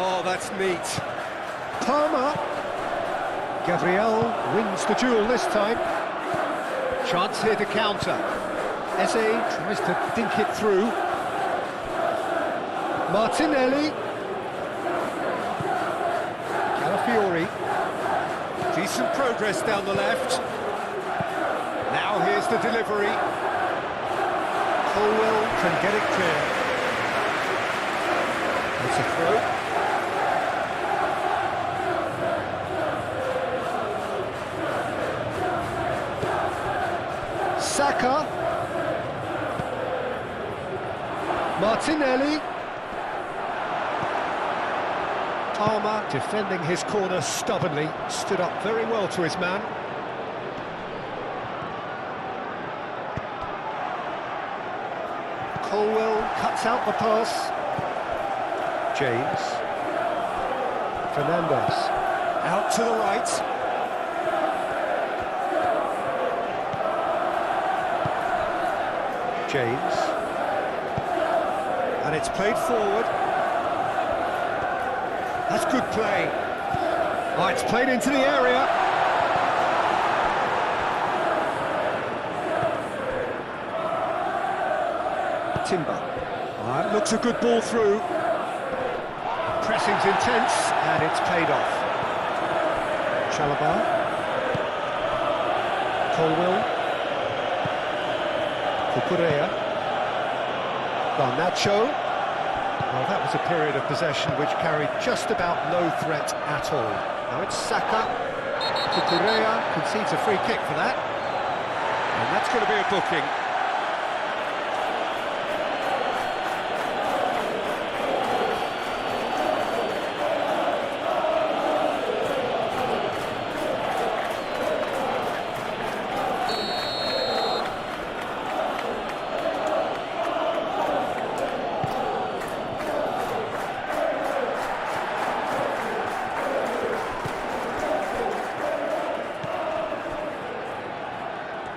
Oh, that's neat. Palmer. Gabriel wins the duel this time. Chance here to counter. Eze tries to dink it through. Martinelli. Calafiori. Decent progress down the left. Now here's the delivery. Colwell can get it clear. It's a throw. Saka. Martinelli. Palmer defending his corner stubbornly, stood up very well to his man. Colwell cuts out the pass. James. Fernandes. Out to the right. James. And it's played forward. That's good play. Oh, it's played into the area. Timber. Oh, it looks a good ball through. Pressing's intense, and it's paid off. Chalobah. Colwell. Cucurella. Garnacho. Well, that was a period of possession which carried just about no threat at all. Now it's Saka. Cucurella concedes a free kick for that. And that's going to be a booking.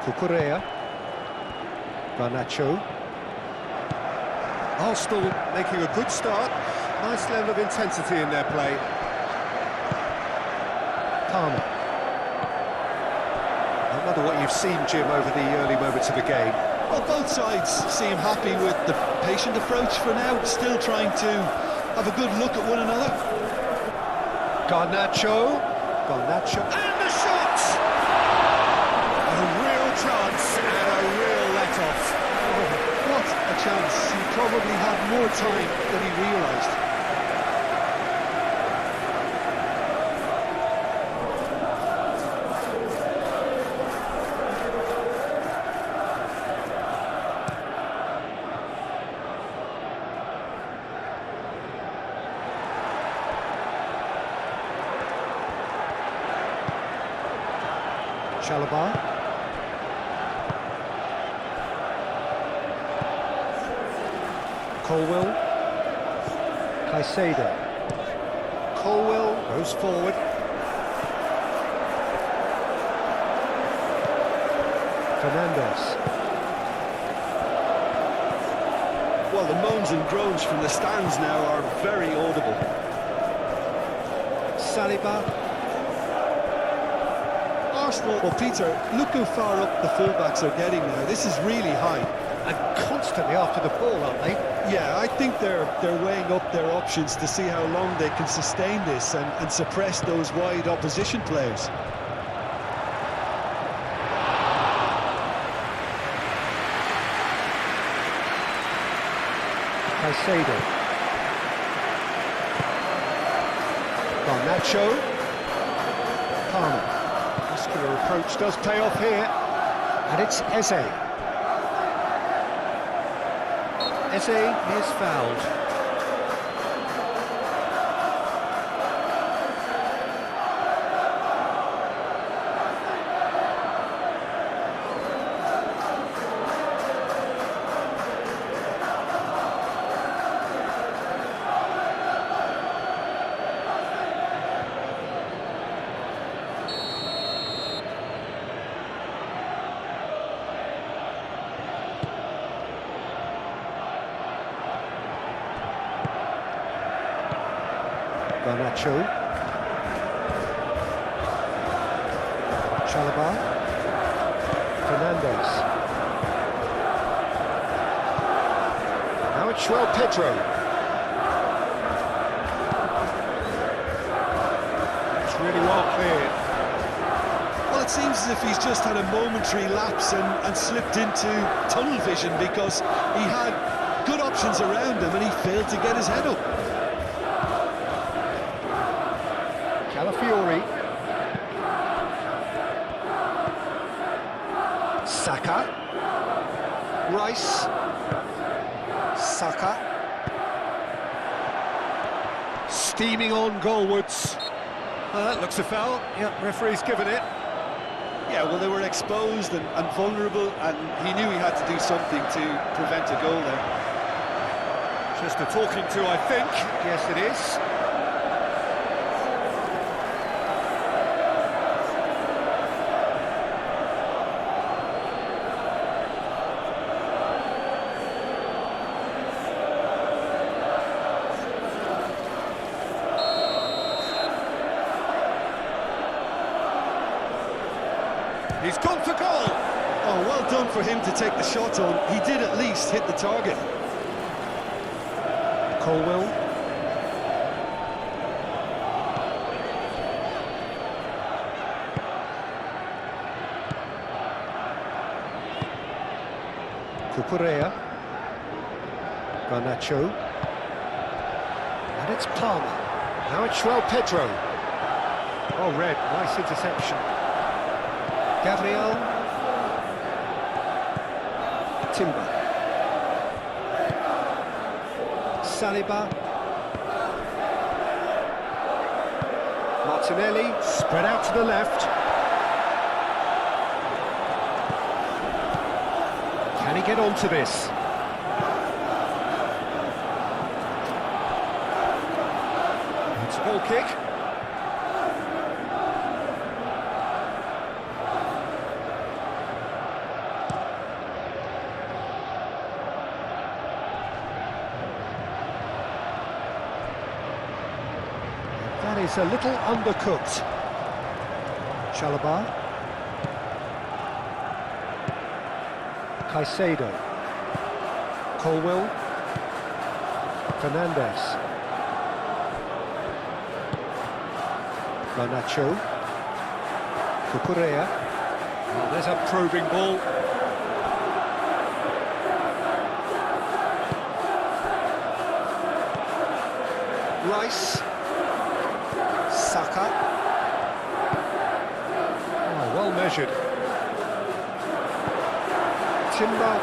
Cucurella. Garnacho. Arsenal making a good start. Nice level of intensity in their play. Palmer. I wonder what you've seen, Jim, over the early moments of the game. Well, both sides seem happy with the patient approach for now, still trying to have a good look at one another. Garnacho, and the shot! A real chance and a real let-off. Oh, what a chance. He probably had more time than he realised. Chalobah. Colwill. Caicedo. Colwill goes forward. Fernandes. Well, the moans and groans from the stands now are very audible. Saliba. Arsenal, well, Peter, look how far up the fullbacks are getting now. This is really high. And constantly after the ball, aren't they? Yeah, I think they're weighing up their options to see how long they can sustain this and suppress those wide opposition players. Caicedo. Garnacho. Palmer. Muscular approach does pay off here. And it's Eze. Eze is fouled. Garnacho. Chalobah. Fernandes. Now it's Pedro. It's really well cleared. Well, it seems as if he's just had a momentary lapse and slipped into tunnel vision because he had good options around him and he failed to get his head up. Calafiori. Saka. Rice. Saka. Steaming on goalwards. That looks a foul. Yeah, referee's given it. Yeah, well, they were exposed and vulnerable, and he knew he had to do something to prevent a goal there. Just a talking to, I think. Yes, it is. He's gone for goal! Oh, well done for him to take the shot on. He did at least hit the target. Colwill. Cucurella. Garnacho. And it's Palmer. Now it's Pedro. Oh, red. Nice interception. Gabriel. Timber. Saliba. Martinelli, spread out to the left. Can he get onto this? It's a goal kick. is a little undercooked. Chalobah. Caicedo. Colwill. Fernandez. Garnacho. Cucurella. Oh, there's a probing ball. Rice. Saka. Oh, well measured. Timber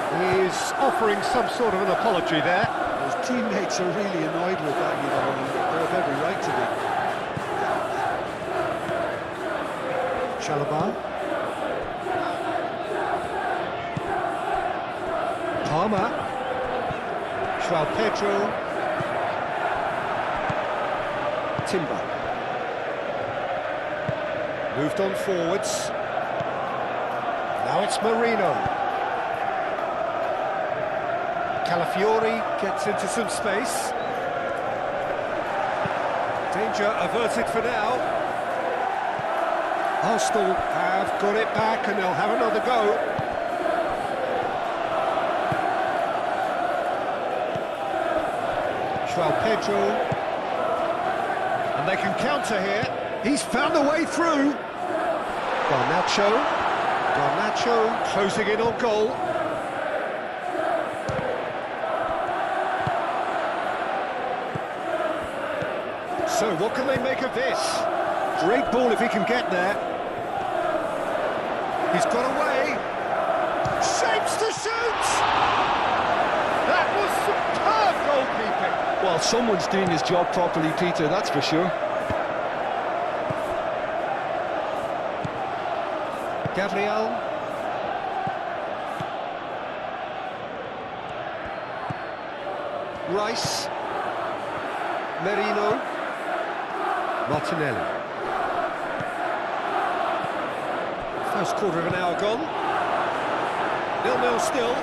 is offering some sort of an apology there. His teammates are really annoyed with that, you know, and they have every right to be. Chalobah. Palmer. João Pedro. Timber. Moved on forwards. Now it's Marino. Calafiori gets into some space. Danger averted for now. Arsenal have got it back and they'll have another go. João Pedro. And they can counter here. He's found a way through. Garnacho. Garnacho closing in on goal. So what can they make of this? Great ball if he can get there. He's got away. Shapes to shoot! That was superb goalkeeping. Well, someone's doing his job properly, Peter, that's for sure. Gabriel. Rice. Merino. Martinelli. First quarter of an hour gone. 0-0 still.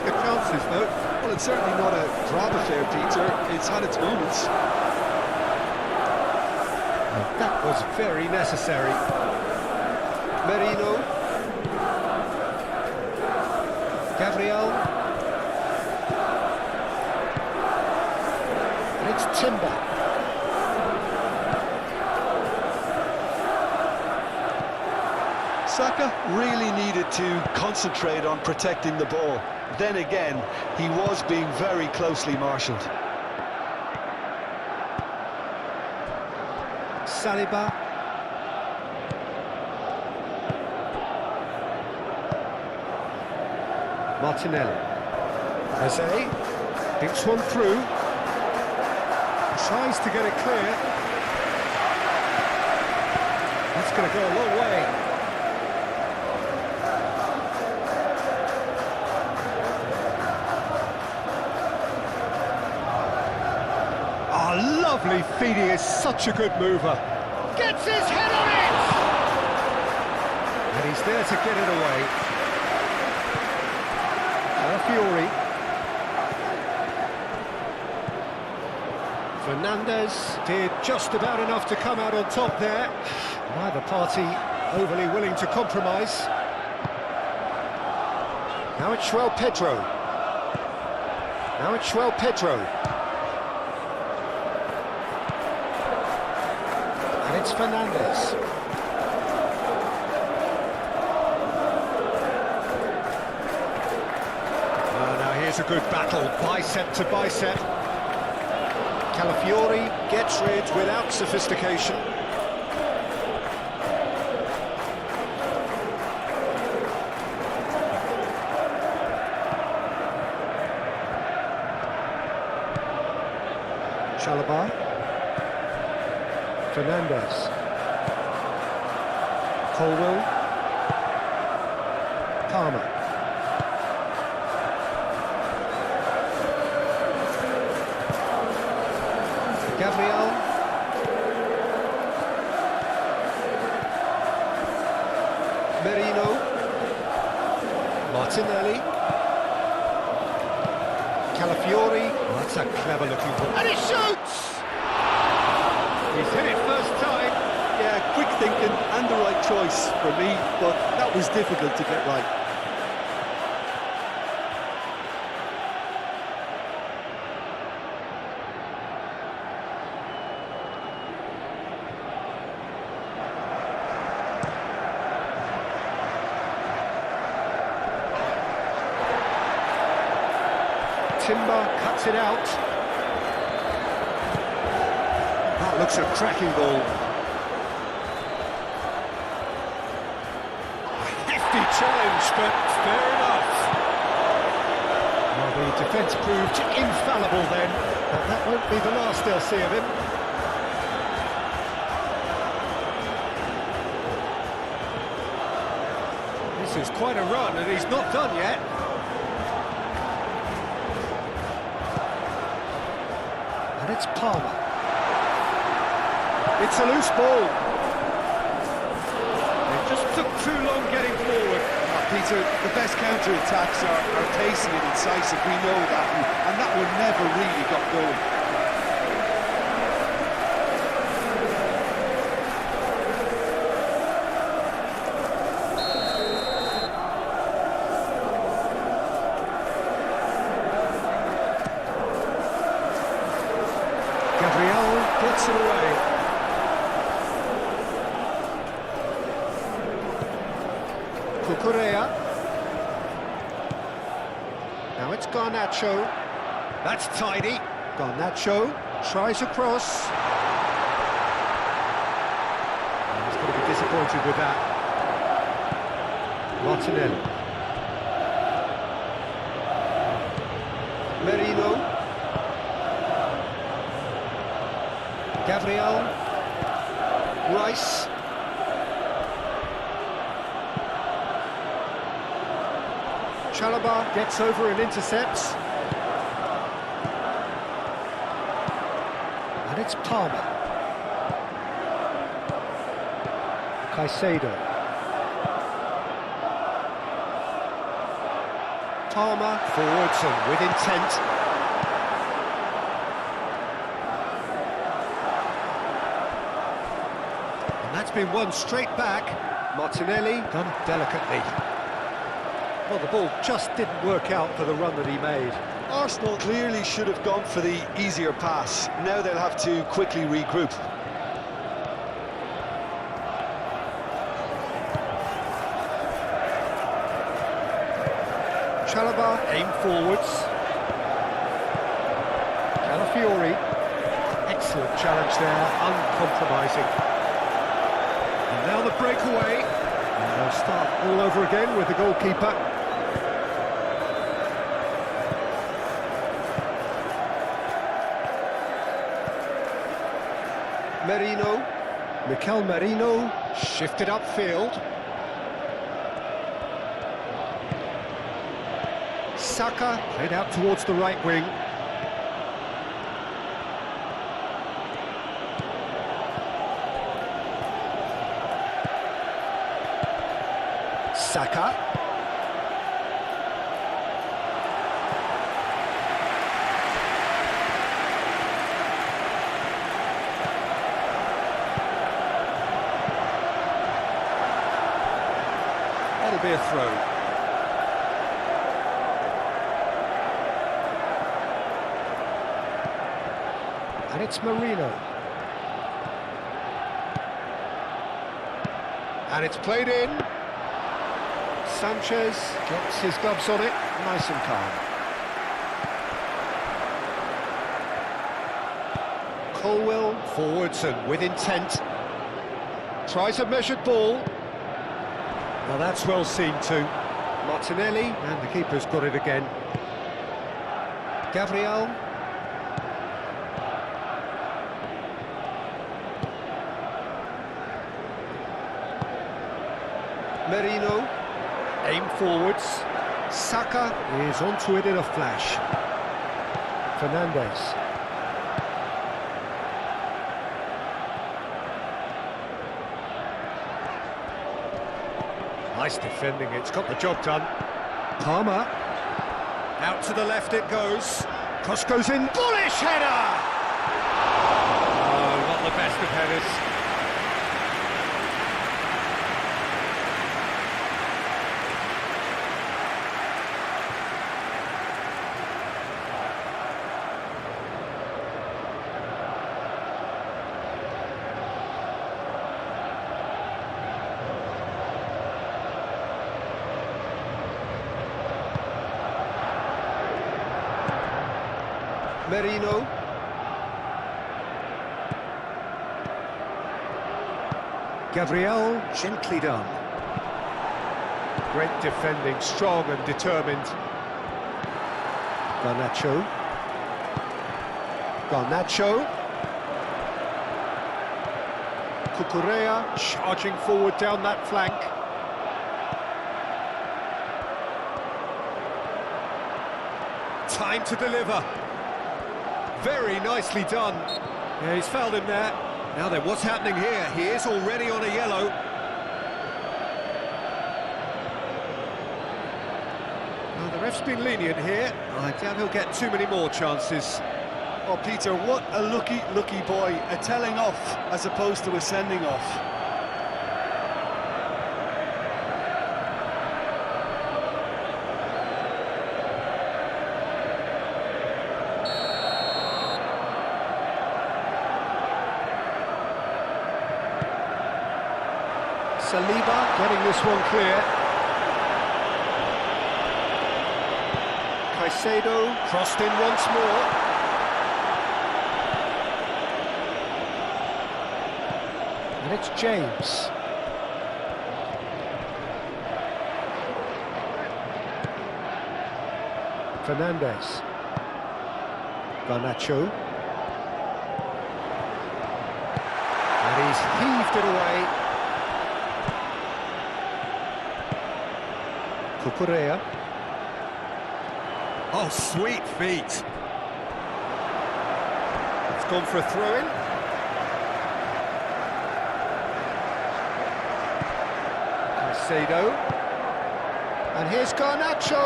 The chances though. Well, it's certainly not a grab affair, Peter. It's had its moments. That was very necessary. Merino. Gabriel. And it's Timber. Saka really needed to concentrate on protecting the ball. Then again, he was being very closely marshalled. Saliba. Martinelli. Jose thinks one through. Tries to get it clear. That's going to go a long way. Lovely feed, he is such a good mover. Gets his head on it! And he's there to get it away. Calafiori. Fernandez did just about enough to come out on top there. Neither party overly willing to compromise. Now it's João Pedro. Now it's João Pedro. It's Fernandez. Now here's a good battle, bicep to bicep. Calafiori gets rid without sophistication. Chalobah. Fernandez. Colwill. Palmer. Gabriel. Merino. Martinelli. Calafiori. Oh, that's a clever looking ball. And he shoots! He's hit it first thinking and the right choice for me, but that was difficult to get right. Timber cuts it out. That looks a cracking ball. A hefty challenge, but fair enough. Well, the defence proved infallible then, but that won't be the last they'll see of him. This is quite a run, and he's not done yet. And it's Palmer. It's a loose ball. It just took too long getting forward. Peter, the best counter-attacks are pacey and incisive, we know that, and that one never really got going. Gabriel gets it away. Cucurella. Now it's Garnacho. That's tidy. Garnacho tries a cross. He's going to be disappointed with that. Martinelli. Merino. Gabriel. Rice. Chalobah gets over and intercepts. And it's Palmer. Caicedo. Palmer forwards and with intent. And that's been won straight back. Martinelli done delicately. Well, the ball just didn't work out for the run that he made. Arsenal clearly should have gone for the easier pass. Now they'll have to quickly regroup. Chalobah aim forwards. Calafiori. Excellent challenge there, uncompromising. And now the breakaway. And they'll start all over again with the goalkeeper. Merino, Mikel Merino, shifted upfield. Saka played out towards the right wing. Saka. That'll be a throw. And it's Marino. And it's played in. Sanchez gets his gloves on it, nice and calm. Colwell forwards and with intent. Tries a measured ball. Well, that's well seen too. Martinelli, and the keeper's got it again. Gabriel. Merino, aim forwards. Saka is onto it in a flash. Fernandes. Nice defending, it's got the job done. Palmer. Out to the left it goes. Cross goes in. Bullish header! Oh, not the best of headers. Merino. Gabriel, gently done. Great defending, strong and determined. Garnacho. Cucurella charging forward down that flank. Time to deliver. Very nicely done. Yeah, he's fouled him there. Now then, what's happening here? He is already on a yellow. Well, the ref's been lenient here. I doubt he'll get too many more chances. Oh, Peter, what a lucky boy. A telling off as opposed to a sending off. Saliba getting this one clear. Caicedo crossed in once more. And it's James. Fernandez. Garnacho. And he's heaved it away. Cucurella. Oh, sweet feet. It's gone for a throw-in. Caicedo. And here's Garnacho.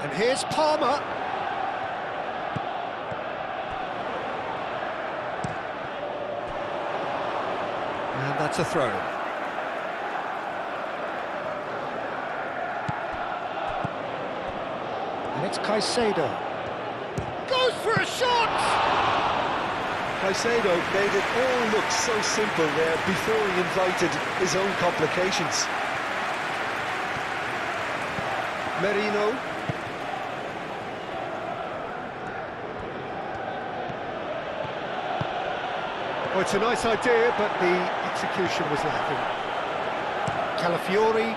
And here's Palmer. And that's a throw-in. And it's Caicedo. Goes for a shot! Caicedo made it all look so simple there before he invited his own complications. Merino. Well, it's a nice idea, but the execution was lacking. Calafiori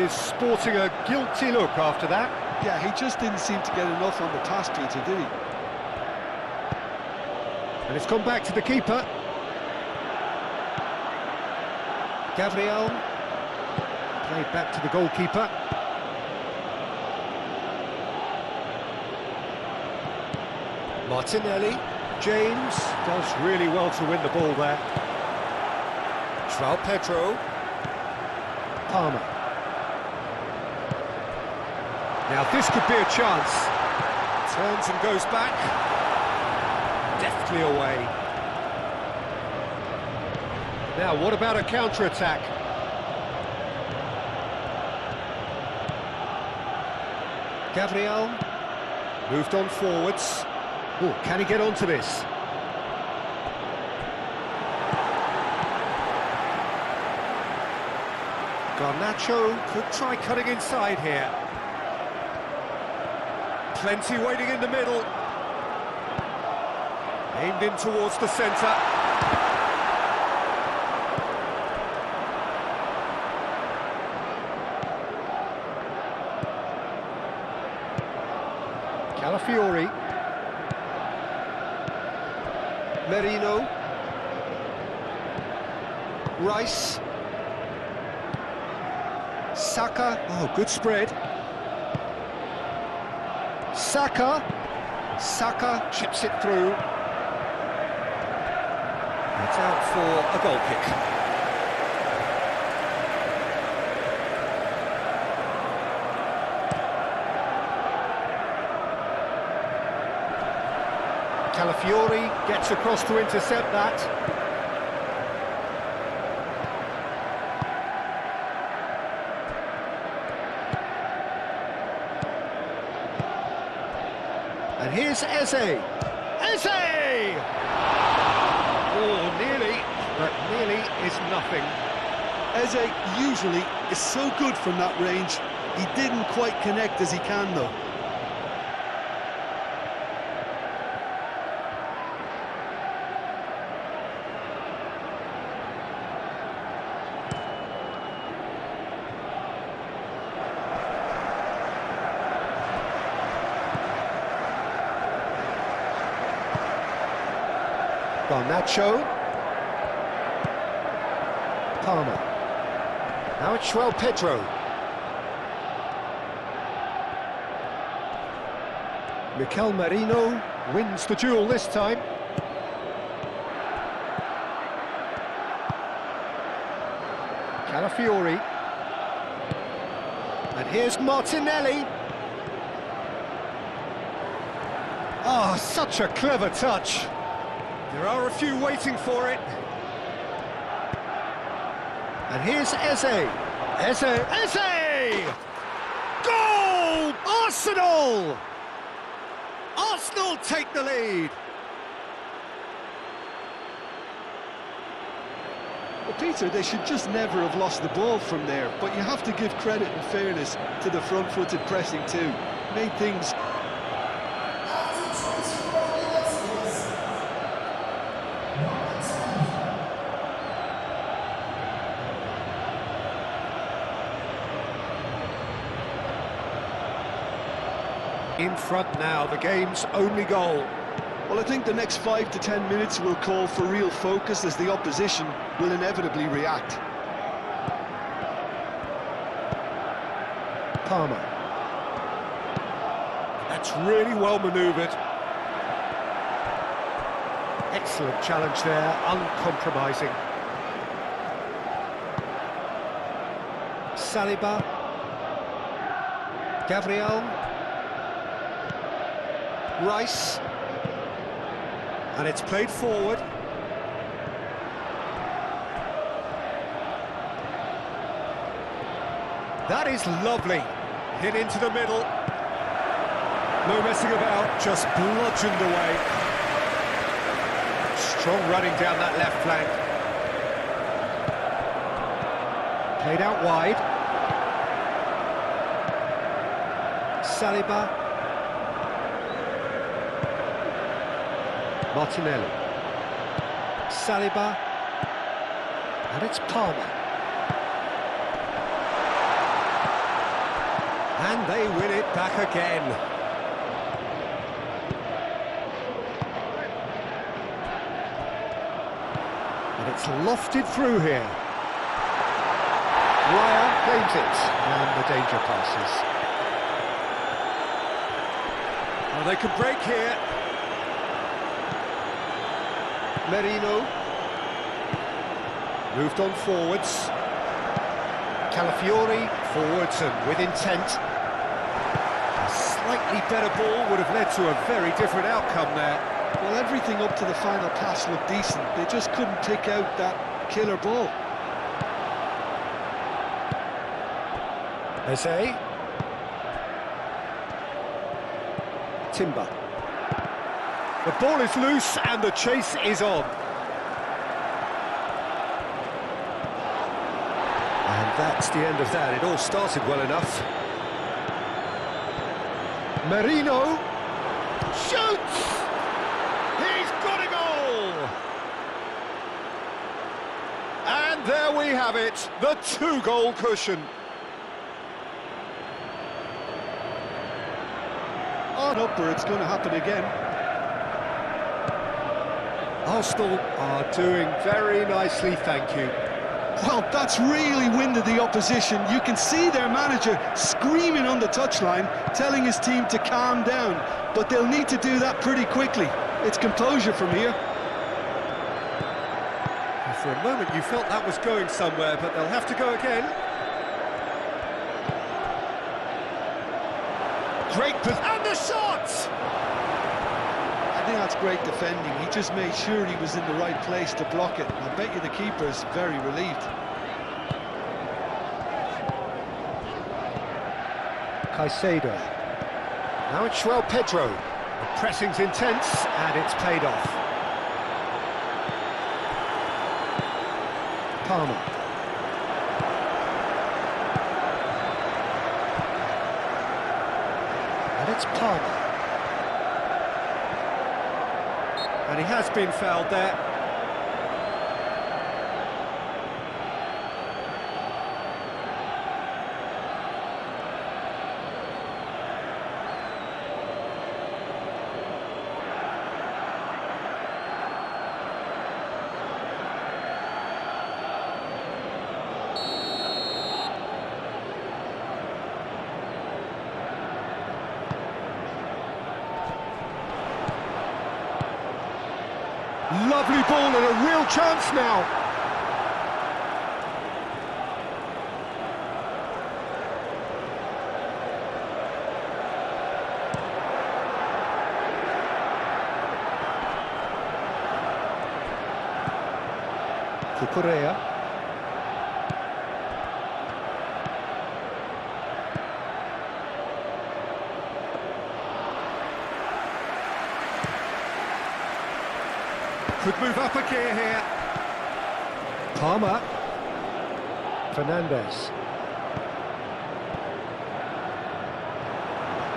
is sporting a guilty look after that. Yeah, he just didn't seem to get enough on the pass, Peter, did he? And it's gone back to the keeper. Gabriel. Played back to the goalkeeper. Martinelli. James does really well to win the ball there. João Pedro. Palmer. Now this could be a chance. Turns and goes back. Deftly away. Now what about a counter-attack? Gabriel moved on forwards. Oh, can he get onto this? Garnacho could try cutting inside here. Plenty waiting in the middle. Aimed in towards the centre. Calafiori. Merino. Rice. Saka. Oh, good spread. Saka chips it through. It's out for a goal kick. Calafiori gets across to intercept that. And here's Eze. Eze! Oh, nearly, but nearly is nothing. Eze usually is so good from that range. He didn't quite connect as he can, though. Garnacho. Palmer. Now it's João Pedro. Mikel Merino wins the duel this time. Calafiori. And here's Martinelli. Oh, such a clever touch. There are a few waiting for it. And here's Eze. Eze! Goal! Arsenal! Arsenal take the lead. Well, Peter, they should just never have lost the ball from there, but you have to give credit and fairness to the front-footed pressing too. Made things... In front now, the game's only goal. Well, I think the next 5 to 10 minutes will call for real focus as the opposition will inevitably react. Palmer. That's really well manoeuvred. Excellent challenge there, uncompromising. Saliba. Gabriel. Rice. And it's played forward. That is lovely. Hit into the middle. No messing about, just bludgeoned away. Strong running down that left flank. Played out wide. Saliba. Martinelli. Saliba. And it's Palmer. And they win it back again. And it's lofted through here. Raya claims it, and the danger passes. Well, they could break here. Merino. Moved on forwards. Calafiori forwards and with intent. A slightly better ball would have led to a very different outcome there. Well, everything up to the final pass looked decent. They just couldn't pick out that killer ball. Eze. Timber. The ball is loose and the chase is on. And that's the end of that. It all started well enough. Merino shoots! He's got a goal! And there we have it, the 2-goal cushion. On upper, it's going to happen again. Arsenal are doing very nicely, thank you. Well, that's really winded the opposition. You can see their manager screaming on the touchline, telling his team to calm down. But they'll need to do that pretty quickly. It's composure from here. For a moment you felt that was going somewhere, but they'll have to go again. Great position, and the shot! I think that's great defending. He just made sure he was in the right place to block it. I bet you the keeper's very relieved. Caicedo. Now it's João Pedro. The pressing's intense, and it's paid off. Palmer. And it's Palmer. And he has been fouled there. Lovely ball and a real chance now. Correa. Could move up a gear here. Palmer. Fernandes.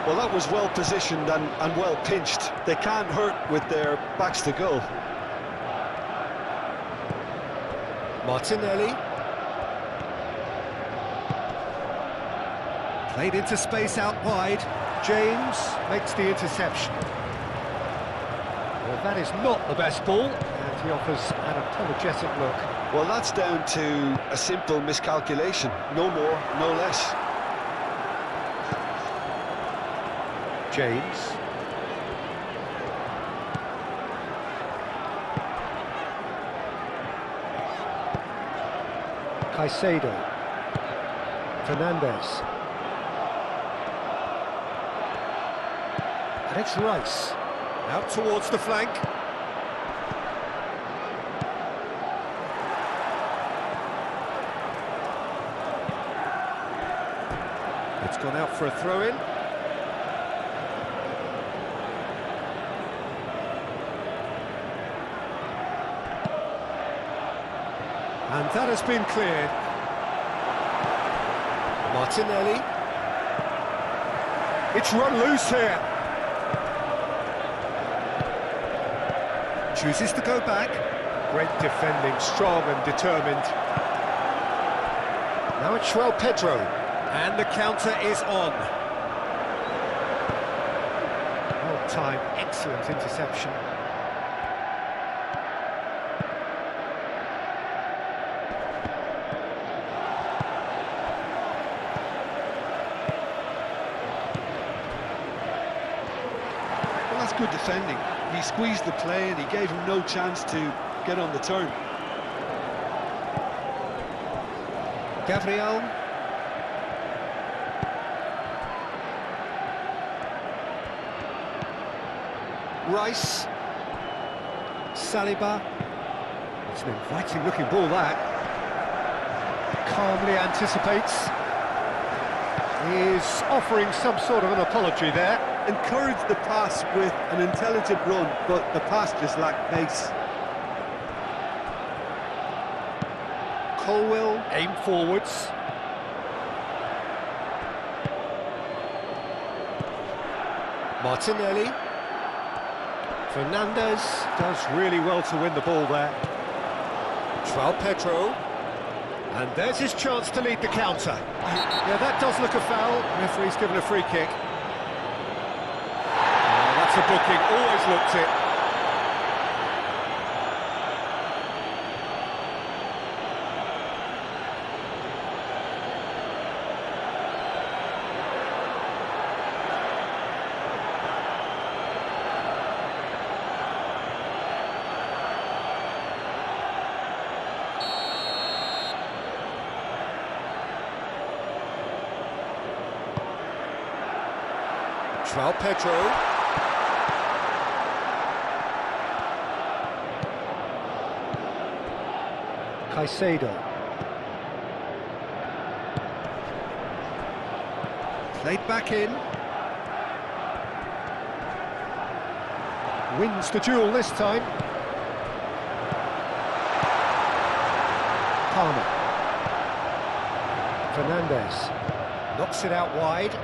Well, that was well positioned and well pinched. They can't hurt with their backs to goal. Martinelli. Played into space out wide. James makes the interception. Well, that is not the best ball, and he offers an apologetic look. Well, that's down to a simple miscalculation. No more, no less. James. Caicedo. Fernandes. And it's Rice. Out towards the flank. It's gone out for a throw-in. And that has been cleared. Martinelli. It's run loose here. Chooses to go back. Great defending, strong and determined. Now it's Pedro. And the counter is on. Well timed, excellent interception. Well, that's good defending. He squeezed the play and he gave him no chance to get on the turn. Gabriel. Rice. Saliba. It's an inviting looking ball, that. Calmly anticipates. He is offering some sort of an apology there. Encouraged the pass with an intelligent run, but the pass just lacked pace. Colwill, aim forwards. Martinelli. Fernandes does really well to win the ball there. Pedro. And there's his chance to lead the counter. Yeah, that does look a foul. Referee's given a free kick. Oh, that's a booking, always looked it. Pedro. Caicedo. Played back in. Wins the duel this time. Palmer. Fernandes. Knocks it out wide.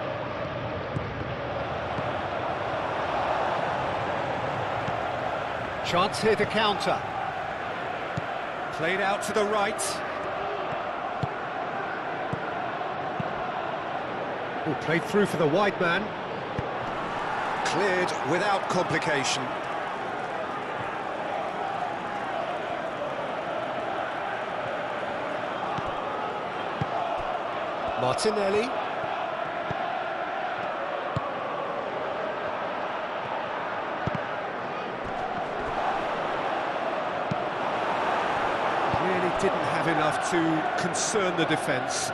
Chance here to counter. Played out to the right. Oh, played through for the wide man. Cleared without complication. Martinelli. to concern the defence.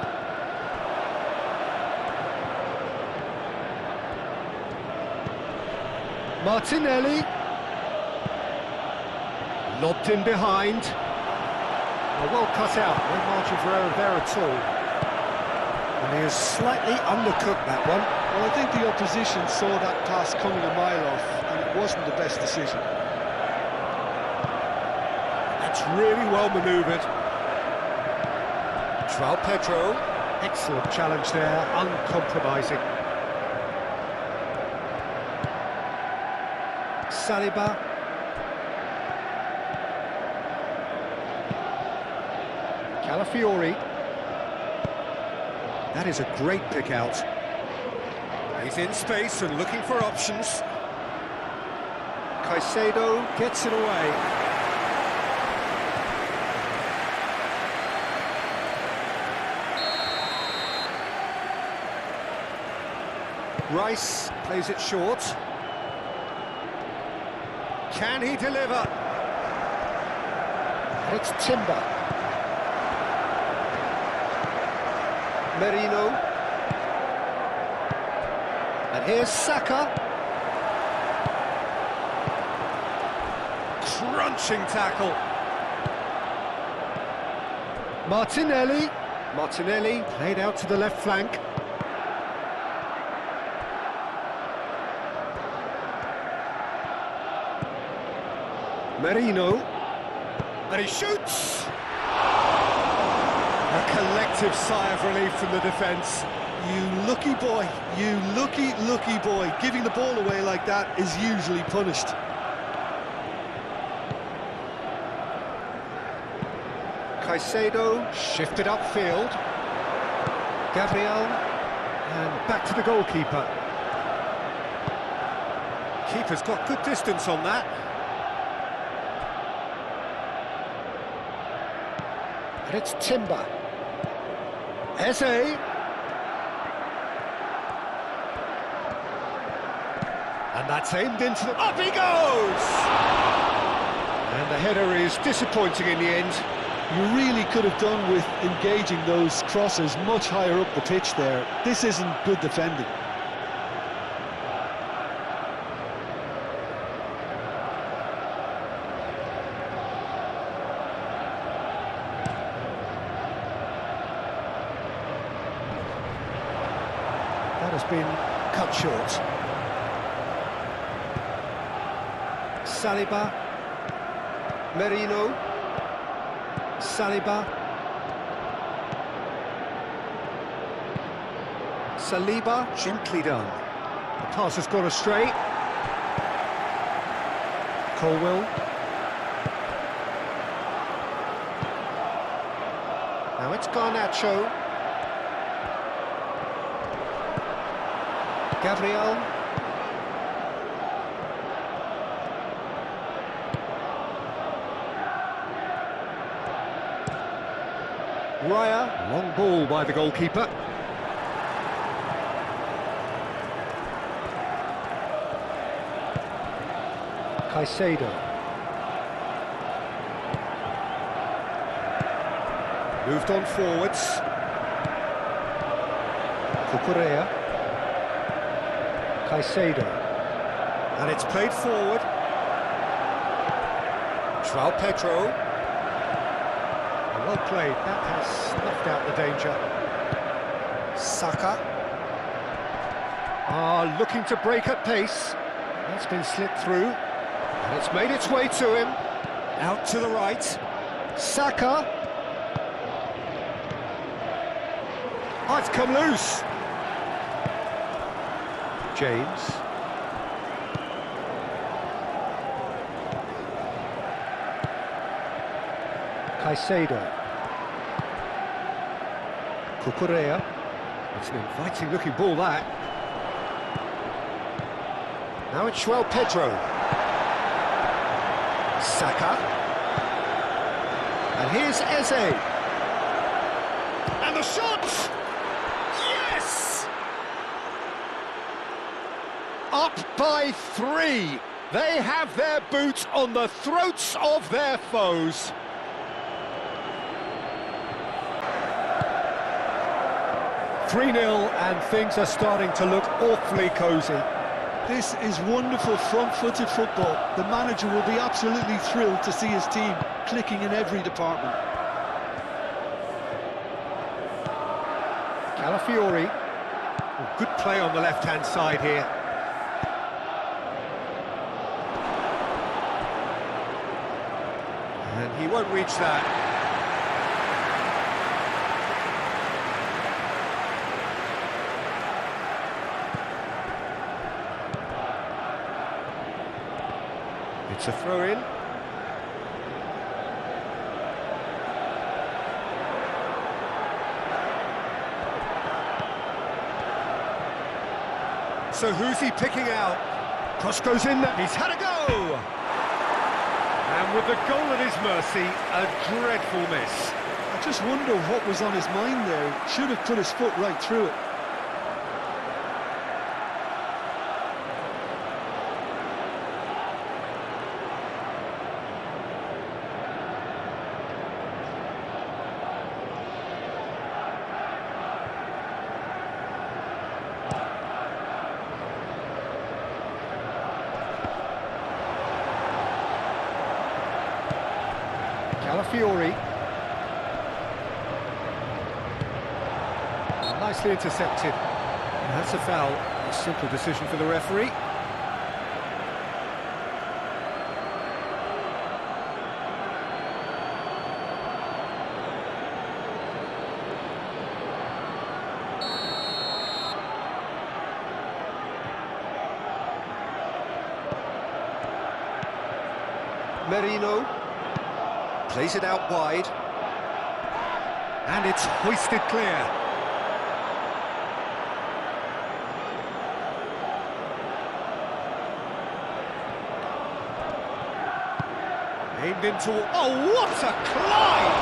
Martinelli. Lobbed in behind. Well cut out, no margin for error there at all. And he has slightly undercooked that one. Well, I think the opposition saw that pass coming a mile off, and it wasn't the best decision. That's really well manoeuvred. João Pedro. Excellent challenge there, uncompromising. Saliba. Calafiori. That is a great pick out. He's in space and looking for options. Caicedo gets it away. Rice plays it short. Can he deliver? And it's Timber. Merino. And here's Saka. Crunching tackle. Martinelli. Martinelli played out to the left flank. Merino. And he shoots! A collective sigh of relief from the defence. You lucky boy, you lucky boy. Giving the ball away like that is usually punished. Caicedo shifted upfield. Gabriel, and back to the goalkeeper. Keeper's got good distance on that. And it's Timber. Eze. And that's aimed into the... Up he goes! And the header is disappointing in the end. You really could have done with engaging those crosses much higher up the pitch there. This isn't good defending. That has been cut short. Saliba. Merino. Saliba. Saliba, gently done. The pass has gone astray. Colwill. Now it's Garnacho. Gabriel. Raya, long ball by the goalkeeper. Caicedo. Moved on forwards. Cucurella. Caicedo. And it's played forward. João Pedro. Well played, that has snuffed out the danger. Saka. Looking to break at pace. That's been slipped through. And it's made its way to him. Out to the right. Saka. Oh, it's come loose. James. Caicedo. Cucurella. It's an inviting looking ball, that. Now it's João Pedro. Saka. And here's Eze. And the shot! Yes! Up by 3. They have their boots on the throats of their foes. 3-0 and things are starting to look awfully cosy. This is wonderful front-footed football. The manager will be absolutely thrilled to see his team clicking in every department. Calafiori. Oh, good play on the left-hand side here. And he won't reach that. It's a throw-in. So who's he picking out? Cross goes in there. He's had a go! And with the goal at his mercy, a dreadful miss. I just wonder what was on his mind there. Should have put his foot right through it. Calafiori. Nicely intercepted. And that's a foul. A simple decision for the referee. Merino. Plays it out wide. And it's hoisted clear. Aimed into... Oh, what a climb!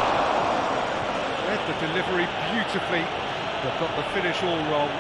Read the delivery beautifully, but got the finish all wrong.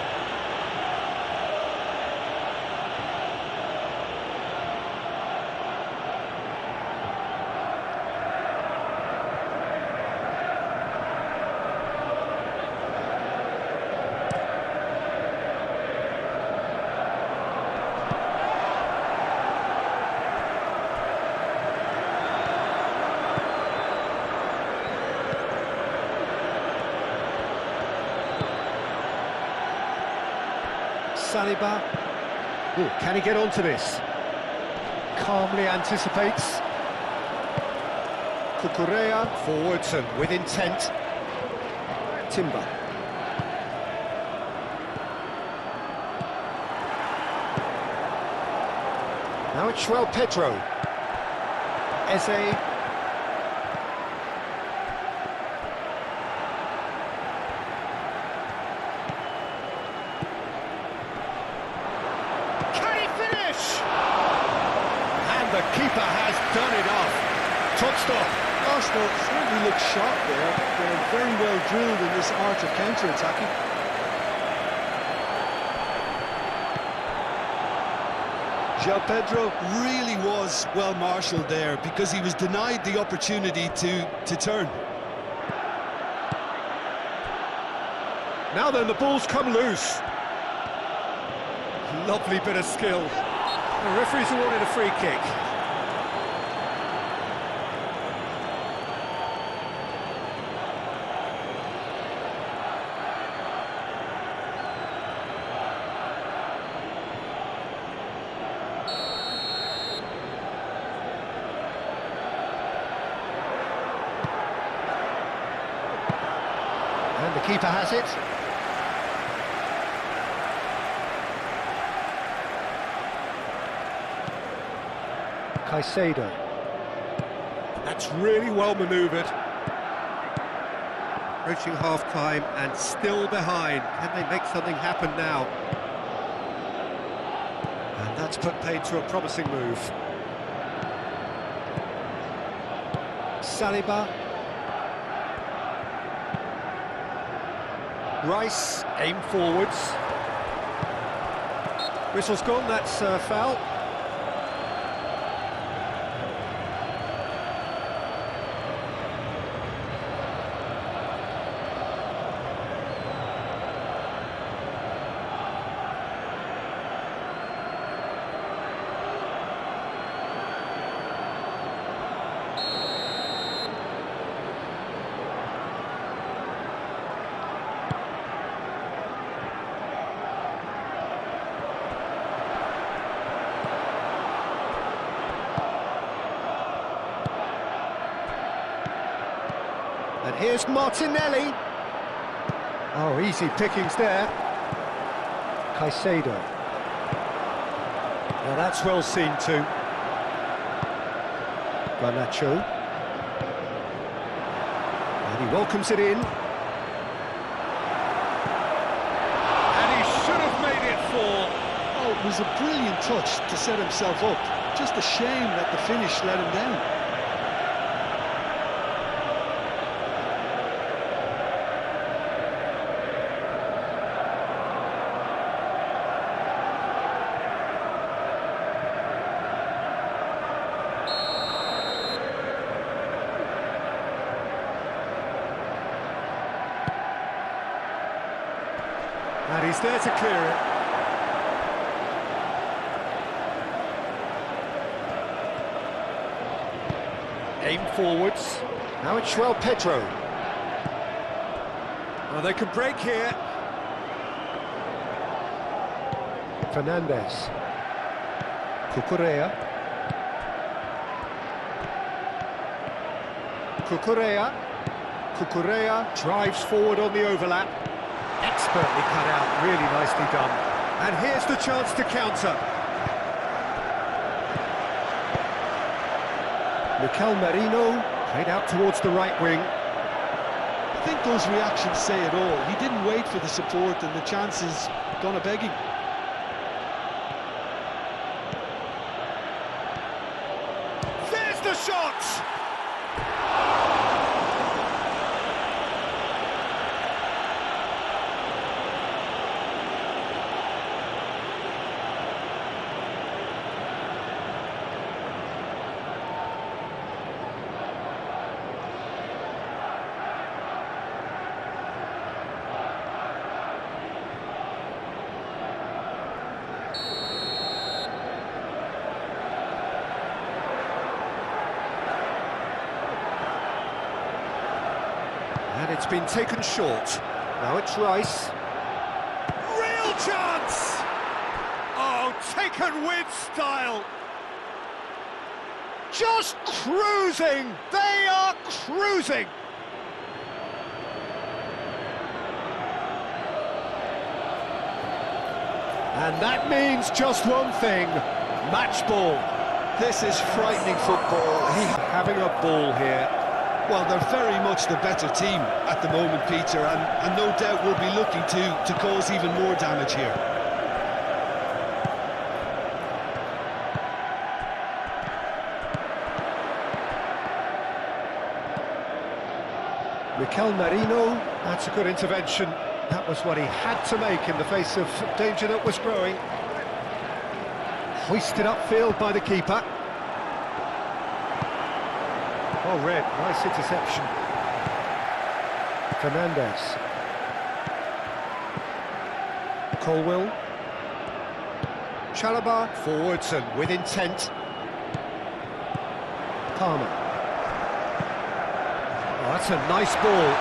Saliba. Oh, can he get onto this? Calmly anticipates. Cucurella forwards and with intent. Timber. Now it's João Pedro. Eze. The keeper has done it off. Top stop. Arsenal certainly look sharp there. They're very well drilled in this art of counter-attacking. João Pedro really was well marshalled there because he was denied the opportunity to turn. Now then, the ball's come loose. Lovely bit of skill. The referee's awarded a free kick. And the keeper has it. Caicedo. That's really well manoeuvred. Approaching half-time and still behind. Can they make something happen now? And that's put paid to a promising move. Saliba. Rice, aim forwards. Whistle's gone, that's a foul. here's Martinelli. Oh, easy pickings there. Caicedo. Well, that's well seen too. Garnacho. And he welcomes it in. And he should have made it fall. Oh, it was a brilliant touch to set himself up. Just a shame that the finish let him down. And he's there to clear it. Aim forwards. Now it's João Pedro. Well, they can break here. Fernandes. Cucurella. Cucurella drives forward on the overlap. Expertly cut out, really nicely done. And here's the chance to counter. Mikel Merino played out towards the right wing. I think those reactions say it all. He didn't wait for the support and the chances gonna beg him. There's the shot! And it's been taken short. Now it's Rice. Real chance! Oh, taken with style. Just cruising! They are cruising! And that means just one thing. Match ball. This is frightening football. Having a ball here. Well, they're very much the better team at the moment, Peter, and no doubt will be looking to cause even more damage here. Mikel Merino, that's a good intervention. That was what he had to make in the face of danger that was growing. Hoisted upfield by the keeper. Oh, red, nice interception. Fernandes. Colwill. Chalobah, forwards and with intent. Palmer. Oh, that's a nice ball.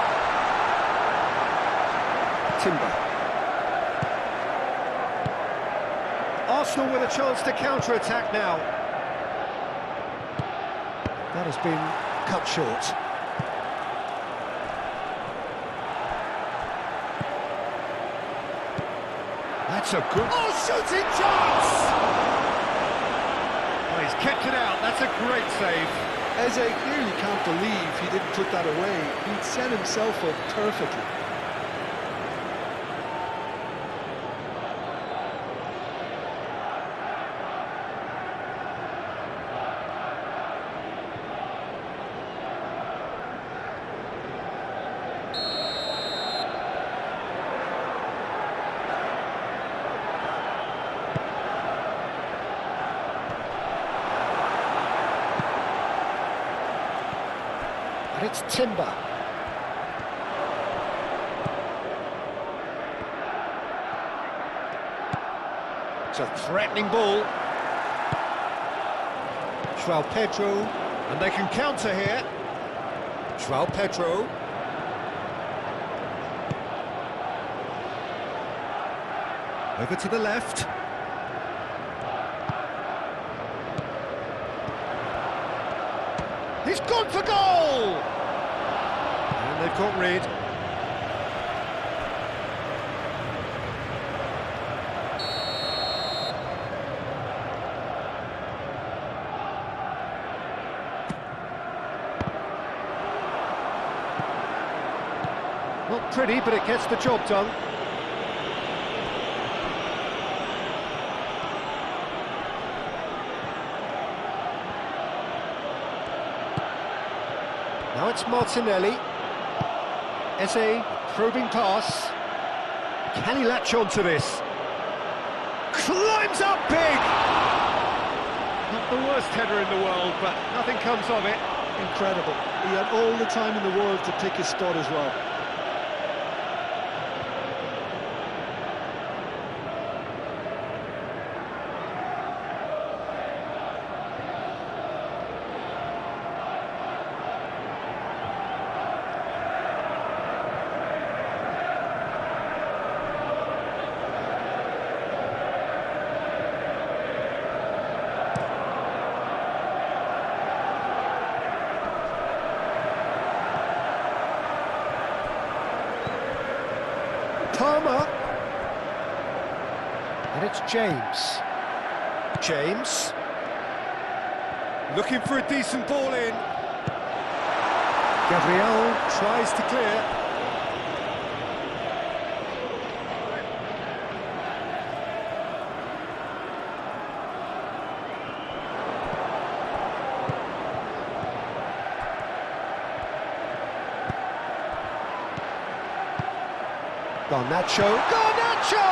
Timber. Arsenal with a chance to counter-attack now. That has been cut short. That's a good... Oh, shooting chance! Oh, he's kept it out. That's a great save. Eze clearly can't believe he didn't put that away. He'd set himself up perfectly. And it's Timber. It's a threatening ball. João Pedro, and they can counter here. João Pedro. Over to the left. He's gone for goal! And they've got rid. Not pretty, but it gets the job done. Now it's Martinelli. Eze, probing pass. Can he latch on to this? Climbs up big! Not the worst header in the world, but nothing comes of it. Incredible. He had all the time in the world to pick his spot as well. Palmer. And it's James. James. Looking for a decent ball in. Gabriel tries to clear. Garnacho! Garnacho!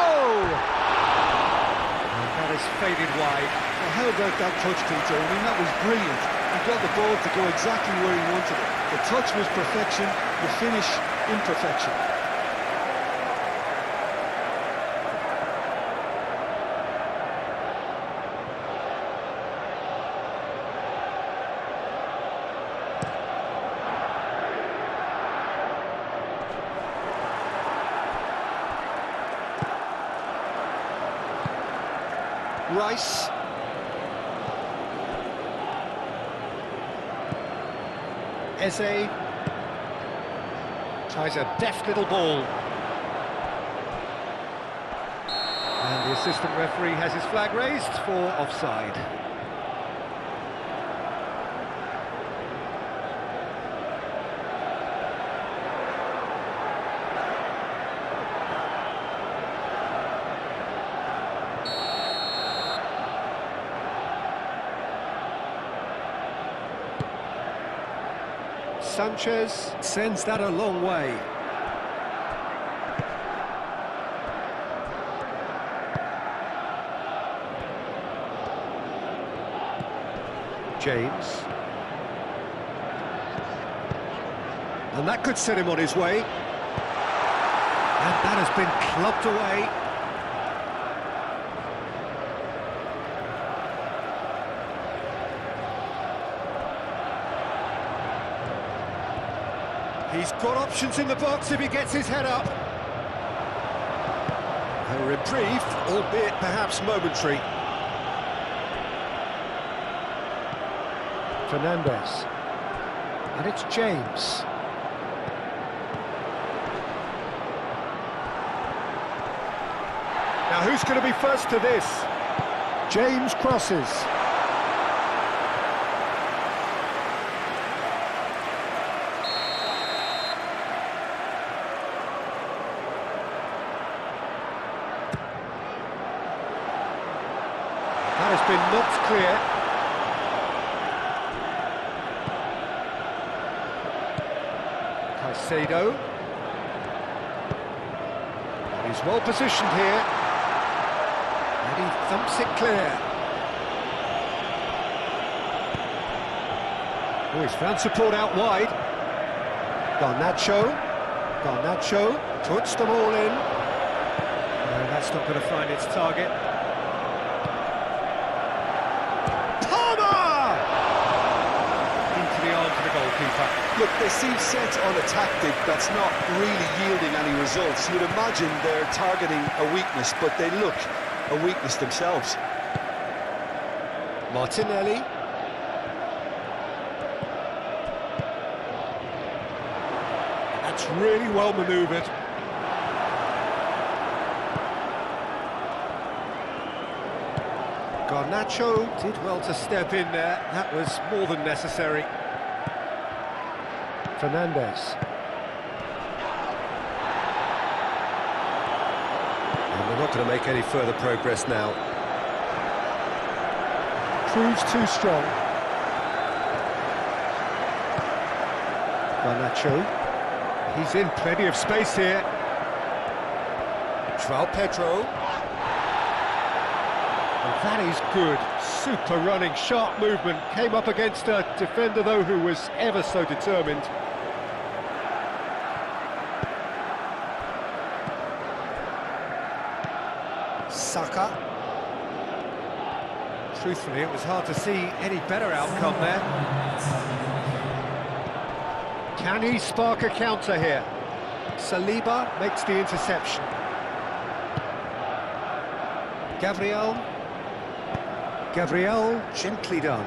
And that is faded wide. Well, how about that touch, Peter? I mean, that was brilliant. He got the ball to go exactly where he wanted it. The touch was perfection, the finish imperfection. Rice. Eze. Tries a deft little ball. And the assistant referee has his flag raised for offside. Sanchez sends that a long way. James. And that could set him on his way. And that has been clubbed away. He's got options in the box if he gets his head up. A reprieve, albeit perhaps momentary. Fernandez. And it's James. Now who's going to be first to this? James crosses. That has been knocked clear. Caicedo. And he's well positioned here. And he thumps it clear. Oh, he's found support out wide. Garnacho. Garnacho puts them all in. No, that's not going to find its target. Goalkeeper. Look, they seem set on a tactic that's not really yielding any results. You'd imagine they're targeting a weakness, but they look a weakness themselves. Martinelli. That's really well manoeuvred. Garnacho did well to step in there. That was more than necessary. Fernandes. And they're not going to make any further progress now. Proves too strong. Garnacho. He's in plenty of space here. João Pedro. And that is good. Super running, sharp movement. Came up against a defender, though, who was ever so determined. Saka. Truthfully, it was hard to see any better outcome there. Can he spark a counter here? Saliba makes the interception. Gabriel, gently done.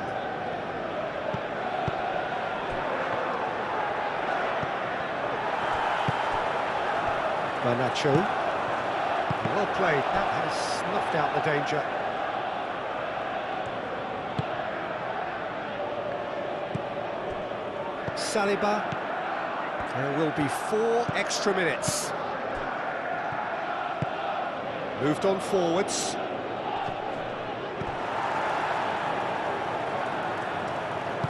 Garnacho. Well played, that has snuffed out the danger. Saliba. There will be 4 extra minutes. Moved on forwards.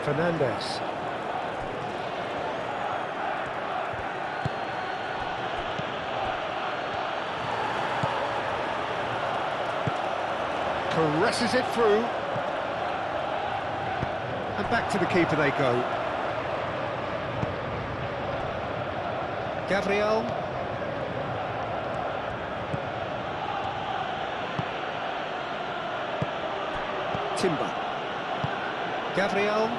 Fernandes. Caresses it through. And back to the keeper they go. Gabriel. Timber. Gabriel.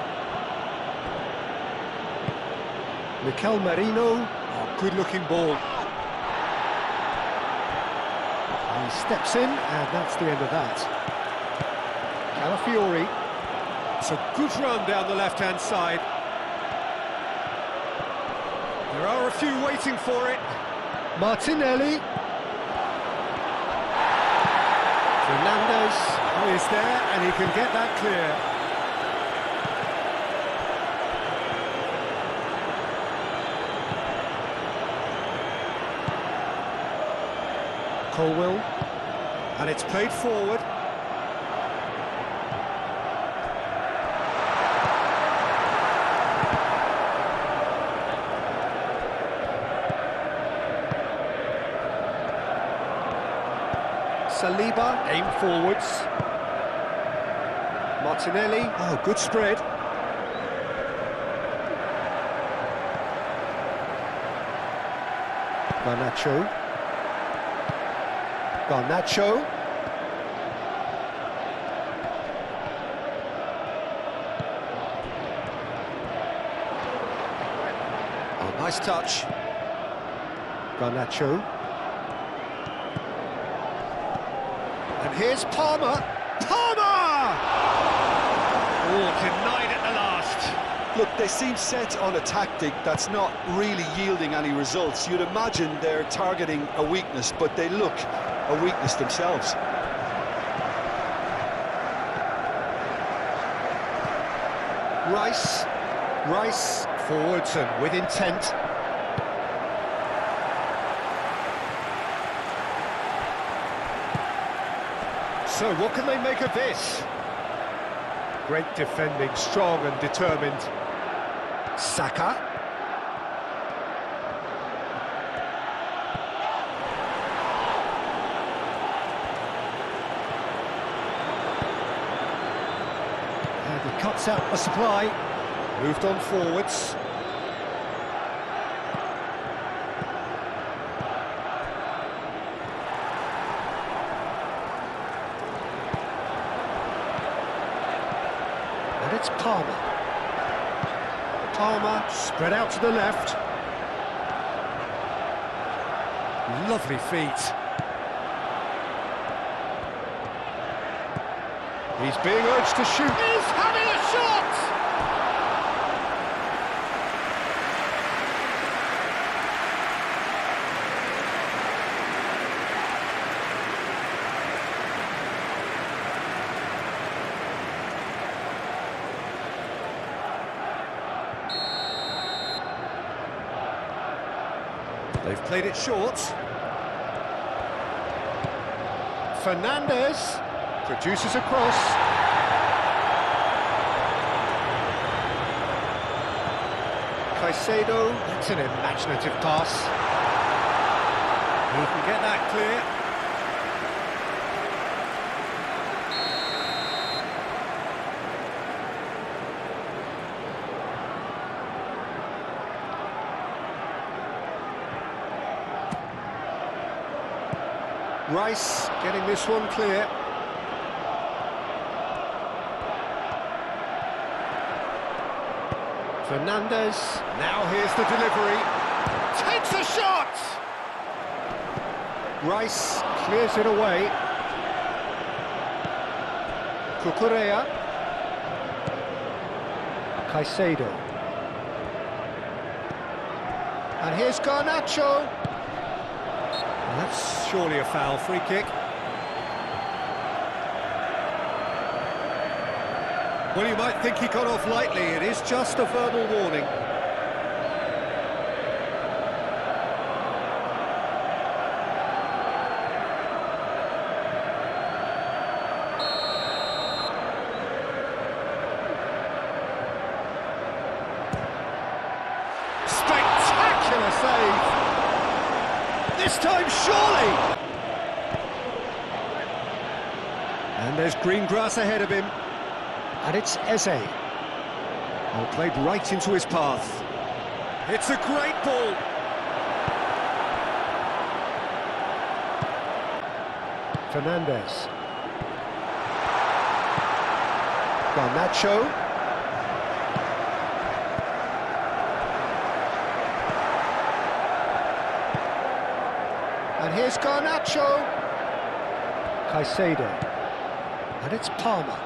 Mikel Merino. Oh, good-looking ball. He steps in, and that's the end of that. Calafiori. It's a good run down the left-hand side. There are a few waiting for it. Martinelli. Fernandes is there, and he can get that clear. Colwill. And it's played forward. Saliba, aim forwards. Martinelli, oh, good spread. Garnacho. Oh, nice touch. Garnacho. And here's Palmer. Palmer! Oh, denied at the last. Look, they seem set on a tactic that's not really yielding any results. You'd imagine they're targeting a weakness, but they look a weakness themselves. Rice, forwards and with intent. So what can they make of this? Great defending, strong and determined. Saka. And he cuts out the supply. Moved on forwards. And it's Palmer. Palmer spread out to the left. Lovely feet. He's being urged to shoot. He's having a shot! They've played it short. Fernandez produces a cross. Caicedo, that's an imaginative pass. He can get that clear. Rice getting this one clear. Fernandez, now here's the delivery. Takes a shot! Rice clears it away. Cucurella. Caicedo. And here's Garnacho. That's surely a foul, free kick. Well, you might think he got off lightly. It is just a verbal warning. Spectacular save! This time, surely! And there's green grass ahead of him. And it's Eze. Well, played right into his path. It's a great ball. Fernandez. Garnacho. And here's Garnacho. Caicedo. And it's Palmer.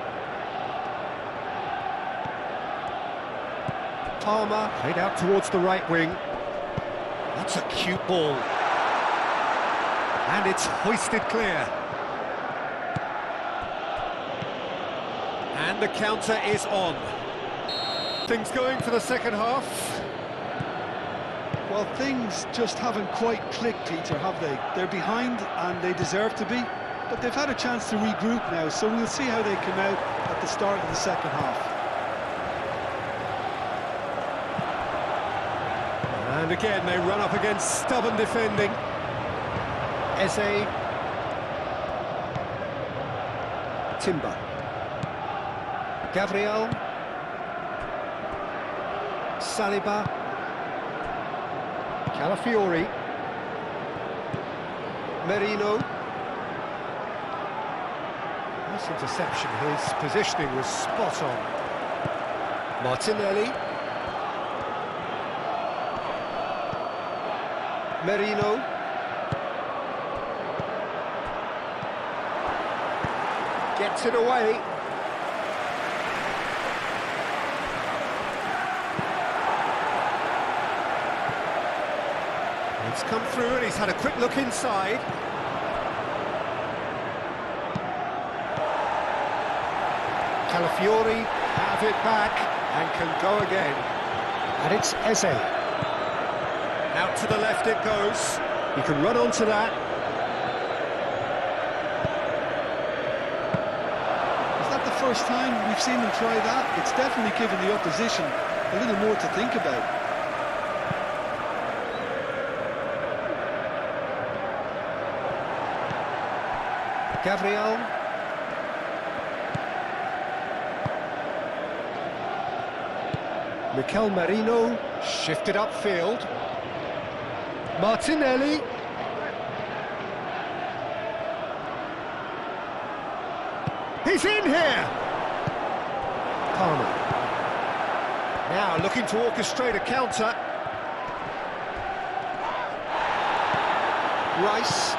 Palmer played out towards the right wing. That's a cute ball. And it's hoisted clear. And the counter is on. Things going for the second half. Well, things just haven't quite clicked, Peter, have they? They're behind and they deserve to be, but they've had a chance to regroup now, so we'll see how they come out at the start of the second half. And again, they run up against stubborn defending. Eze. Timber. Gabriel. Saliba. Calafiori. Merino. Nice interception. His positioning was spot on. Martinelli. Merino. Gets it away. It's come through and he's had a quick look inside. Calafiori have it back and can go again. And it's Eze. Out to the left it goes. He can run onto that. Is that the first time we've seen them try that? It's definitely given the opposition a little more to think about. Gabriel. Mikel Merino shifted upfield. Martinelli. He's in here! Palmer. Now looking to orchestrate a counter. Rice.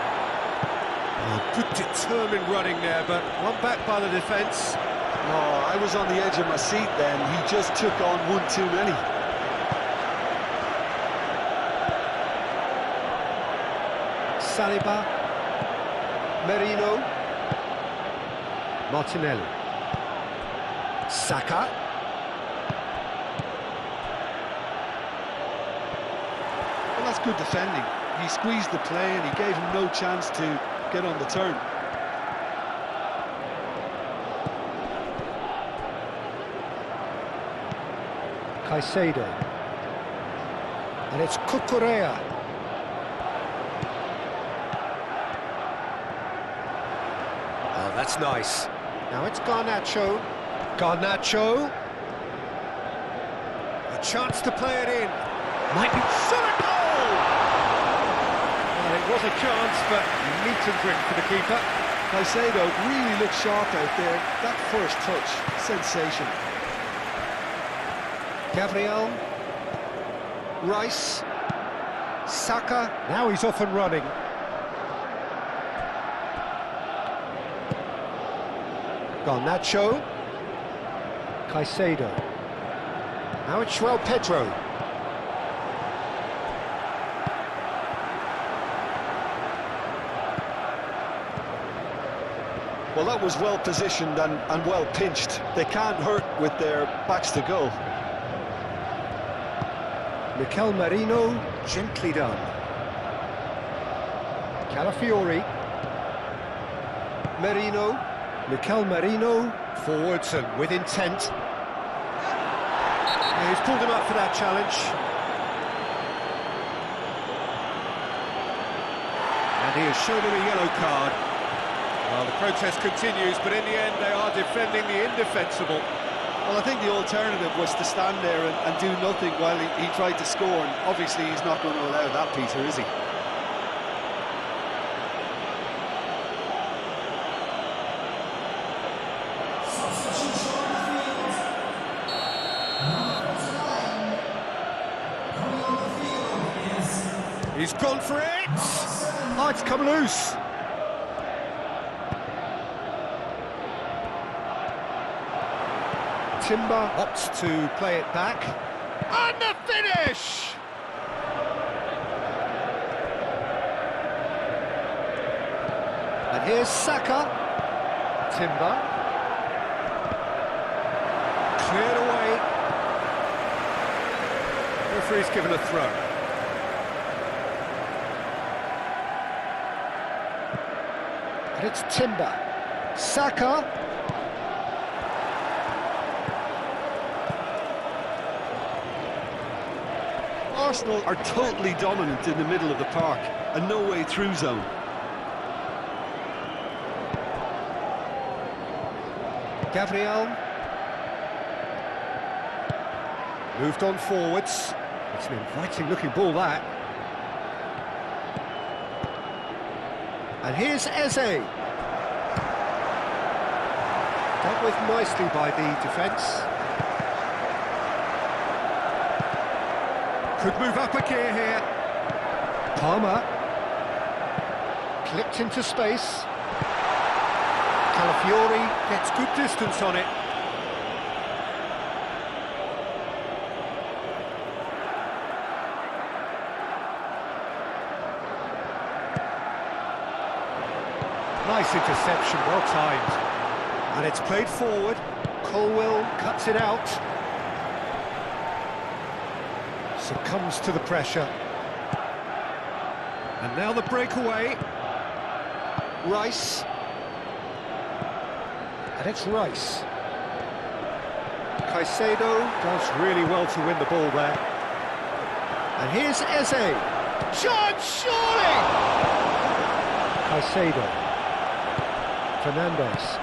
Oh, good determined running there, but one back by the defence. Oh, I was on the edge of my seat then. He just took on one too many. Saliba. Merino. Martinelli. Saka. Well, that's good defending. he squeezed the play and he gave him no chance to get on the turn. Caicedo. And it's Cucurella. Oh, that's nice. Now it's Garnacho. Garnacho. A chance to play it in. Might be shot at goal! Well, it was a chance, but meet and drink for the keeper. Caicedo really looked sharp out there. That first touch, sensation. Gabriel. Rice. Saka. Now he's off and running. Garnacho. Caicedo. Now it's João Pedro. Well, that was well positioned and well pinched. They can't hurt with their backs to goal. Mikel Merino, gently done. Calafiori. Merino. Mikel Merino, forwards and with intent. Yeah, he's pulled him up for that challenge. And he has shown him a yellow card. Well, the protest continues, but in the end they are defending the indefensible. Well, I think the alternative was to stand there and do nothing while he tried to score, and obviously he's not going to allow that, Peter, is he? He's gone for it! Oh, it's come loose! Timber opts to play it back. And the finish! And here's Saka. Timber. Cleared away. Referee's given a throw. And it's Timber. Saka. Arsenal are totally dominant in the middle of the park, a no-way through zone. Gabriel. Moved on forwards. It's an inviting looking ball, that. And here's Eze. Dealt with nicely by the defence. Could move up a gear here. Palmer. Clipped into space. Calafiori gets good distance on it. Nice interception, well timed. And it's played forward. Colwell cuts it out. Succumbs to the pressure. And now the breakaway. Rice. And it's Rice. Caicedo does really well to win the ball there. And here's Eze. Chance, surely! Caicedo. Fernandez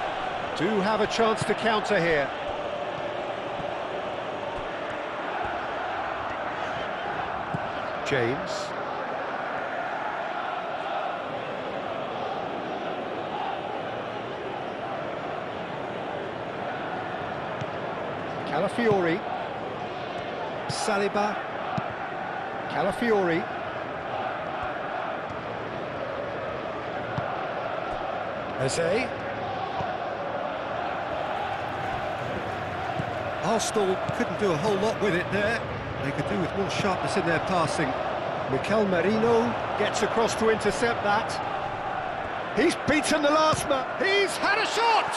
do have a chance to counter here. James. Calafiori. Saliba. Calafiori. Eze. Arsenal couldn't do a whole lot with it there. They could do with more sharpness in their passing. Mikel Merino gets across to intercept that. He's beaten the last man. He's had a shot!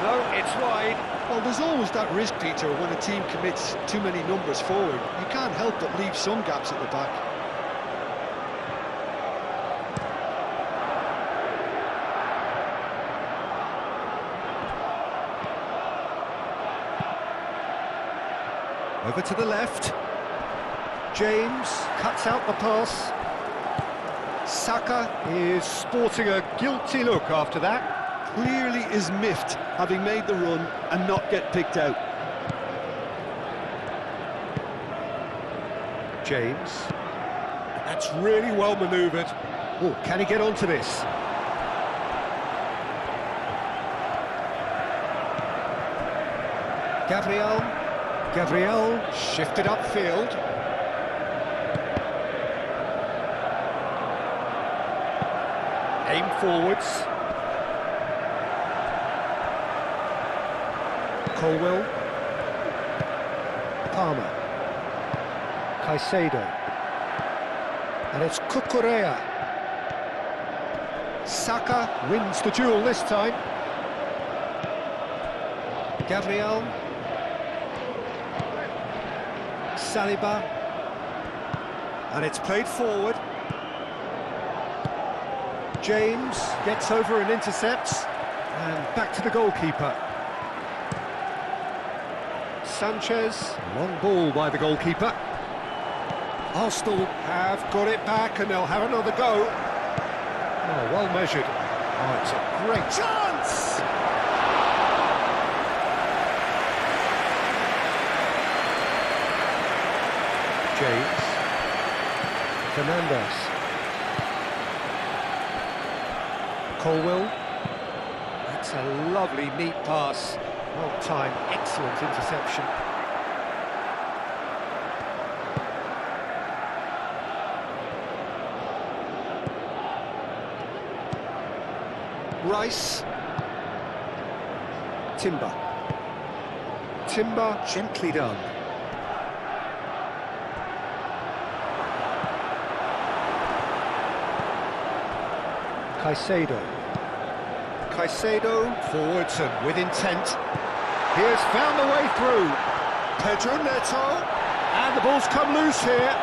No, it's wide. Well, there's always that risk, Peter, when a team commits too many numbers forward. You can't help but leave some gaps at the back. Over to the left. James cuts out the pass. Saka is sporting a guilty look after that. Clearly is miffed having made the run and not get picked out. James. That's really well manoeuvred. Oh, can he get onto this? Gabriel shifted upfield. Aim forwards. Colwell. Palmer. Caicedo. And it's Cucurella. Saka wins the duel this time. Gabriel. Saliba. And it's played forward. James gets over and intercepts. And back to the goalkeeper. Sanchez. Long ball by the goalkeeper. Arsenal have got it back and they'll have another go. Oh, well measured. Oh, it's a great chance! James. Fernandes. Colwell. That's a lovely, neat pass. Well timed, excellent interception. Rice. Timber gently done. Caicedo forwards and with intent. He has found the way through. Pedro Neto, and the ball's come loose here.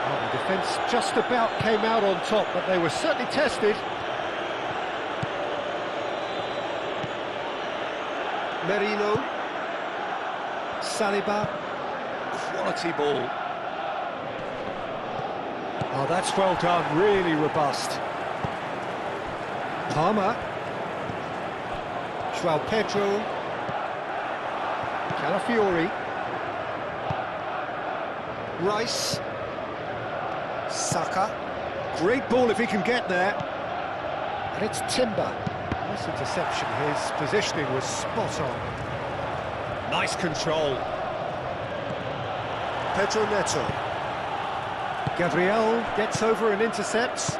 Well, the defence just about came out on top, but they were certainly tested. Merino, Saliba, quality ball. Oh, that's well done, really robust. Palmer, João Pedro, Calafiori, Rice, Saka. Great ball if he can get there. And it's Timber. Nice interception, his positioning was spot on. Nice control. Pedro Neto. Gabriel gets over and intercepts.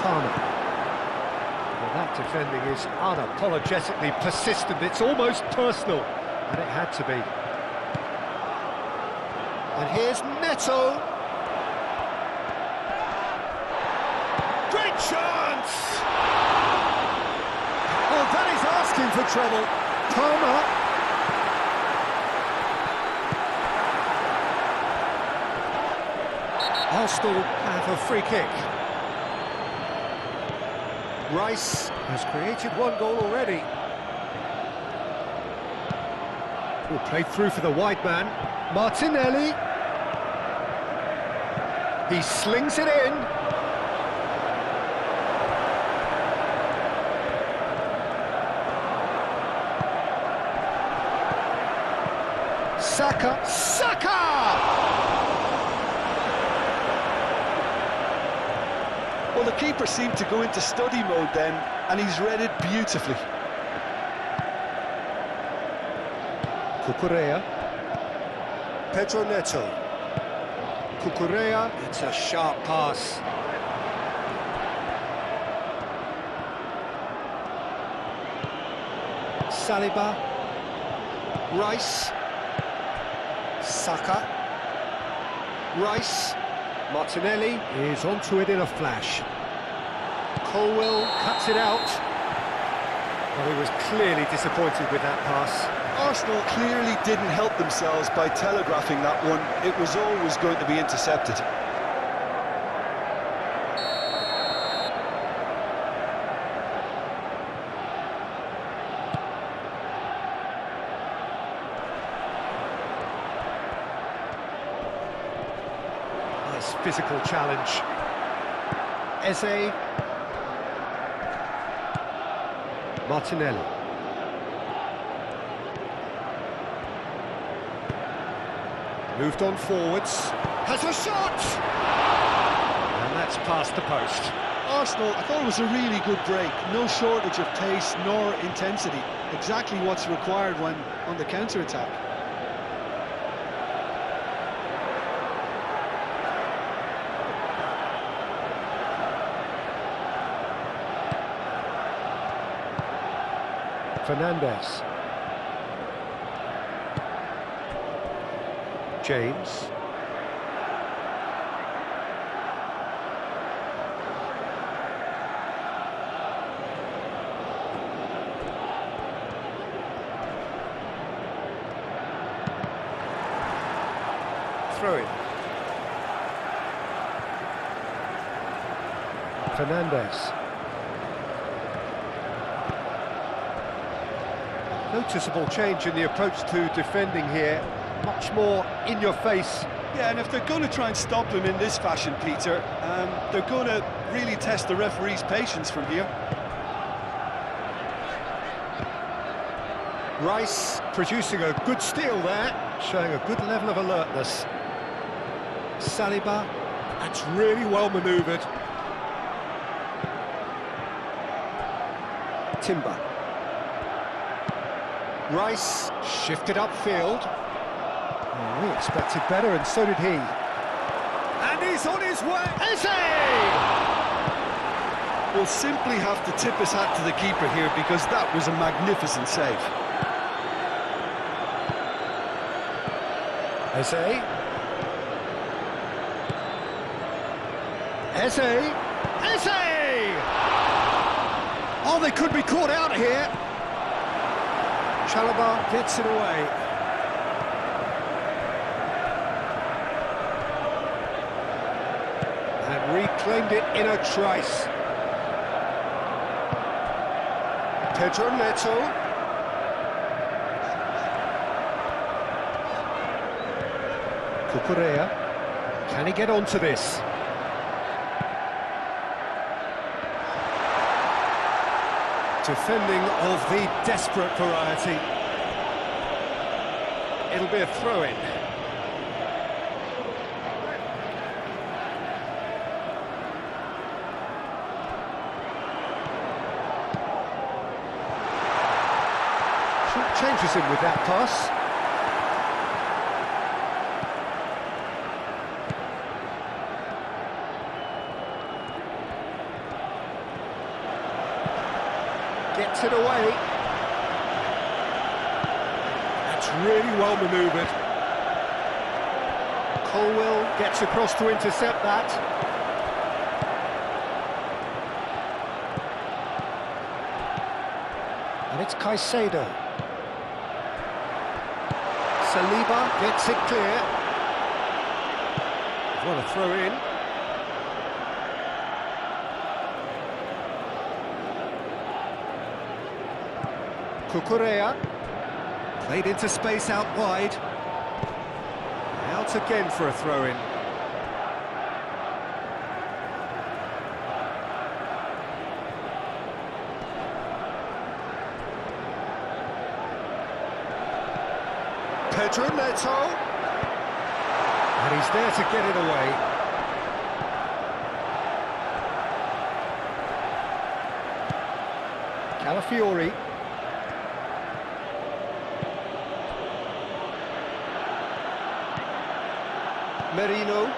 Palmer. Well, that defending is unapologetically persistent, it's almost personal, and it had to be. And here's Neto. Great chance! Oh, that is asking for trouble. Palmer. Arsenal have a free kick. Rice has created one goal already. Oh, played through for the wide man. Martinelli. He slings it in. Saka! Well, the keeper seemed to go into study mode then, and he's read it beautifully. Cucurella. Pedro Neto. Cucurella. It's a sharp pass. Saliba. Rice. Saka. Rice. Martinelli is onto it in a flash. Colwell cuts it out. Well, he was clearly disappointed with that pass. Arsenal clearly didn't help themselves by telegraphing that one. It was always going to be intercepted. this physical challenge. Eze. Martinelli. Moved on forwards. Has a shot! And that's past the post. Arsenal, I thought it was a really good break. No shortage of pace nor intensity. Exactly what's required when on the counter-attack. Fernandez. James. Throw it. Fernandez. Noticeable change in the approach to defending here. Much more in your face. Yeah, and if they're going to try and stop him in this fashion, Peter, they're going to really test the referee's patience from here. Rice producing a good steal there, showing a good level of alertness. Saliba, that's really well manoeuvred. Timber. Rice shifted upfield. Oh, we expected better, and so did he. And he's on his way. Eze! We'll simply have to tip his hat to the keeper here because that was a magnificent save. Eze. Eze! Eze! Oh, they could be caught out here. Chalobah gets it away. And reclaimed it in a trice. Pedro Neto. Cucurella. Can he get onto this? Defending of the desperate variety. It'll be a throw-in. Changes him with that pass. Gets it away. That's really well manoeuvred. Colwell gets across to intercept that. And it's Caicedo. Saliba gets it clear. What a throw in. Cucurella, played into space out wide. Out again for a throw-in. Pedro Neto. And he's there to get it away. Calafiori. Merino.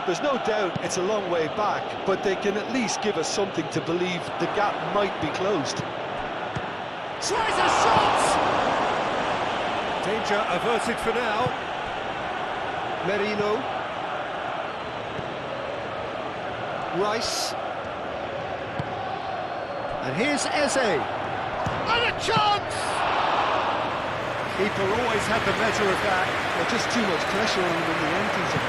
There's no doubt it's a long way back, but they can at least give us something to believe the gap might be closed. Tries a shot! Danger averted for now. Merino. Rice. And here's Eze. And a chance! Keeper always had the measure of that. Well, just too much pressure on him in the end, Peter.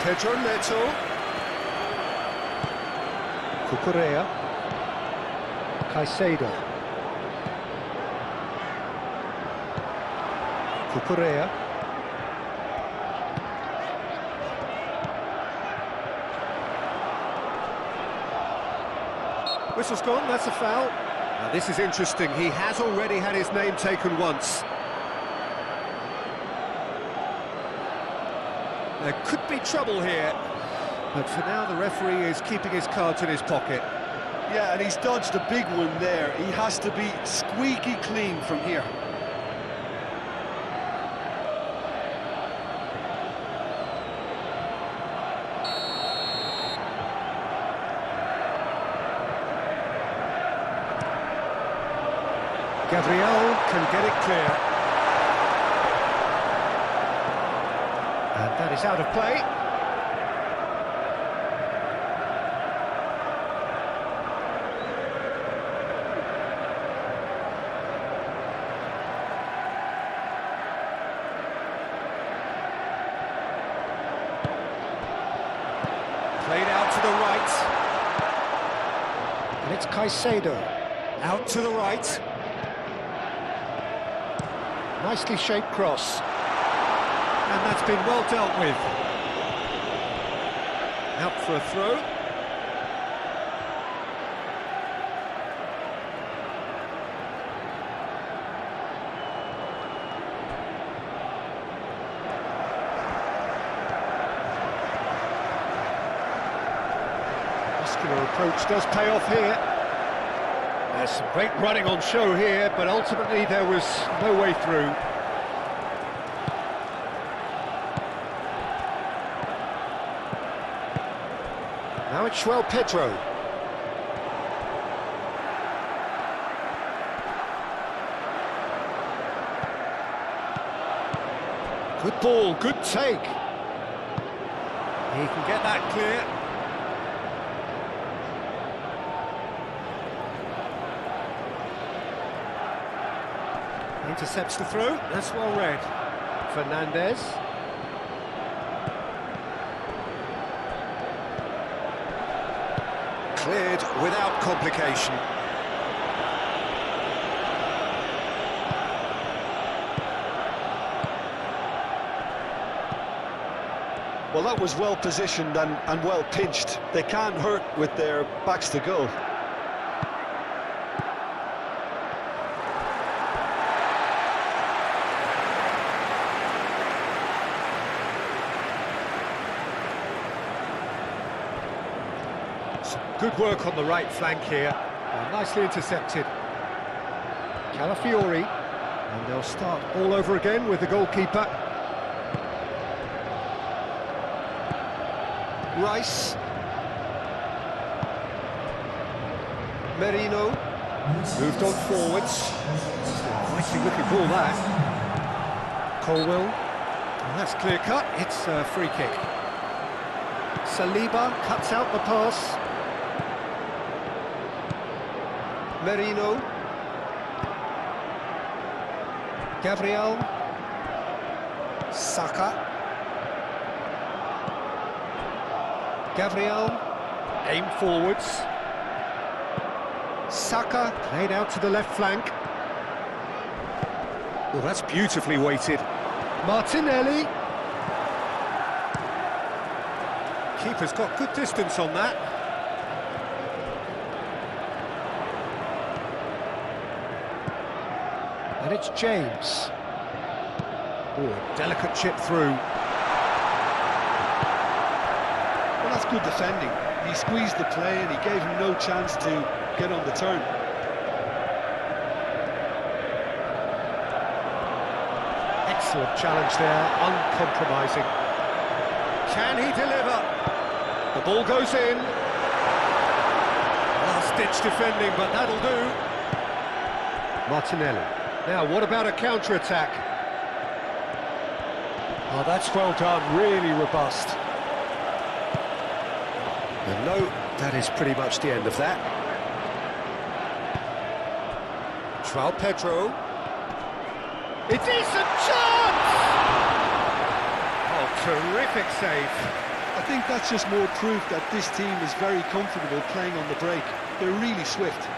Pedro Neto. Cucurella. Caicedo. Cucurella. Whistle's gone, that's a foul. Now this is interesting, he has already had his name taken once. There could be trouble here, but for now the referee is keeping his cards in his pocket. Yeah, and he's dodged a big one there. He has to be squeaky clean from here. Gabriel can get it clear. And that is out of play. Played out to the right. And it's Caicedo. Out to the right. Nicely shaped cross. And that's been well dealt with. Out for a throw. Muscular approach does pay off here. There's some great running on show here, but ultimately there was no way through. Now it's Pedro. Good ball, good take. He can get that clear. Intercepts the throw, that's well read. Fernandez. Cleared without complication. Well, that was well positioned and well pinched. They can't hurt with their backs to goal. Good work on the right flank here. Nicely intercepted. Calafiori. And they'll start all over again with the goalkeeper. Rice. Merino. Moved on forwards. Nicely looking ball that. Colwell. And that's clear cut. It's a free kick. Saliba cuts out the pass. Merino. Gabriel. Saka. Gabriel. Aim forwards. Saka played out to the left flank. Oh, that's beautifully weighted. Martinelli. Keeper's got good distance on that. And it's James. Oh, delicate chip through. Well, that's good defending. He squeezed the play and he gave him no chance to get on the turn. Excellent challenge there, uncompromising. Can he deliver? The ball goes in. Last-ditch defending, but that'll do. Martinelli. Now, what about a counter-attack? Oh, that's well done, really robust. And no, that is pretty much the end of that. Pedro. It is a chance! Oh, terrific save. I think that's just more proof that this team is very comfortable playing on the break. They're really swift.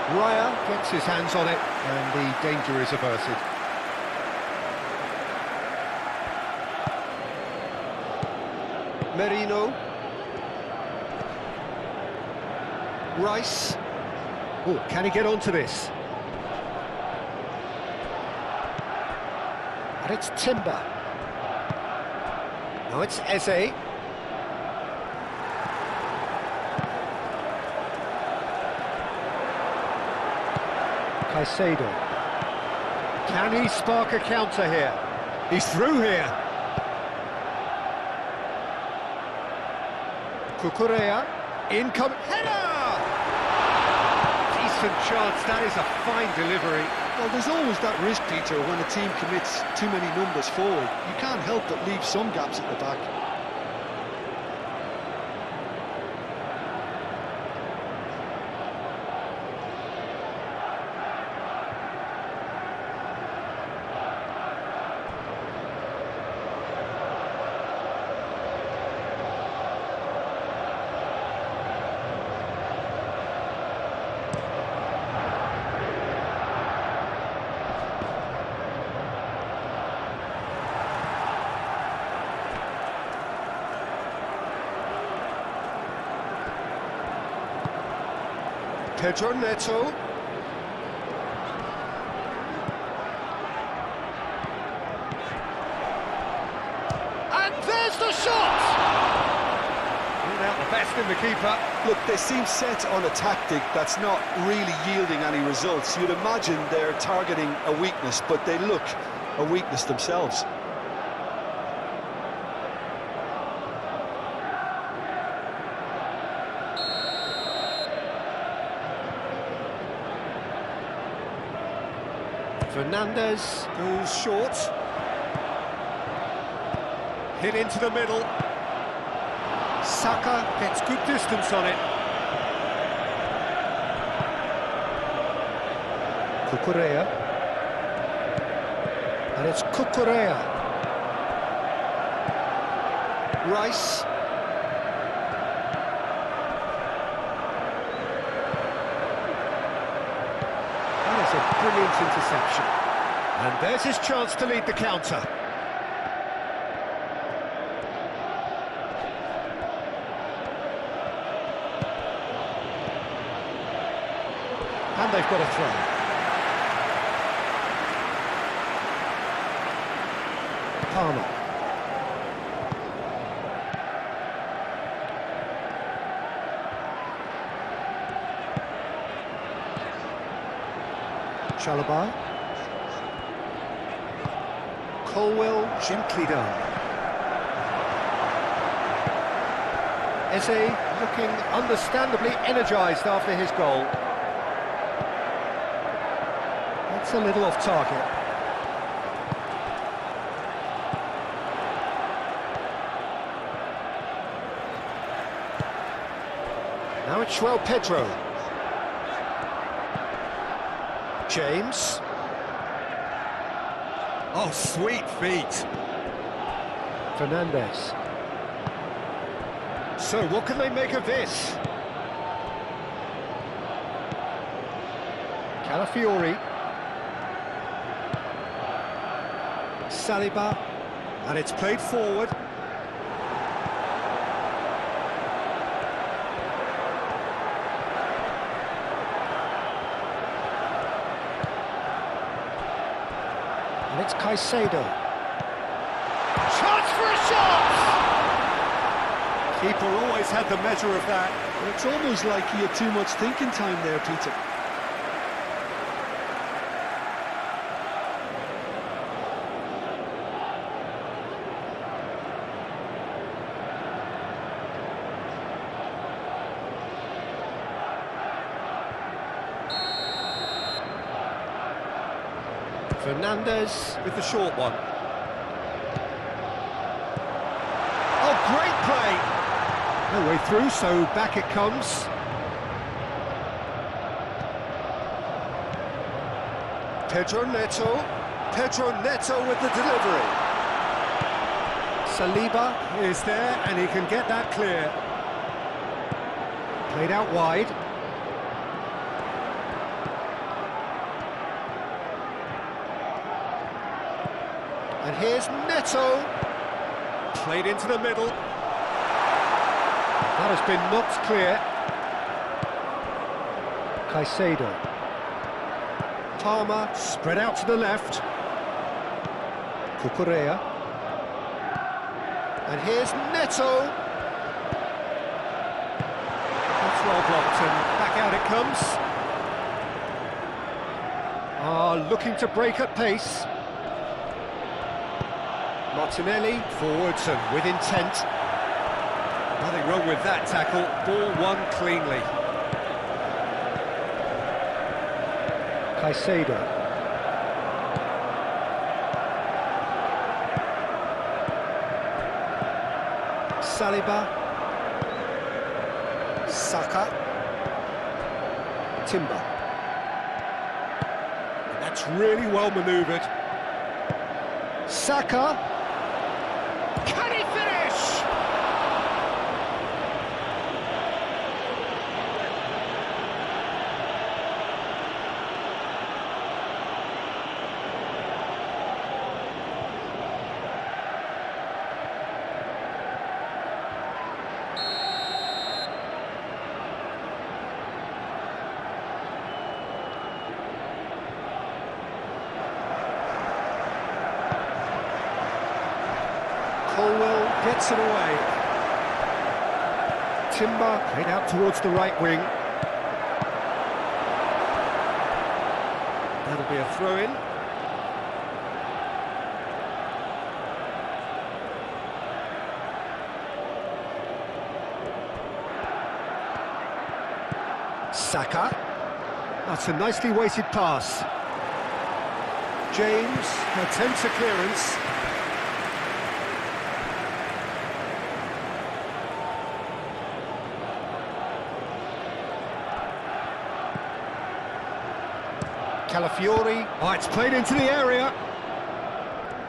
Raya gets his hands on it, and the danger is averted. Merino. Rice. Oh, can he get onto this? And it's Timber. Now it's Eze. Caicedo. Can he spark a counter here? He's through here. Cucurella. Incoming. Header! Decent chance. That is a fine delivery. Well, there's always that risk, Peter, when a team commits too many numbers forward. You can't help but leave some gaps at the back. Pedro Neto. And there's the shot! Ruled out the best in the keeper. Look, they seem set on a tactic that's not really yielding any results. You'd imagine they're targeting a weakness, but they look a weakness themselves. Fernandez goes short. Hit into the middle. Saka gets good distance on it. Cucurella. And it's Cucurella. Rice. That is a brilliant interception. And there's his chance to lead the counter. And they've got a throw. Palmer. Chalobah. Colwell gently down. Eze looking understandably energised after his goal. That's a little off target. Now it's João Pedro. James. Oh, sweet feet. Fernandez. So, what can they make of this? Calafiori. Saliba. And it's played forward. And it's Caicedo. Chance for a shot! Keeper always had the measure of that. It's almost like he had too much thinking time there, Peter. Fernandez with the short one. Oh, great play! No way through, so back it comes. Pedro Neto. Pedro Neto with the delivery. Saliba is there, and he can get that clear. Played out wide. And here's Neto. Played into the middle. That has been knocked clear. Caicedo. Palmer spread out to the left. Cucurella. And here's Neto. That's well blocked, and back out it comes. Looking to break at pace. Martinelli forwards and with intent. Nothing wrong with that tackle. Ball won cleanly. Caicedo. Saliba. Saka. Timber. And that's really well manoeuvred. Saka. Can he finish? Colwell gets it away. Timber played out towards the right wing. That'll be a throw-in. Saka. That's a nicely weighted pass. James attempts a clearance. Calafiori. Oh, it's played into the area.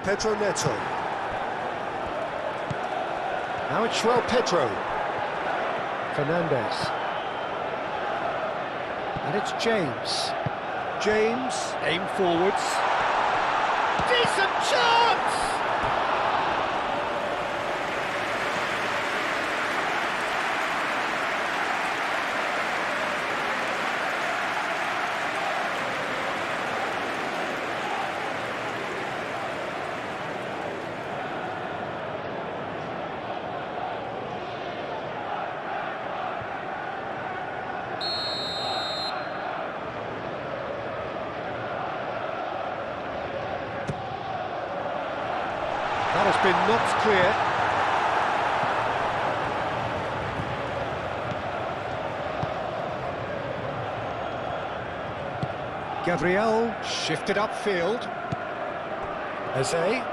Pedro Neto. Now it's João Pedro. Fernandes. And it's James. James, aim forwards. Decent chance! That has been knocked clear. Gabriel shifted upfield. Eze.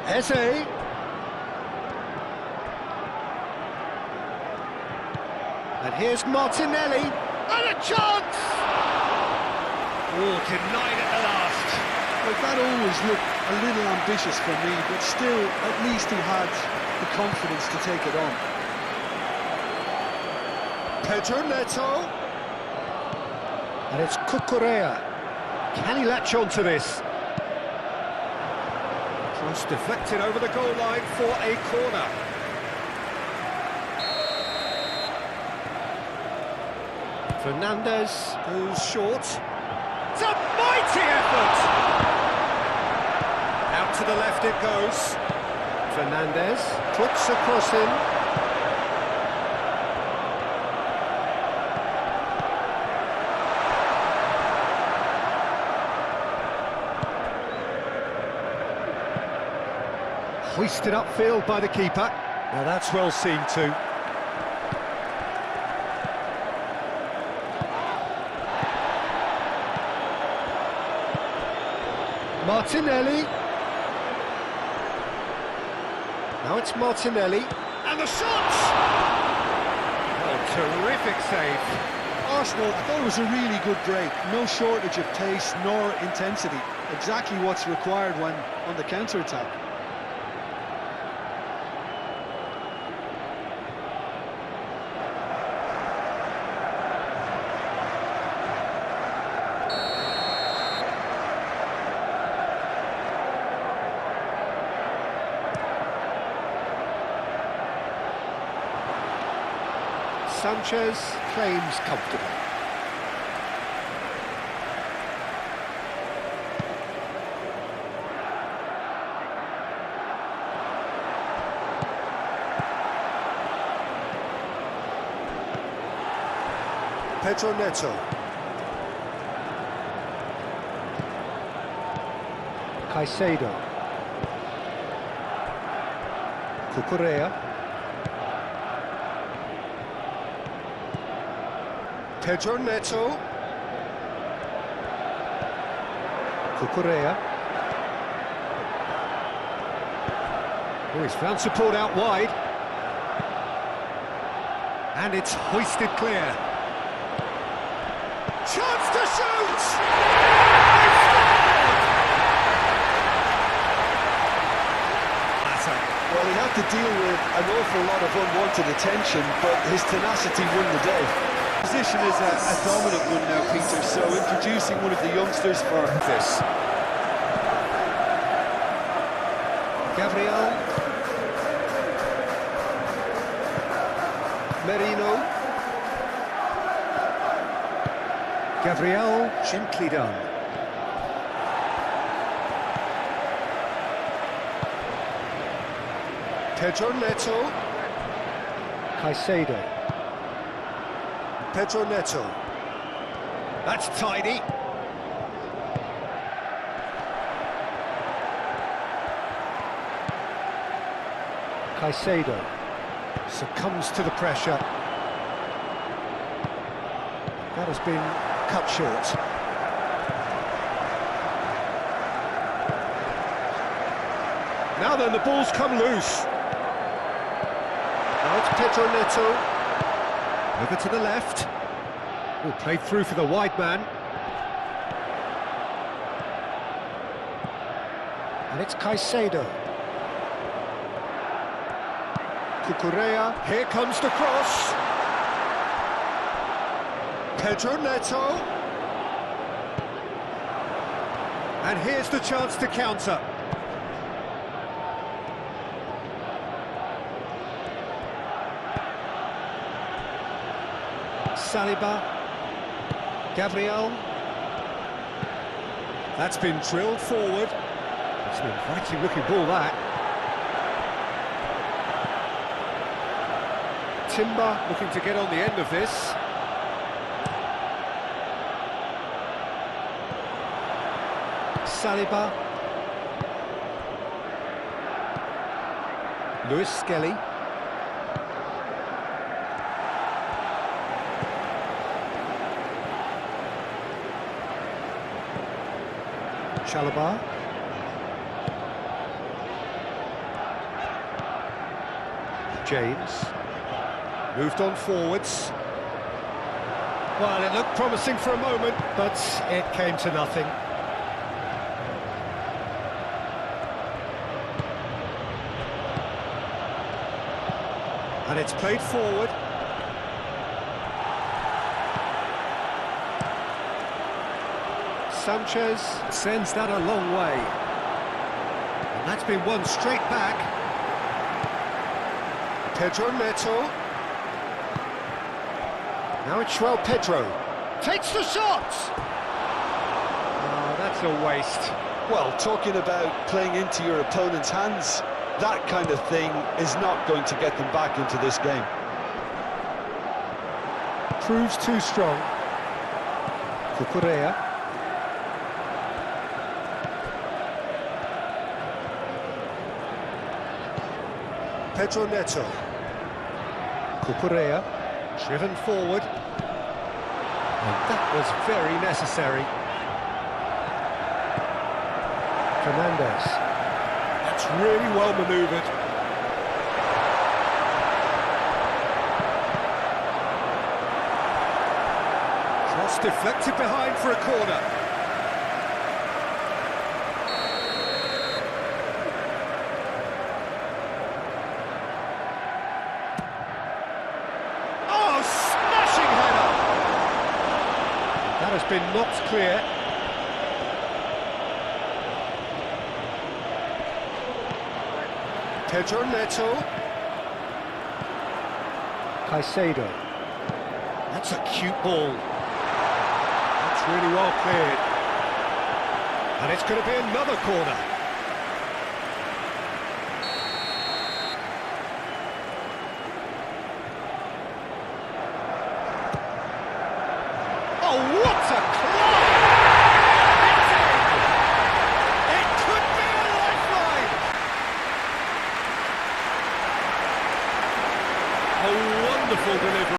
Eze. And here's Martinelli. And a chance! Oh, denied at the last. Well, that always looked a little ambitious for me, but still, at least he had the confidence to take it on. Pedro Neto. And it's Cucurella. Can he latch on to this? Cross deflected over the goal line for a corner. Fernandes goes short. It's a mighty effort! Out to the left it goes. Fernandes puts across him. Hoisted upfield by the keeper. Now that's well seen too. Martinelli. Now it's Martinelli. And the shot! Oh, terrific save. Arsenal, I thought it was a really good break. No shortage of pace nor intensity. Exactly what's required when on the counter-attack. Sanchez claims comfortably. Pedro Neto. Caicedo. Cucurella. Pedro Neto. Cucurella. Oh, he's found support out wide. And it's hoisted clear. Chance to shoot! Well, he had to deal with an awful lot of unwanted attention, but his tenacity won the day. Position is a dominant one now, Peter, so introducing one of the youngsters for this. Gabriel. Merino. Gabriel, gently done. Pedro Neto. Caicedo. Pedro Neto. That's tidy. Caicedo succumbs to the pressure. That has been cut short. Now then, the ball's come loose. Now it's Pedro Neto. Over to the left. Oh, played through for the wide man. And it's Caicedo. Cucurella. Here comes the cross. Pedro Neto. And here's the chance to counter. Saliba. Gabriel. That's been drilled forward. It's an inviting looking ball, that. Timber looking to get on the end of this. Saliba. Lewis Skelly. Chalobah. James. Moved on forwards. Well, it looked promising for a moment, but it came to nothing. And it's played forward. Sanchez sends that a long way. And that's been won straight back. Pedro Neto. Now it's João Pedro. Takes the shot! Oh, that's a waste. Well, talking about playing into your opponent's hands, that kind of thing is not going to get them back into this game. Proves too strong. Cucurella. Pedro Neto. Cucurella. Driven forward. And that was very necessary. Fernandez. That's really well manoeuvred. Cross deflected behind for a corner. Oh, smashing header! That has been knocked clear. Pedro Neto. Caicedo. That's a cute ball. That's really well cleared. And it's going to be another corner. Oh, what a class! It's in! It could be a lifeline! A wonderful delivery.